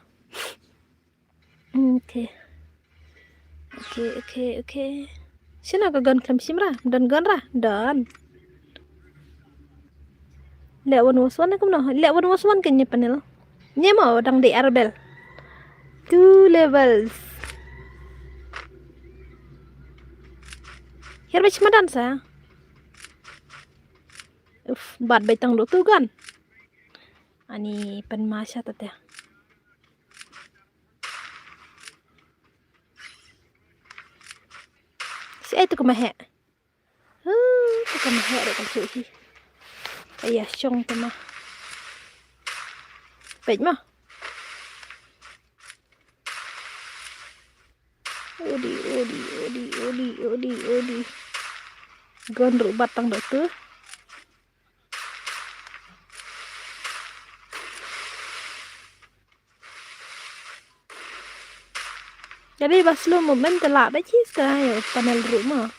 oke sino ka gan klam simra dan gan ra dan le one was one kum no le one was one kenya panel nyemo dang di arbel 2 levels here bich madan sa bad baitang do tu gan ani panmasya tatya si ay tu kumahe tu kumahe re kan suhi ayah syong tema baik mah Odi, odi, odi, odi, odi, odi. Gondruk batang dah tu. Jadi bas lu momen telak baci sekarang ya panel rumah.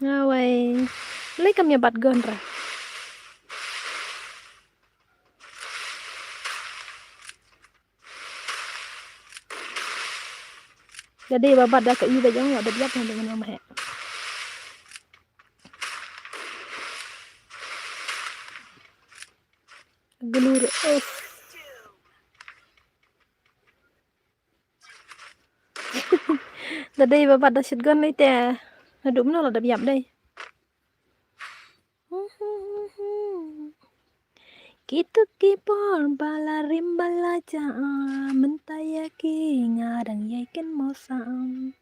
Ngawai. Lai kami bat gondra. Jadi babat dah ke ibu jangan ada dia pun dengan mama. Gelur. Jadi babat dah shotgun ni teh. Aduk mana lah dah biap dai. Kitu kipor bala rimbala jaa mentaya ki ngadang yakin mosam.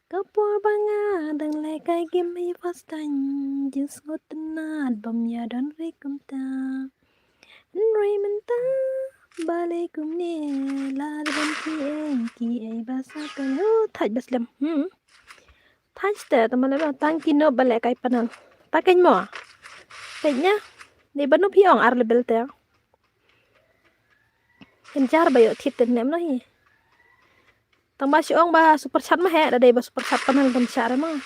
Kapur banga dang lekai gimi fastan jins ngotenat bam ya dan rikumta. Nri menta balikum ni la ban ki ai basakan thaj baslam. Thaj te teman ba tang kino balekai panal. Taken mo. Kayaknya ni banu piong ar lebel te. Kenjar bayo thiten nem nahi. Tang ba siong ba super chat mah he dai ba super chat panel tam syar mah.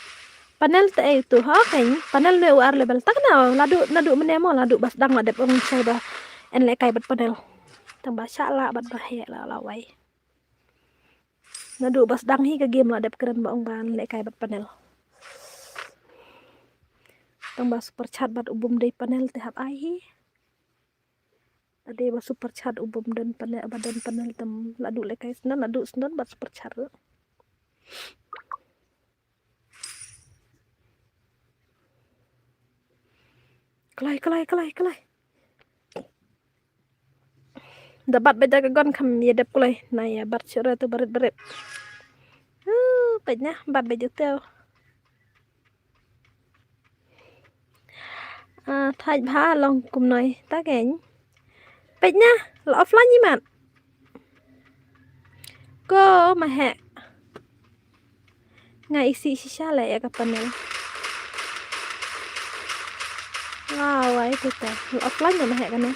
Panel te itu ha kan panel ne ar level tak na nadu menemo ladu bas dang ladep ong sai ba en le kai bat panel. Tang ba syala bat ba he la lawai. Nadu bas dang hi ke game ladep keren ba ong ban le kai bat panel. Tang ba super chat bat ubum dei panel te hap ai hi. Ade ba super chat ubum dan panel badan panel tam ladu le kai snan ladu snan bat super chat. Kelai. Dapat beda ke gon kam ya dep kulai. Nah ya bar syura tu baret. Banyak bat baju tu. Thaj bha long kum noi ta keng. Banyak là offline như bạn. Cô mà hẹ. Ngay isi sisa lại ya kapan ya. Wow, ay kita. Offline na hẹ ka na.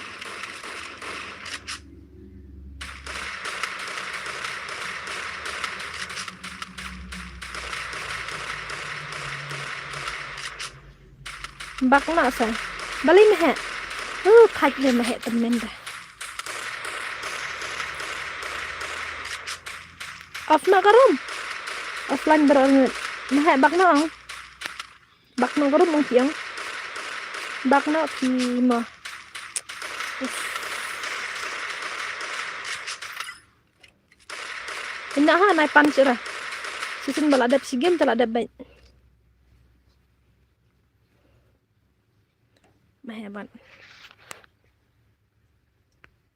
Bak na sa. Bali mà hẹ. Thaj lên mà hẹ tâm nên ra. Off na karom. Offline berangan. Mà hẹ bak na ang. Bak na karom ang siang. Bak na ki ma. Ina ha nai pan sira. Season bala adap si game tala adap baik. Maheban.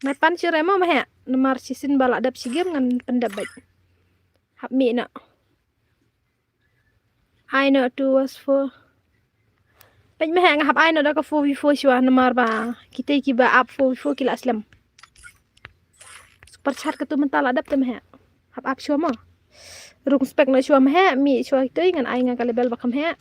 Nai pan sira mo mahe. Nomor season bala adap si game ngan pendap baik. Hap mi na. I know 2 was 4. Baik mahe ngahap I know da ka 4v4 syua nomor ba. Kita ki ba up 4v4 kila aslam. Super chat ka tu mental adap te mahe. Hap up syua mo. Rung spek na syua mahe mi syua itu ngan I ngan ka level bakam he.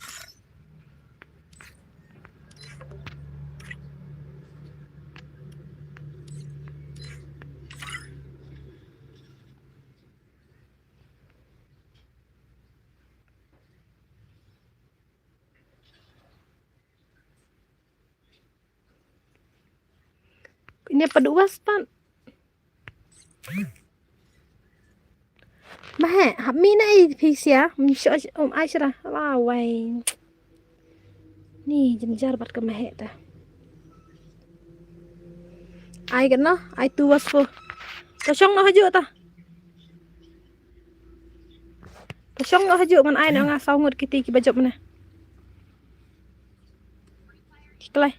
Ini peduas pan. Mahe, hab mi na fisia, misyo Aisra. Lawai. Ni jemjar bat ke mahe ta. Ai kena, ai tuas po. Kosong no haju ta. Kosong no haju man ai na nga saungut kiti ki bajop mana. Kelai.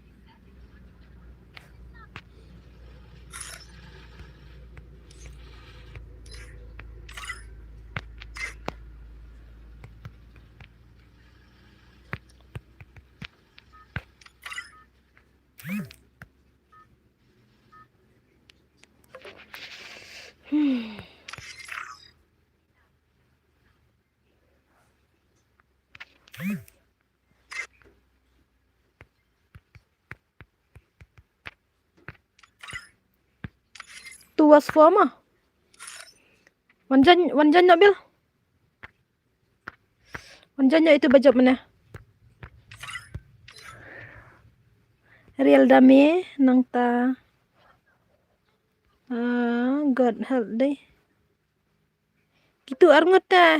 was for mah. Wanjan nak bil. Wanjannya itu baju mana? Real dami nang ta. God help deh. Gitu arngot teh.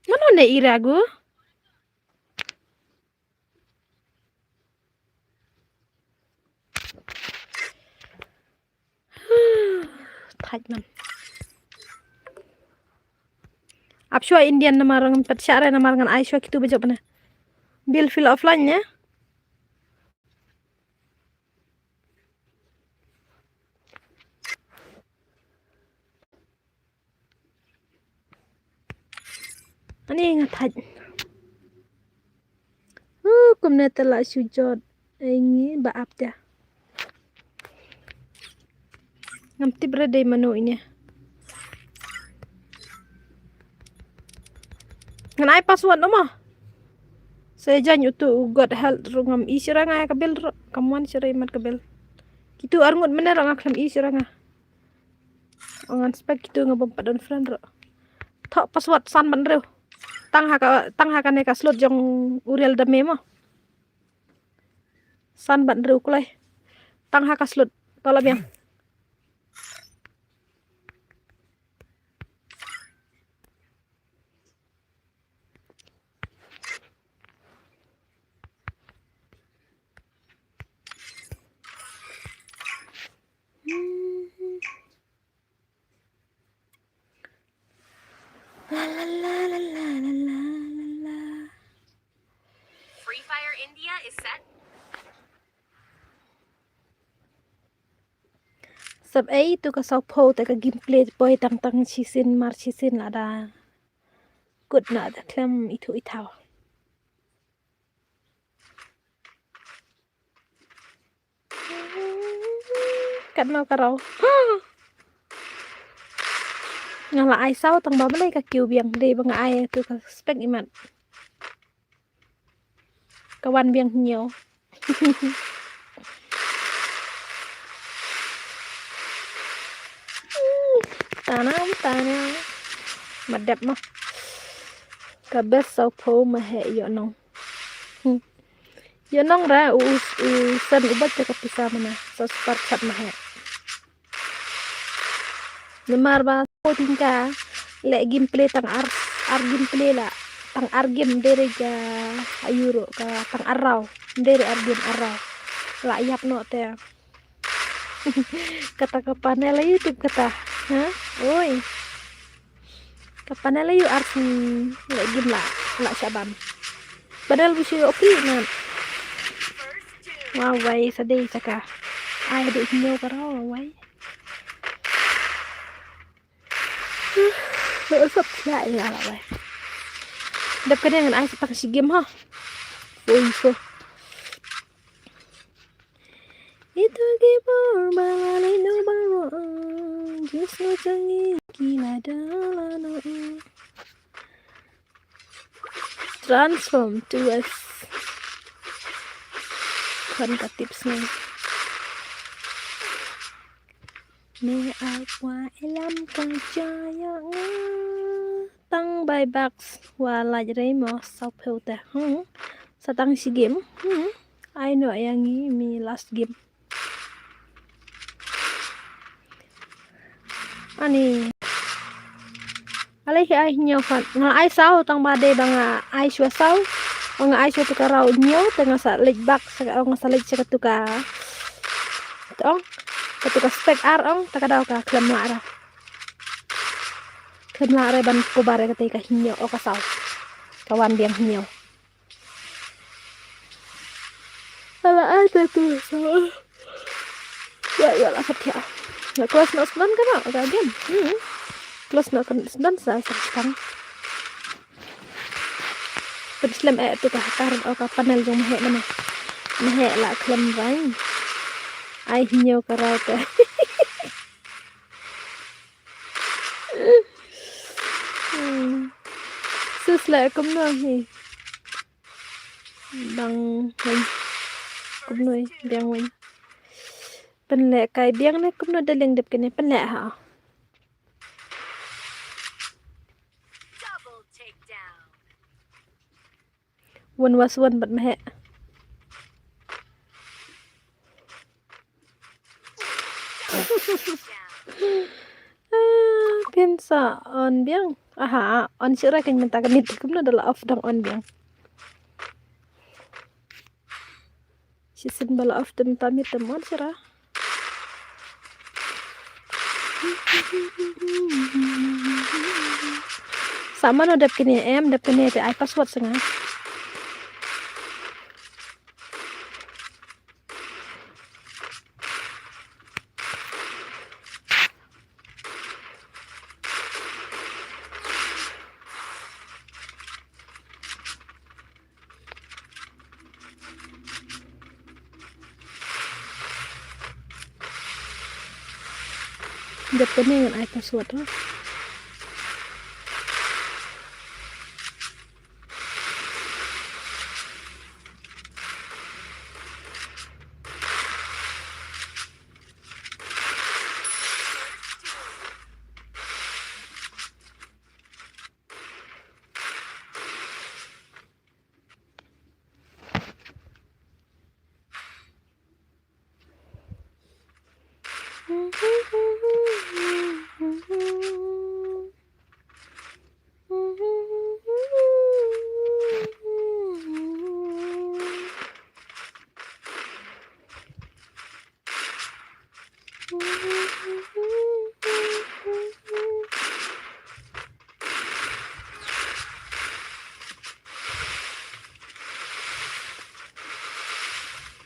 Mana ne iragu? Thaj man. Apshua Indian namarang patsyara namarangan Aishwa gitu baju mana? Bill fill offline ya. Ani ngathaj. Kumna tala sujud. Ini baap dia. Ngamti berada manu ini. Nganai password nama. Saya jangan itu God help rungam isirang ay kabel kamuan siray mat kabel. Kitu arngut mana rang aklam isirang ah. Angan spek kitu ngabampadon friend ro. Thok password san man rew. Tang haka ne ka slot jong uriel dame mo. San ban rew kulai. Tang haka slot tola biang. Free Fire India is set. Sab ai tu ka sau po ta ka gameplay boy tang chisin mar chisin la da. Good na da klem itu itaw. Kat mau karau. Ngala ai sau tang ba balai ka kiu biang de bang ai tu ka spek imat. Kawan biang nhiều. Tanam. Mặt đẹp mà. Cả bếp sau phố mà hệ dọ nông. Dọ nông ra sân u bắt cho kapisa mana. Sa start chat mà hệ. Nemar ba po tingka le gameplay tang ar gameplay la. Tang argim dari ka ayuro ka tang araw. Dari argim araw. La yap no te. Kata ke panel YouTube kata. Hah? Oi. Kapan ala yu arsi lagi la syabam. Padahal bisa oke na. Wow, wai sadai saka. Ai được nhiều cái đó wai. Lỡ sập lại là wai. Đập cái này ai sẽ tăng si game ha. Ôi so. Itu gibor balai no baro. Just no changi gila dalano. Transform to us. Kan ka tips này. Mẹ ai qua elam con chaya tăng bài bạc và lại đấy mà sau phiêu ta sa tăng si game ai nữa yang ini mi last game ani alai ai nhiều phần nga ai sao tăng ba de bang ai xua sao bang ai xua tu karau nhiều tengah sa lek bak sa nga sa lek sa tuka tong ketika spek ar takadaw ka klem lara ban ko bare ketika hinyo o kasaw kawan biang hinyo ala ada tu so ya la fatia la kelas no 9 kan ada game kelas no 9 sa sekarang Islam tu ka karon o ka panel jong mahe la klem rang ai hinyo karate sus lại cũng được thì bằng hình cũng nuôi biang mình bên lẹ cái biang này cũng nuôi đã liền đẹp cái này bên lẹ hả Double takedown. one was one bật mẹ Pensa on biang aha on sira kan minta kan itu kuma adalah off dang on biang sisin bala off dem tamit temon sira sama no dap kini dap kini te ai password senga dap kini dengan ai password ha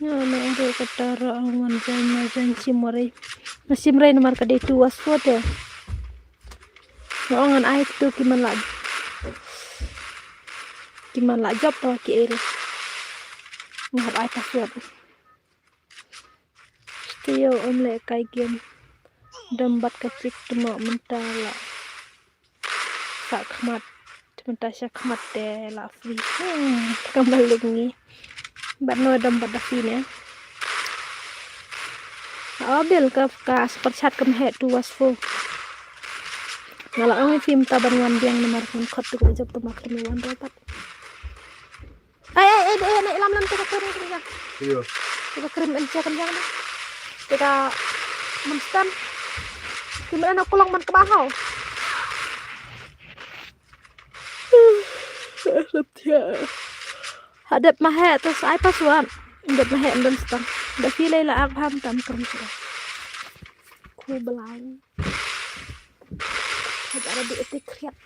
Ano ang katara ang manjan simore masimray namar ka dito waswat eh ngongan ay tu kiman la job to ki el ngap ay password stiyo omle kai game dambat kacik temo mentala sak khmat mentah khmat de la free kembali ni bạn nuôi đầm bật đặc phim nhé ở biển ka seperti chat kem head to was full ngalah ang film taban wan biang nomor kon khot tu job tomak kemi wan dapat nek lam kita kirim ya Iya. kita kirim aja kan jangan kita menstan gimana aku lang man ke bahau hadap mahe terus ai password hadap mahe dan stang da file la ak ham tam kam sura ku belang ada di etik kriat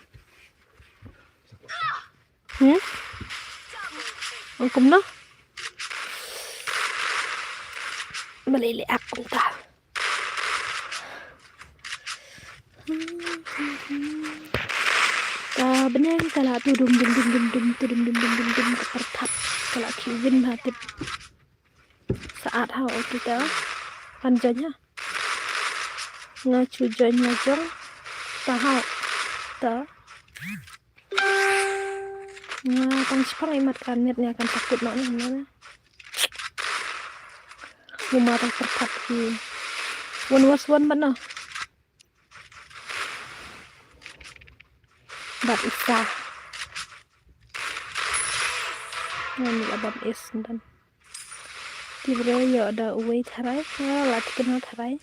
angkum no malili aku ta benang kala tu dum kepertap kala kiwin hatip saat hau kita panjanya ngacu janya jong tahau ta tang sepang imat kanitnya akan takut nak mana rumah terpertap ki one was one mana bat isa ini abam is dan tiba ya ada uwe tharai lat kenal tharai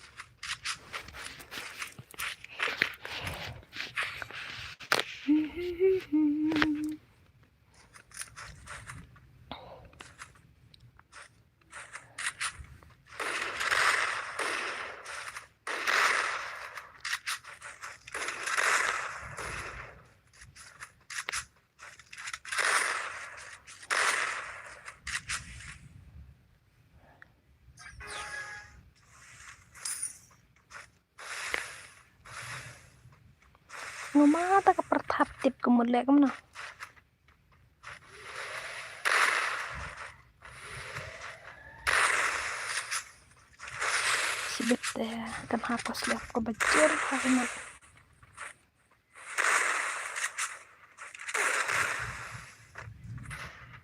ngomong tak kepertap tip kemudian kamu nah sibet kan hapus lihat ke bajur karena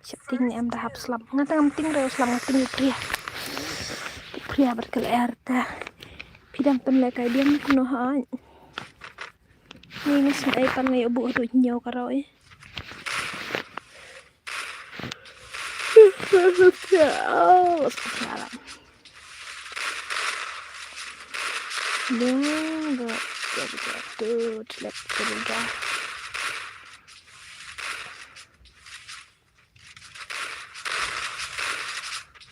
setting em dah hapus lam ngatang penting dah selang penting pria pia berkelerta pidam penlek kayak dia kuno han ni ngas ai pan ngai obu tu nyo karoi oh sekarang dia tuh celek kerja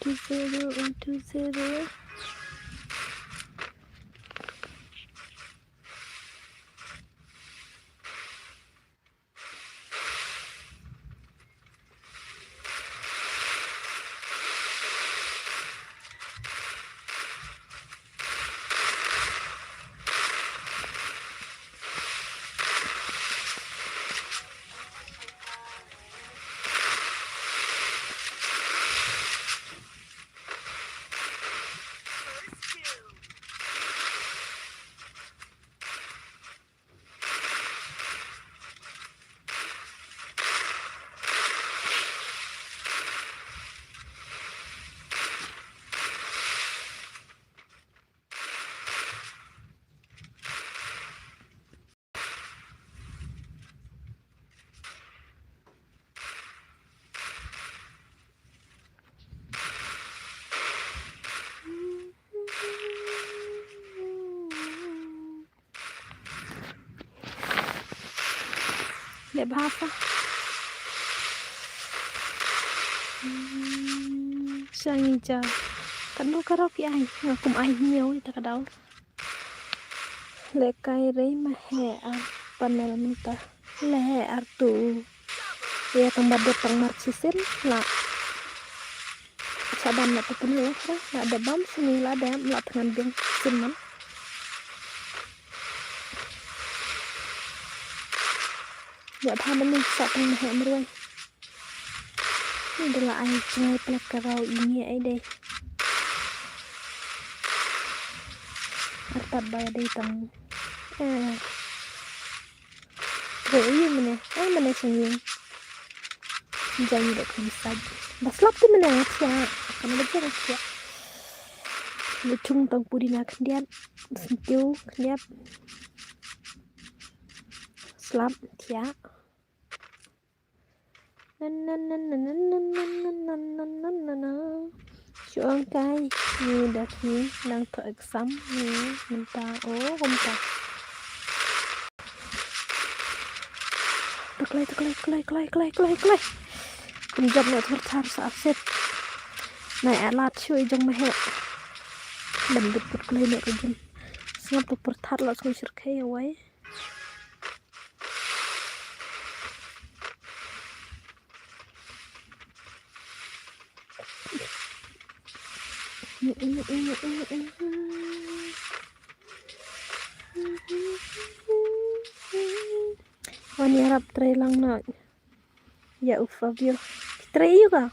20 để ba pa sang cha kan lo karok ai ngakum ai nhiều ta kadau le kai re ma he ar panel minta le ar tu ya tempat datang marxisin lah saban na penuh lah ada bam sini lah ada lah dengan bing siman ya pa mình sa tang he mruai ini adalah ai cngai plek karau ini ai deh harta bayar di tang ini mana senging jangan dek bisa baslap tu mana ya kan betul ya lutung tang purina kendian sentiu kendiap slap ya chuang kai ni đặt ni đang thở exam ni mình ta không ta clay mình dập nữa thật thar sa set này alat chui trong mẹ mình được clay nữa cái gì ngap tu perthar la chui sir khay away Wani harap try lang na ya Fabio try juga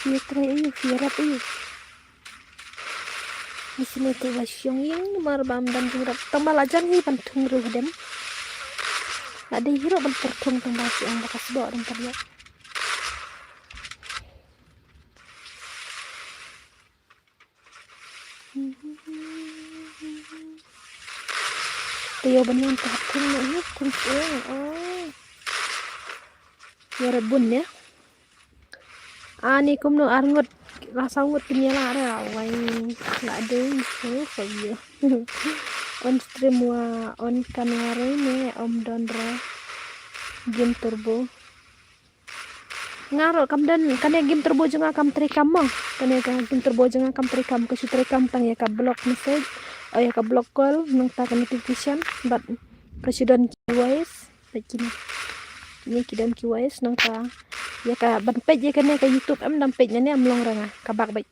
ya try harap di sini tuh lasyong yang marbam dan harap tambah lajan ni pentung ruh ada hero bertertung tambah yang bekas doa dan terlihat Tio banyan tertung ini kuncung ya rebun ya ani kumno arngot rasa ngut kenyala ada wai nggak ada itu Fabio on stream wa on kanware ne om dondra game turbo ngaro kamdan kan game turbo juga kam trikam mah kan game turbo juga kam trikam ke trikam tang ya ka block message ya ka block call nang ta notification but presiden kiwais begini ini kidam kiwais nang ta ya ka ban page ya kan ka YouTube am dam page nya am long ranga ka bak baik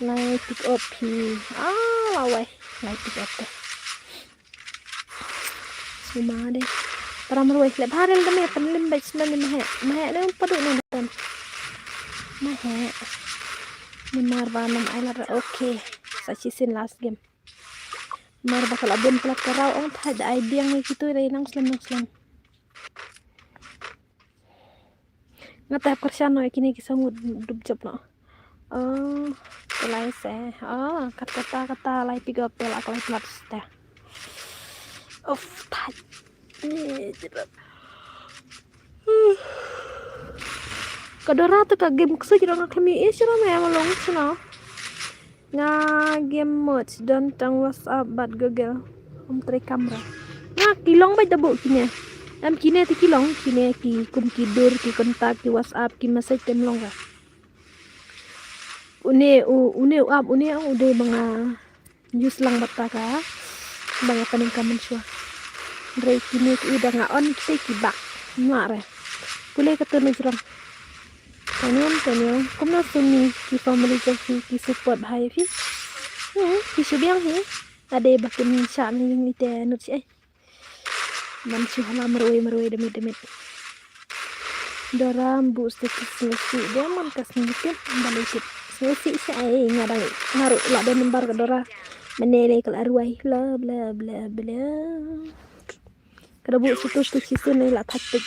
lai pick up hi lawai lai pick up semua deh para meruai le barel dame penlim baik sebenarnya mahe le padu nih dan mahe nimar banam ailar oke sacisin last game mar bakal abon pelak karau on ada idea yang gitu dari nang slam Ngatap kersan no kini kisah dub job no. Oh, tulai se. Oh, kata lai pick up pelak lai plat teh. Of tai. Kadora tu ka game ksu jira ngakami is jira me malong sino. Nga game mods dan tang WhatsApp bat Google om tre kamera. Nga kilong ba dabo kini. Am kini ti kilong kini ki kum kidur ki kontak ki WhatsApp ki message temlong ka. Une up une ang udah mga news lang bata ka. Banga paning kamen syua. Dre kini ki udah nga on ki bak. Ngare. Kulay ka tunog rong. Tanyo, kumna sumi ki family ki support hai fi. Ki subiang hi. Ade bakin sya ni ite nut si man si hala marwe demit. Doram bu status selesi dia man kas ngikip balikit. Selesi si ngadang ngaru la dan nembar ke dora. Menele kal arwai bla bla bla bla. Kada bu status tu si sunai la taktik.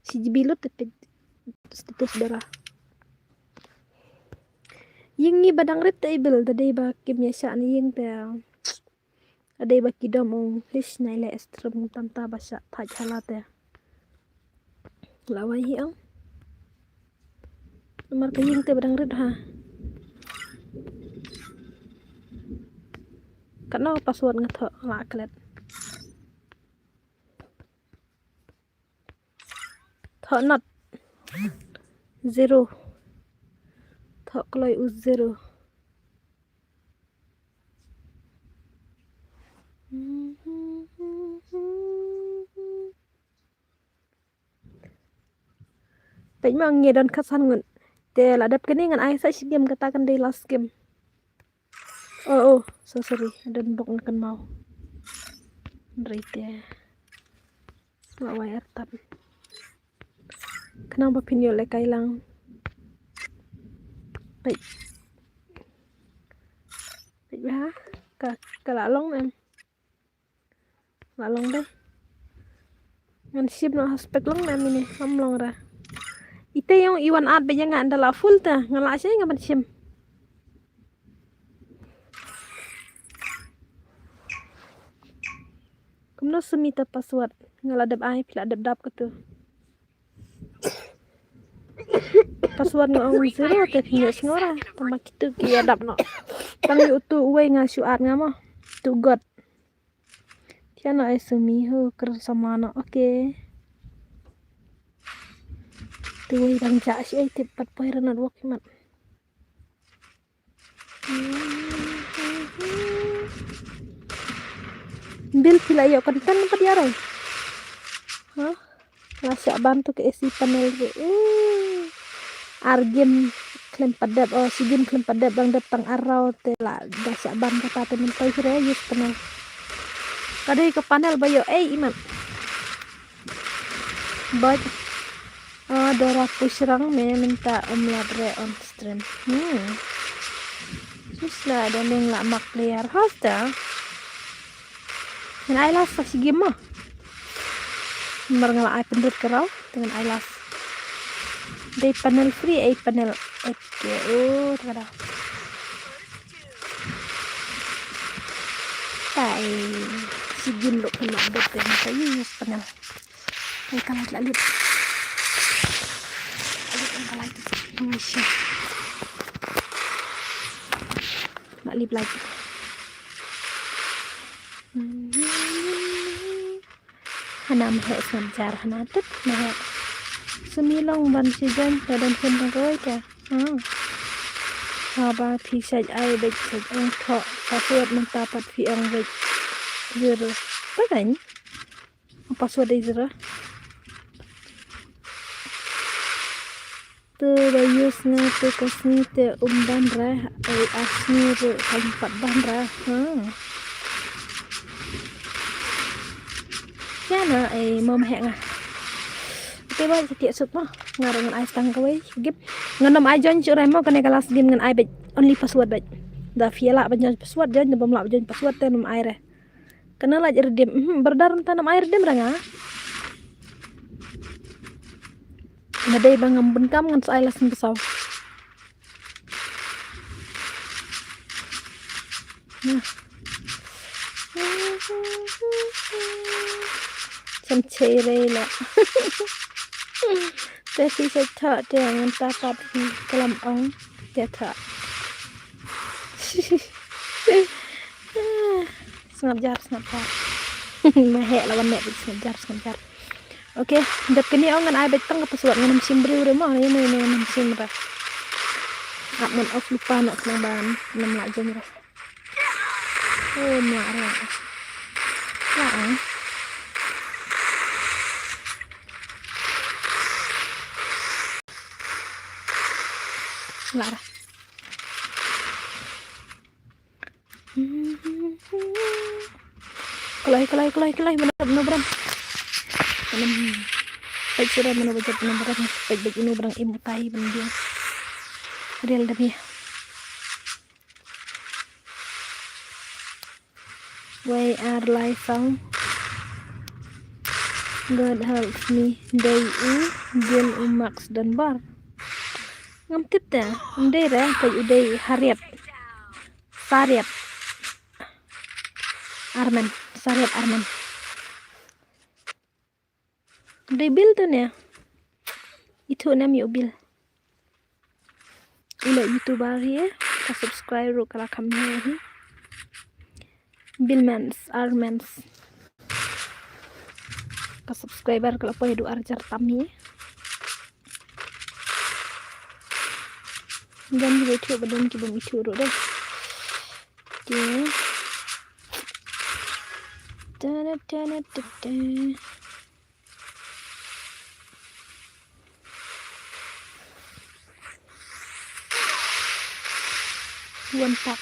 Si jibilut tapi status darah ying ni badang rit table tadi ba kimnya sya ni ying te adai ba kidam ong his naile estrum tanta basa thaj halate lawai hi ang nomor ka ying te badang rit ha kana password nga tho la klet tho not 0 thọ kloi u 0 Bệnh mà nghe đơn khát săn ngân Tè là đập cái này ngân ai sẽ game kata kan day last game Oh so sorry đơn bok kan mau Dari tè Wak wayar tap Kenapa pinyo le kailang Baik ba Ka lạ long em Lạ long đây Ngan ship no aspek long em ini Am long ra Ite yung iwan ad ba nga andala full ta Ngala siya nga ban sim Kumno sumita password Ngaladab ay pila dab ka to Password nga ang 0 te pinyo ngora tama kitu ki adap no tang yu tu uwe nga syuat nga mo tu god tiana ay sumi ho ker sama no oke tu uwe dang ja si ay tip pat poy ranad wak mat bil pila yo konten pat yaray ha ngasya bantu ke isi panel ke argem klem padap sigim klem padap bang datang arau tela dasya ban kata temen toy sire yus panel kadai ke panel bayo iman baj dora pusrang me minta ladre on stream susla dan yang la mak player hosta dan ailas sigim mah merengala pendut kerau dengan ailas day panel free panel oke tada tai sigin lo kena betul saya use panel kai kalau lalu kalau itu masya nak lip lagi hanam he sanjar hanatet nah semilong ban sijan dan sendang koi ka ba thi sai ai bek sai ang tho password mentapat fi ang bek zero takan password ai zero tu bayus na tu kasni te umban ra ai asni re kampat ban ra Yana ai mom hek nga Oke ba tiak sut mo ngarang ai stang kawai gip nganom ai join churai mo kane kelas game ngan ai bet only password bet da fiala banjon password jan bom la banjon password tanum ai re kana la redeem berdar tanam air dem ranga Nadai bangam benkam ngan sa ailas besau. Nah. Chăm chere la. Tapi saya tak dengan tapat kelam ong dia tak. Sengajar. Mahek lawan nek sengajar. Oke, dat kini ong ngan ai betang apa suat ngan musim beri udah mah ini musim ra. Ap men off lupa nak senang ban 6 lak jam ra. Oh, marah. Larang. Lara. Kelai benar. Baik sudah mana baca benar. Baik ini berang imutai dia. Real demi. Why are life found? God helps me. Day Jen Max dan Bar. Ngamtip dah. Udah dah. Kayak udah Harriet. Sariat Arman. Udah bil tuh ya. Itu namanya bil. Ila YouTuber ya. Ka subscribe ro kala kami ya. Bilmans Armans. Ka subscriber kala po hidu arjar tami. Dan juga itu badan kita itu ro deh. Oke. Da. One pack.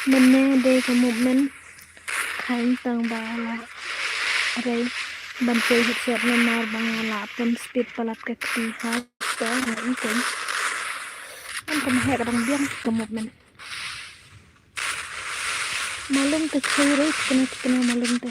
Mình đây có một mình khánh tầng bà là đây bàn chơi hạt sẹt nên mà bằng là pun speed palat cái tí hai đó là ý tính anh có hẹn đồng biên có một mình malam tu chơi đấy kena malam tu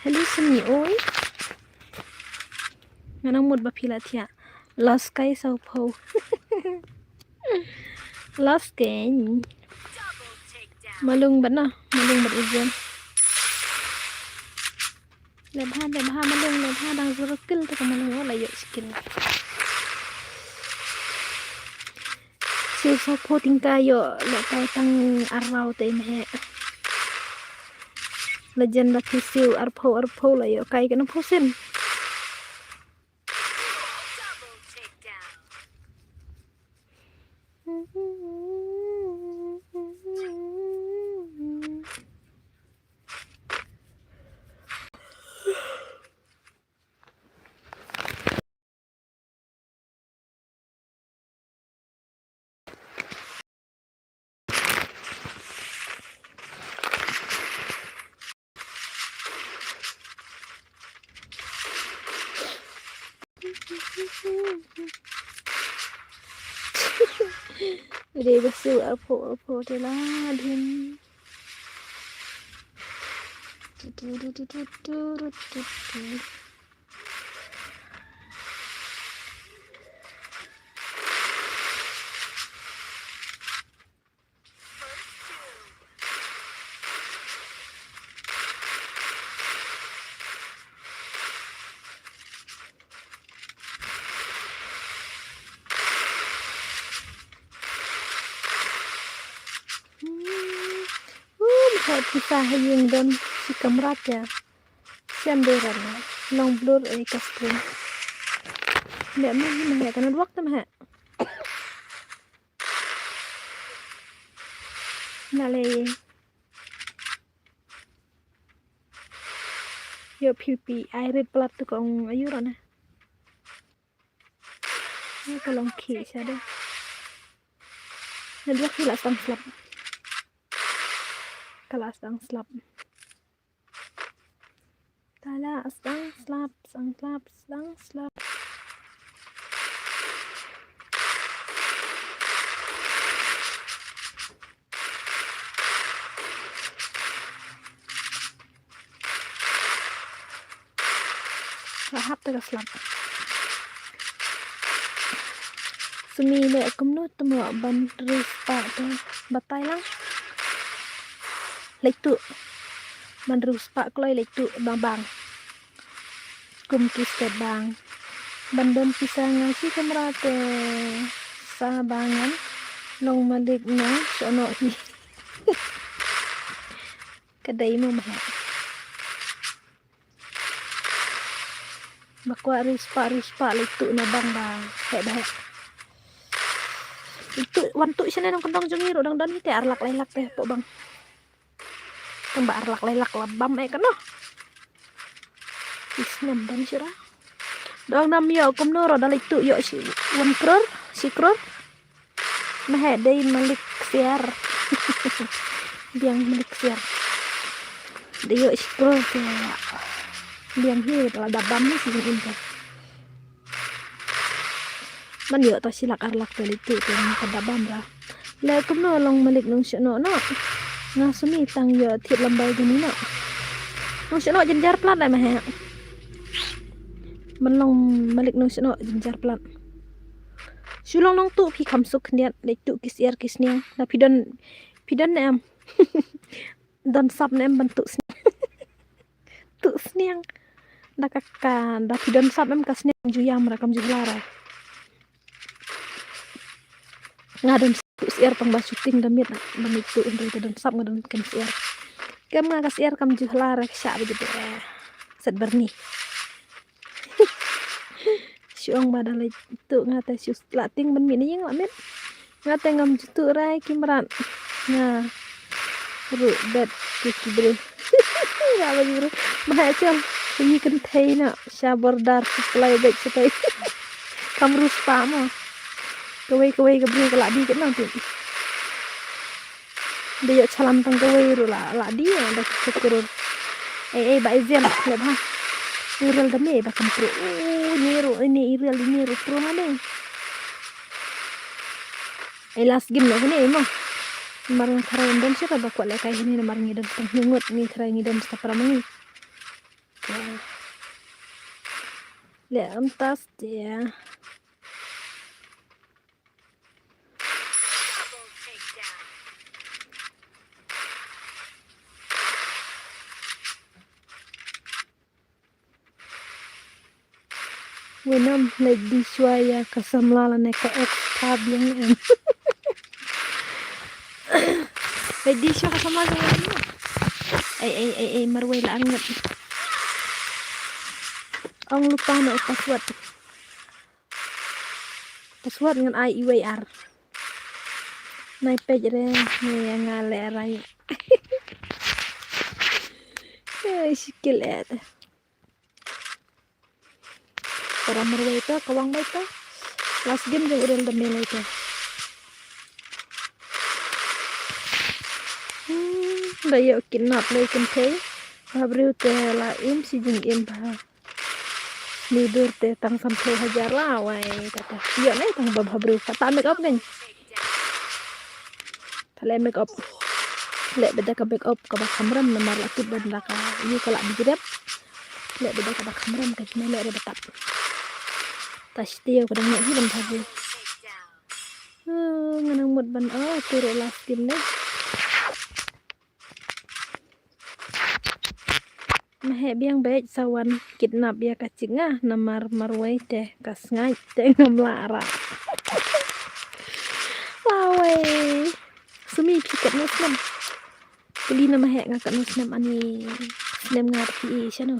hello seni oi nganang mod bapilat ya lost kai sau po lost game Double takedown. malung bat ujian lebha malung lebha dang zurukil tu malung wala yuk skill siu sau po tingkai yo lepai tang arau te me legend la siu arpo la yo kai kana posin Double takedown. Udah besiu arpo te la din Buat pisah yung dan si kamrat ya siamberan long blur screen nggak mah karena waktu mah nale Yo pipi air pelat tu kong ayuran na. Ini tolong ki siya deh. Nadua kila sang slap. Kala sang slap. Kala sang slap, sang slap, sang slap. Lahap taga slap. Sumile akum no tumo ban ris pa to batay lang. Lektu. Man rus pa kloy lektu bang. Kum kiste bang. Bandon pisang si kamrate sa bangan long malik na sono hi. Kaday mo maha. Makwa ris pa lektu na bang. He. Itu wantu siya na ng kandang jungiro dang dan ite arlak laylak teh po bang. Tamba arlak laylak labam kan no. Isnam dan siya. Dang nam yo kum no roda lektu yo si 1 crore si crore. Mahe day malik siar. Biang malik siar. Dia si crore kaya. Biang hi la dabam ni si inta. Man yo to silak arlak tali tu kan kadabam ra le kum no long malik nong syono no nga sumi tang yo thit lambai gini no nong syono jenjar plat lai mah man long malik nong syono jenjar plat sulong nong tu phi kham suk niat le tu kisiar kisniang na pidon em don sap nem bantu tu sniang da kakkan da pidon sap em kasniang juyam rakam juhlara ngadon siar pang basuting damit itu untuk dan sap ngadon kan siar kam nga kasiar kam juhlar sya begitu set berni syong badal itu ngata syus lating ben mini yang amit ngata ngam jutu rai kimran nga ru bet kibru ya bagi bro mahacam ini kan thaina sya bordar supply bet setai kam rus pa mo kawai gabri kala di kan nanti dia salam tang kawai ru la di ada sekurur ba izin le ba irel dame ba kampru ini irel ini ru pro hane last game lo ni mo marang karayan dan siapa ba ko le kai ni marang ngidan tang ngut ni karayan ngidan sta pramangi le amtas dia Double takedown. Wenam lagi suaya kasamlala neka ekta biang em. Lagi suaya kasamlala neka. Ay marway la angat. Ang lupa na password. Password dengan IWR. Nai page re ni ngale rai. Sikil et. Para marway ito, kawang ba ito? Last game yung urel dami na ito. Dayo kinap lay kentay. Habriw te la im si jing im ba. Nidur te tang sampai hajar lah wai kata. Iya nih tang bab habriw. Kata make up kan. Tale make up. Lek beda ka make up ka ba kamram namar lakit benda ka. Iya kala digirap. Lek beda ka ba kamram ka cuma lek betap. Tas dia kadang nak hilang tadi. Takedown. Nganang mut ban turut last game nih. Mahe biang baik sawan kidnap ya kacing namar marwai teh kas ngai teh ngamlara. Lawai. Sumi pikat muslim. Beli nama he ngakat muslim ani muslim ngarti siano.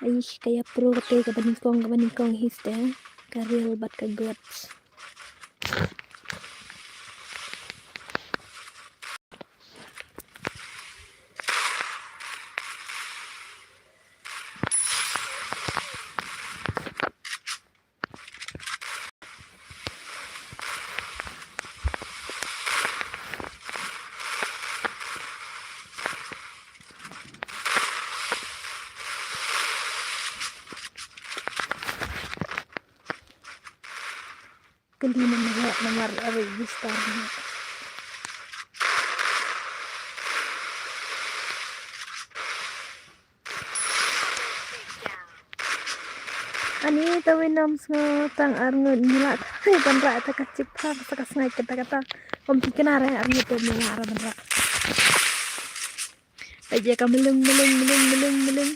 Ay kaya pro kate kabaningkong his teh. Karil bat ka gods. nomor registernya. Takedown. อันนี้ตะวินนำเงอตังอารเงินนี่ละให้บรรดาตะกัจิบภาพตะกัสไงกันตะกะตาผมพิจารณาอะไรอารเงินเต็มเลยละบรรดาไปเจอกันmeleng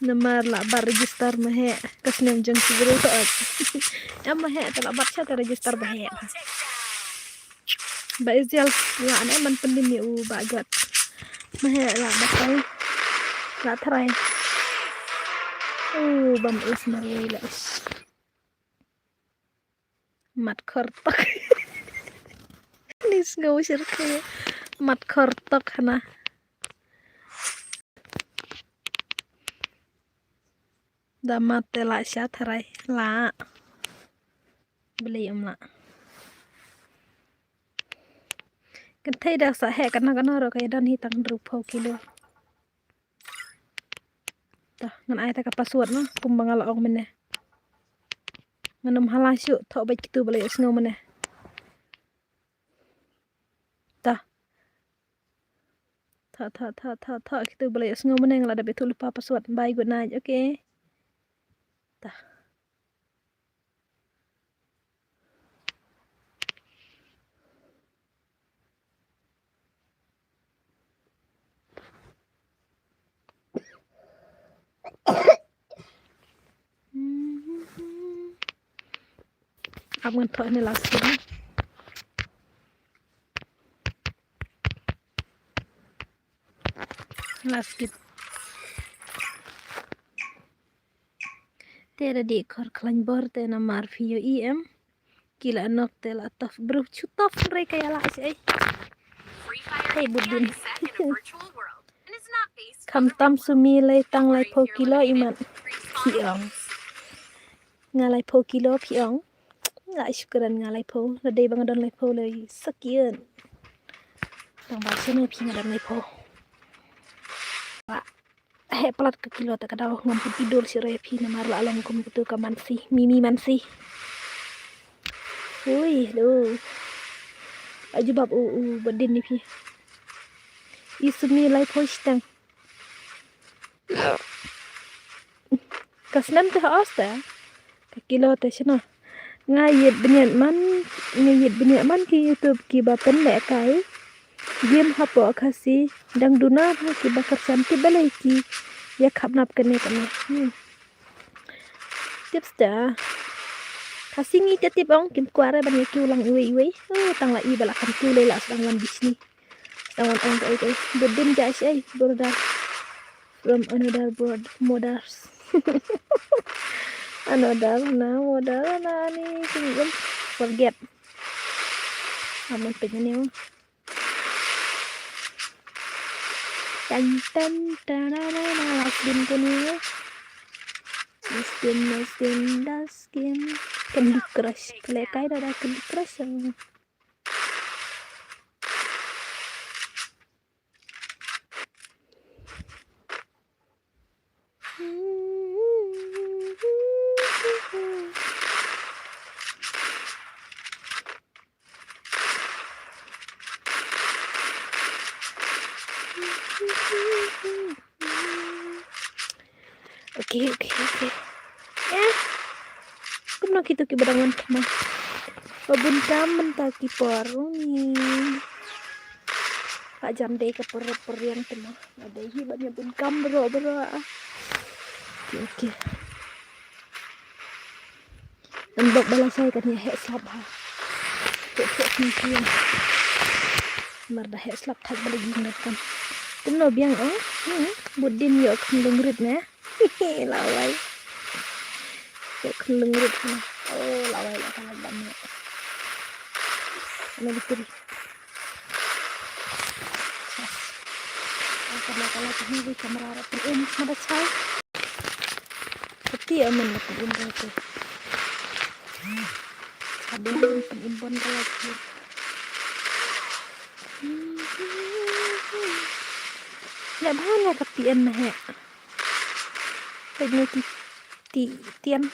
nomor lah bar register mahe kasnem jeng sibru saat am mahe telah bar cha register mahe Triple takedown. ba izal la ane man pendim ya u bagat mahe la bakal la try bam is marila mat kortok nis ngau shirke mat kortok na damat tela sha try la beli la kan thấy đặc xã hệ kan kan rồi cái dan hitang drup ho kilo ta ngan ai ta ka password no kumbangal ong mene nganum halasyu tho ba kitu bale sngo mene ta tha kitu bale sngo mene ngala da betul lupa password bye good night okay ta Abang thọ ini last game. Last game. Tera di kor klan bor te na marfio em. Kila nok te la taf bro chutaf mereka ya lah sih. Free Fire Hey, can Budin. be set in a virtual world and is not based on Kam the tam sumi lay tang lay po Your kilo limited iman. respawn Piong. waves. Ngalay po kilo piong. Ngai syukuran ngalay po. Ladai bang adon lay po lay sekian. Bang bahasa ni pi ngadon lay po. Pelat ke kilo tak kadau ngam tidur si repi na mar la along kum kutu ka mansi mimi mansi. Ui do. Aju bab bedin ni pi. Isumi lay po stang. Kasnam teh asta. Ka kilo teh sina. Ngayit benyak man ki YouTube ki bapen le kai. Game hapo kasi dang duna ki bakar santi balai ki ya khapnap kene tips da kasi ngi tetip ong kim kuare ban ki ulang iwe tang la i bala kan ki le la sedang wan bisni sedang wan ong kai bedin jas border from another board moders another na ni tinggal forget aman pengen tan skin ko niya skin Candy Crush kaya kaya ada Candy Crush yang Oke. Ya. Kuno kita ki badangan kama. Babun kamen taki paruni. Pak jande ke yang tengah. Ada hibatnya bun kam bro. Oke. Nembak balas saya kan ya hek slap ha. Cek ni. Marda hek slap tak balik ingatkan. Kuno biang budin yo kendungrit na. Lawai. Yo kendungrit na. Lawai lah kan banyak. Ano dipuri. Kalau ini kamera rapin ini ada cai. Tapi aman lapin ini tu. Ada lapin impon kalau tu. Nak mana kapian mah? Tengok tian.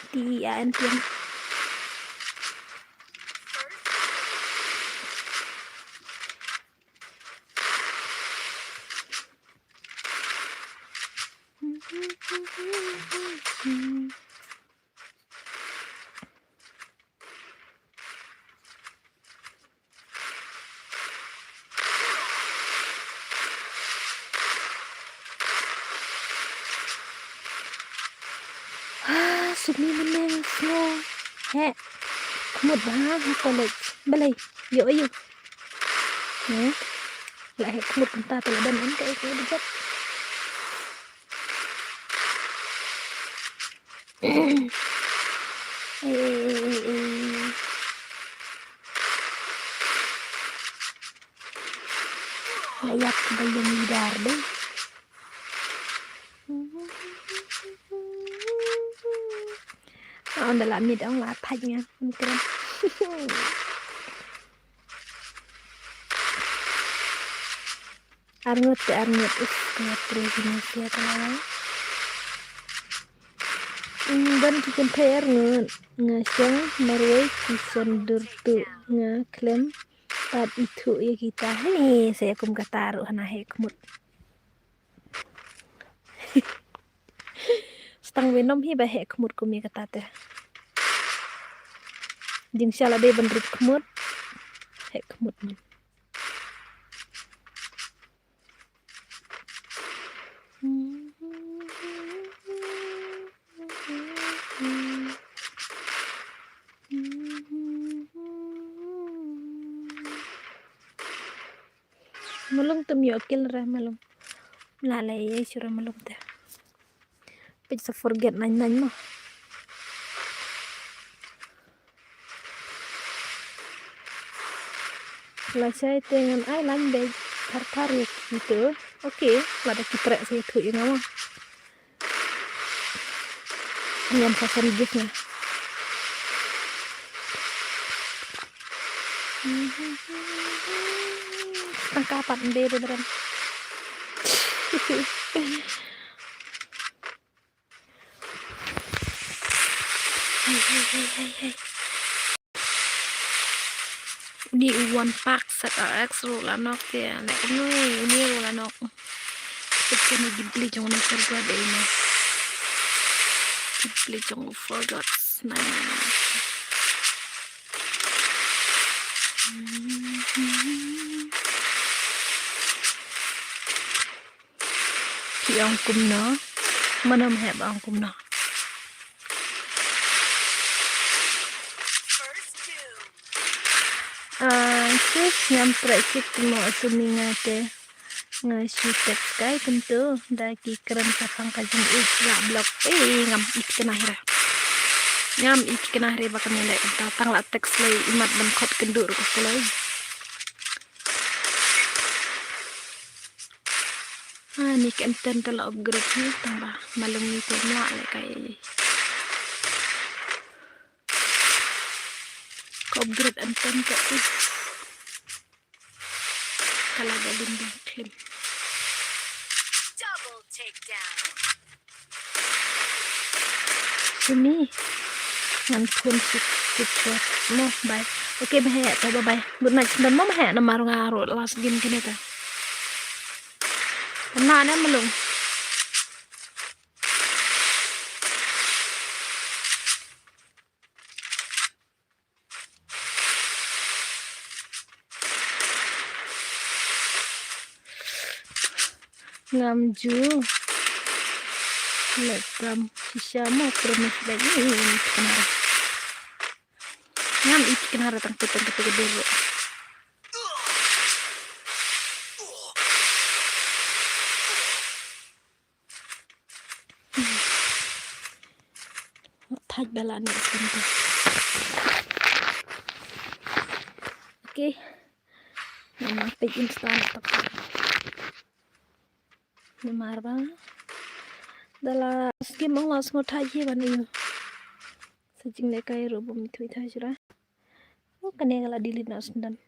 Sumi meneng semua. Heh. Kemud bah college. Balai. Yo ayo. Lại kemud entah tu dan em kayak itu dijat. Layak bayang lidar deh. Ông đã làm gì đó ông là thay nha em kêu Arngut kayak terus Indonesia kalau dan kikin tayar ngasang Norway kisan durtu ngaklem tab itu ya kita hei saya kum kataruh hana hekmut stang venom hi ba hekmut kum ya katate jing shala be bandrit kmut hekmut malum tum yo kil ra malum lalai ya sura malum ta bisa forget nanya mah lah saya dengan ai lang be tar gitu oke lada kiprek saya tuh yang ngomong yang pasal gifnya kapan deh beneran Hai. Di uwan paksa RX rulanok ya nek ini rulanok itu nih dibeli jangan forgot deh ini dibeli jangan forgot nah ki ang kumna manam heb ang kumna sus nyampre cik mo sumingate ngasutek kai tentu daki keren sapang kajing ikla blok ngam ikenahre bakal nyelek datang la teks lay imat dan kot kendur ko selai ni kenten tela upgrade ni tambah malum itu mla le kai ko upgrade enten ke talaga limbang klim Double takedown. ini ngantun sit mo bye oke bye bye good night dan mama ha na maru ngaro last game kini ta pernah ada melung ngamju lekam sisama permis lagi kenara ngam kenara tang petang dulu thaj balani sebentar oke nama page instan Nemar bang dalam skim ang las mo thaj hi ban iyo sejing le kai ro bum thui thaj ra o kane gala delete na sundan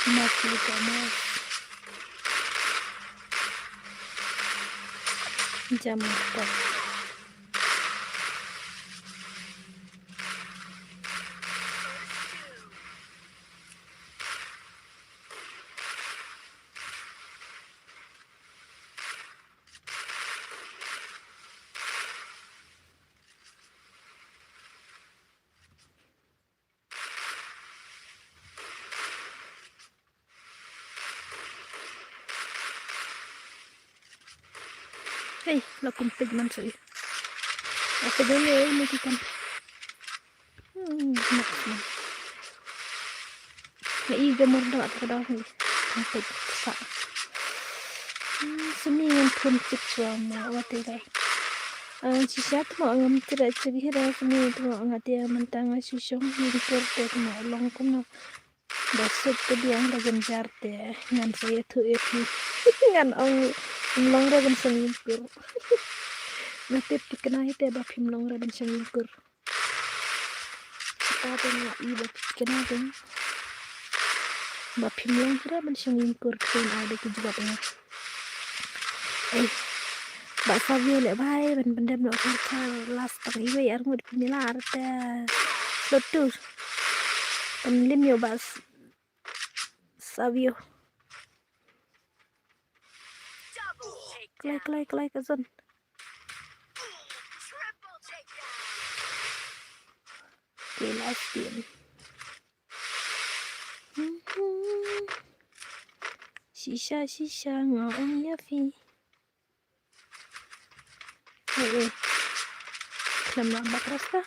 50 ke atas. Jam empat. Hei, lakum pigman sa'yo. Ako dun eh, nakikan. Maksman. Naiga mo rin at kadaw ni. Tampay sa. Sumingan pun cipswa mo. Wate kay. Sisat mo ang tira hira sumi mo ang atia mantanga susyong hiriperte mo long ko no. Basut ko diang dagan jarte. Ngan saya tu eti. Ngan ang long dagan sangingkur. Natip dikenai te ba pim long dagan sangingkur. Kita nga iba dikenai te. Ba pim long dagan sangingkur kung ada ke juga tengah. Bạn Savio lại bay bên đêm độ không cha last tầng ý vậy một cái là ta đột tử bên lim nhiều bạn Savio Double takedown. clay cái dân Triple takedown. cái last điểm shisha ngõ ông nhá phi làm bak rasta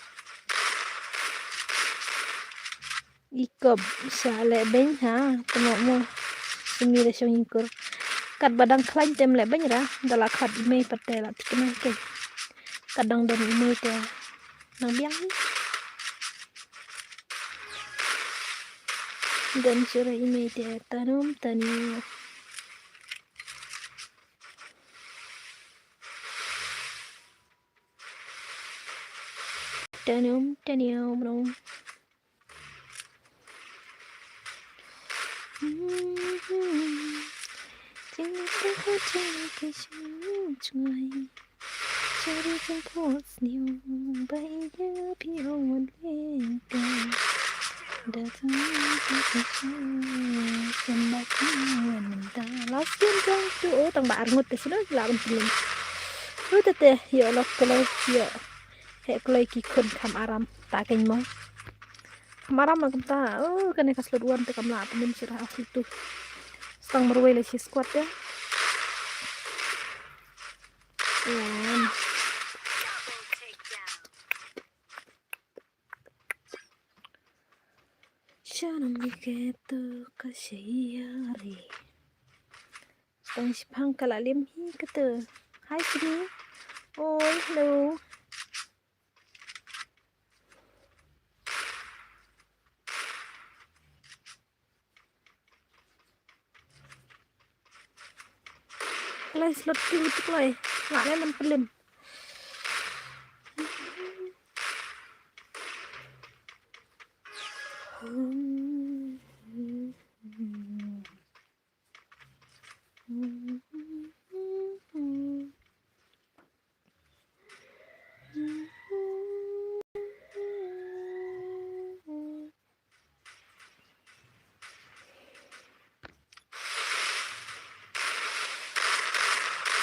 ikob sa lebeng ha temo mo sumira siyang ingkur kat badang klain tem lebeng ra dala khat ime patela tikna ke kadang dan ime te nang biang dan sura ime te tanum tani tanum Cari jemput senyum baiknya piawan leka datang ke sembahkan minta lasin jang tu tang ba arngut te sila lawan film tete ya Allah kalau ya he kalau ki kun kam aram ta ken mo kam aram kam ta kan kas luan te kam la pemin sirah asli tu stang merwe le si squad ya Double takedown. Shanam diketu kasyari stang sipang kalalim hi kete hai sini oi hello Lai slot tu lai ngak lem pelim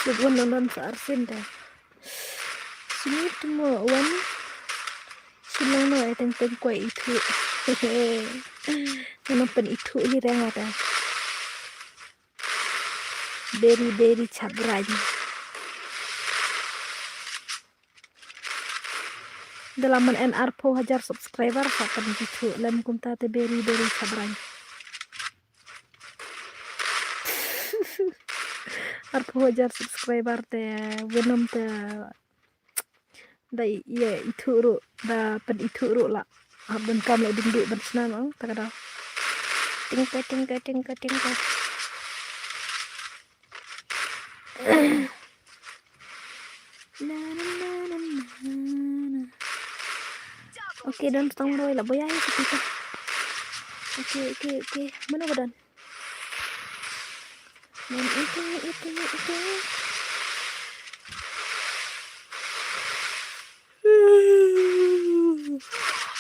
Sebuah nonton searsin dah. Sini cuma wan silang no teng kuai itu. Kenapa itu hirang ada. Beri cabranya. Dalam NR po hajar subscriber sapan gitu. Lem kunta te beri cabranya. Arpo hajar subscriber te venom te dai ya itu ru da pen itu ru la abon kam la ding ban snan ang takada ting Oke dan setengah roy lah boyai kita. Oke mana badan Dan itu.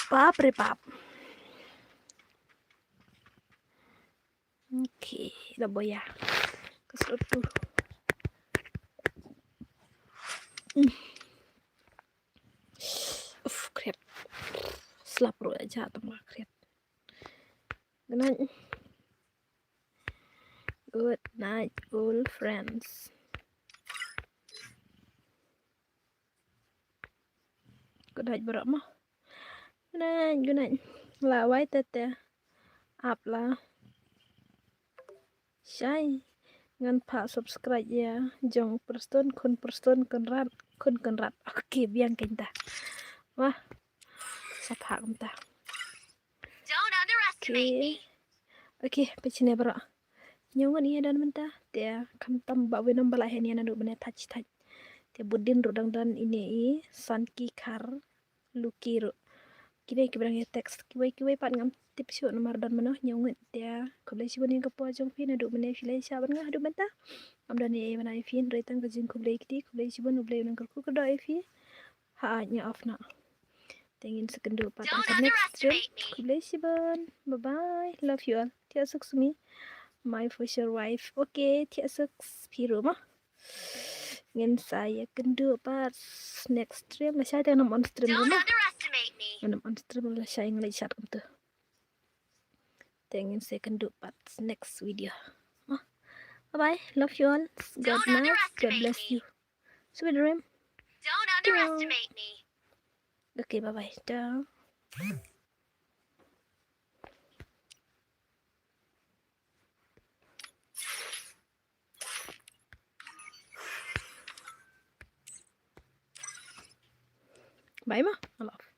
Pap. Oke, udah boya. Keserut tuh. Krep. Selapro aja atau nggak krep. Good night, old friends. Good night, bro mah. Good night. Là quái tete. Up lah. Shay. Ngan pak subscribe ya. Jong person kun rat. Oke, biang kita. Wah. Sapa kita. Don't underestimate me. Oke, pecine bro. Nyongan iya dan mentah. Dia kamtam bawa nombor lah ini nadu bener touch. Dia budin rudang dan ini sanki kar luki ru. Kini kibarang ya teks kiwai pat ngam tips yuk nomor dan menoh nyongan dia. Kublai si bunin kepo jong fin nadu bener filai saban ngah adu mentah. Am dan iya mana ifin retang kajin kublai kiti kublai si bun kublai nang kerku kedo ifi. Haanya off na. Tengin sekendu pat Don't akan next stream. underestimate me. Kublai si bun. Bye bye. Love you all. Tia suksumi. My future wife. Okay, tia suks piru mah. Ngin saya kendu pas next stream lah saya tengah on stream Don't rumah. underestimate me. Ngin on stream lah saya ngelai chat tu. Tengin saya kendu pas next video. Bye bye. Love you all. God Don't night. God underestimate bless me. you. Sweet dream. Don't underestimate me. Okay, bye bye. Dah. Bye mah. I love.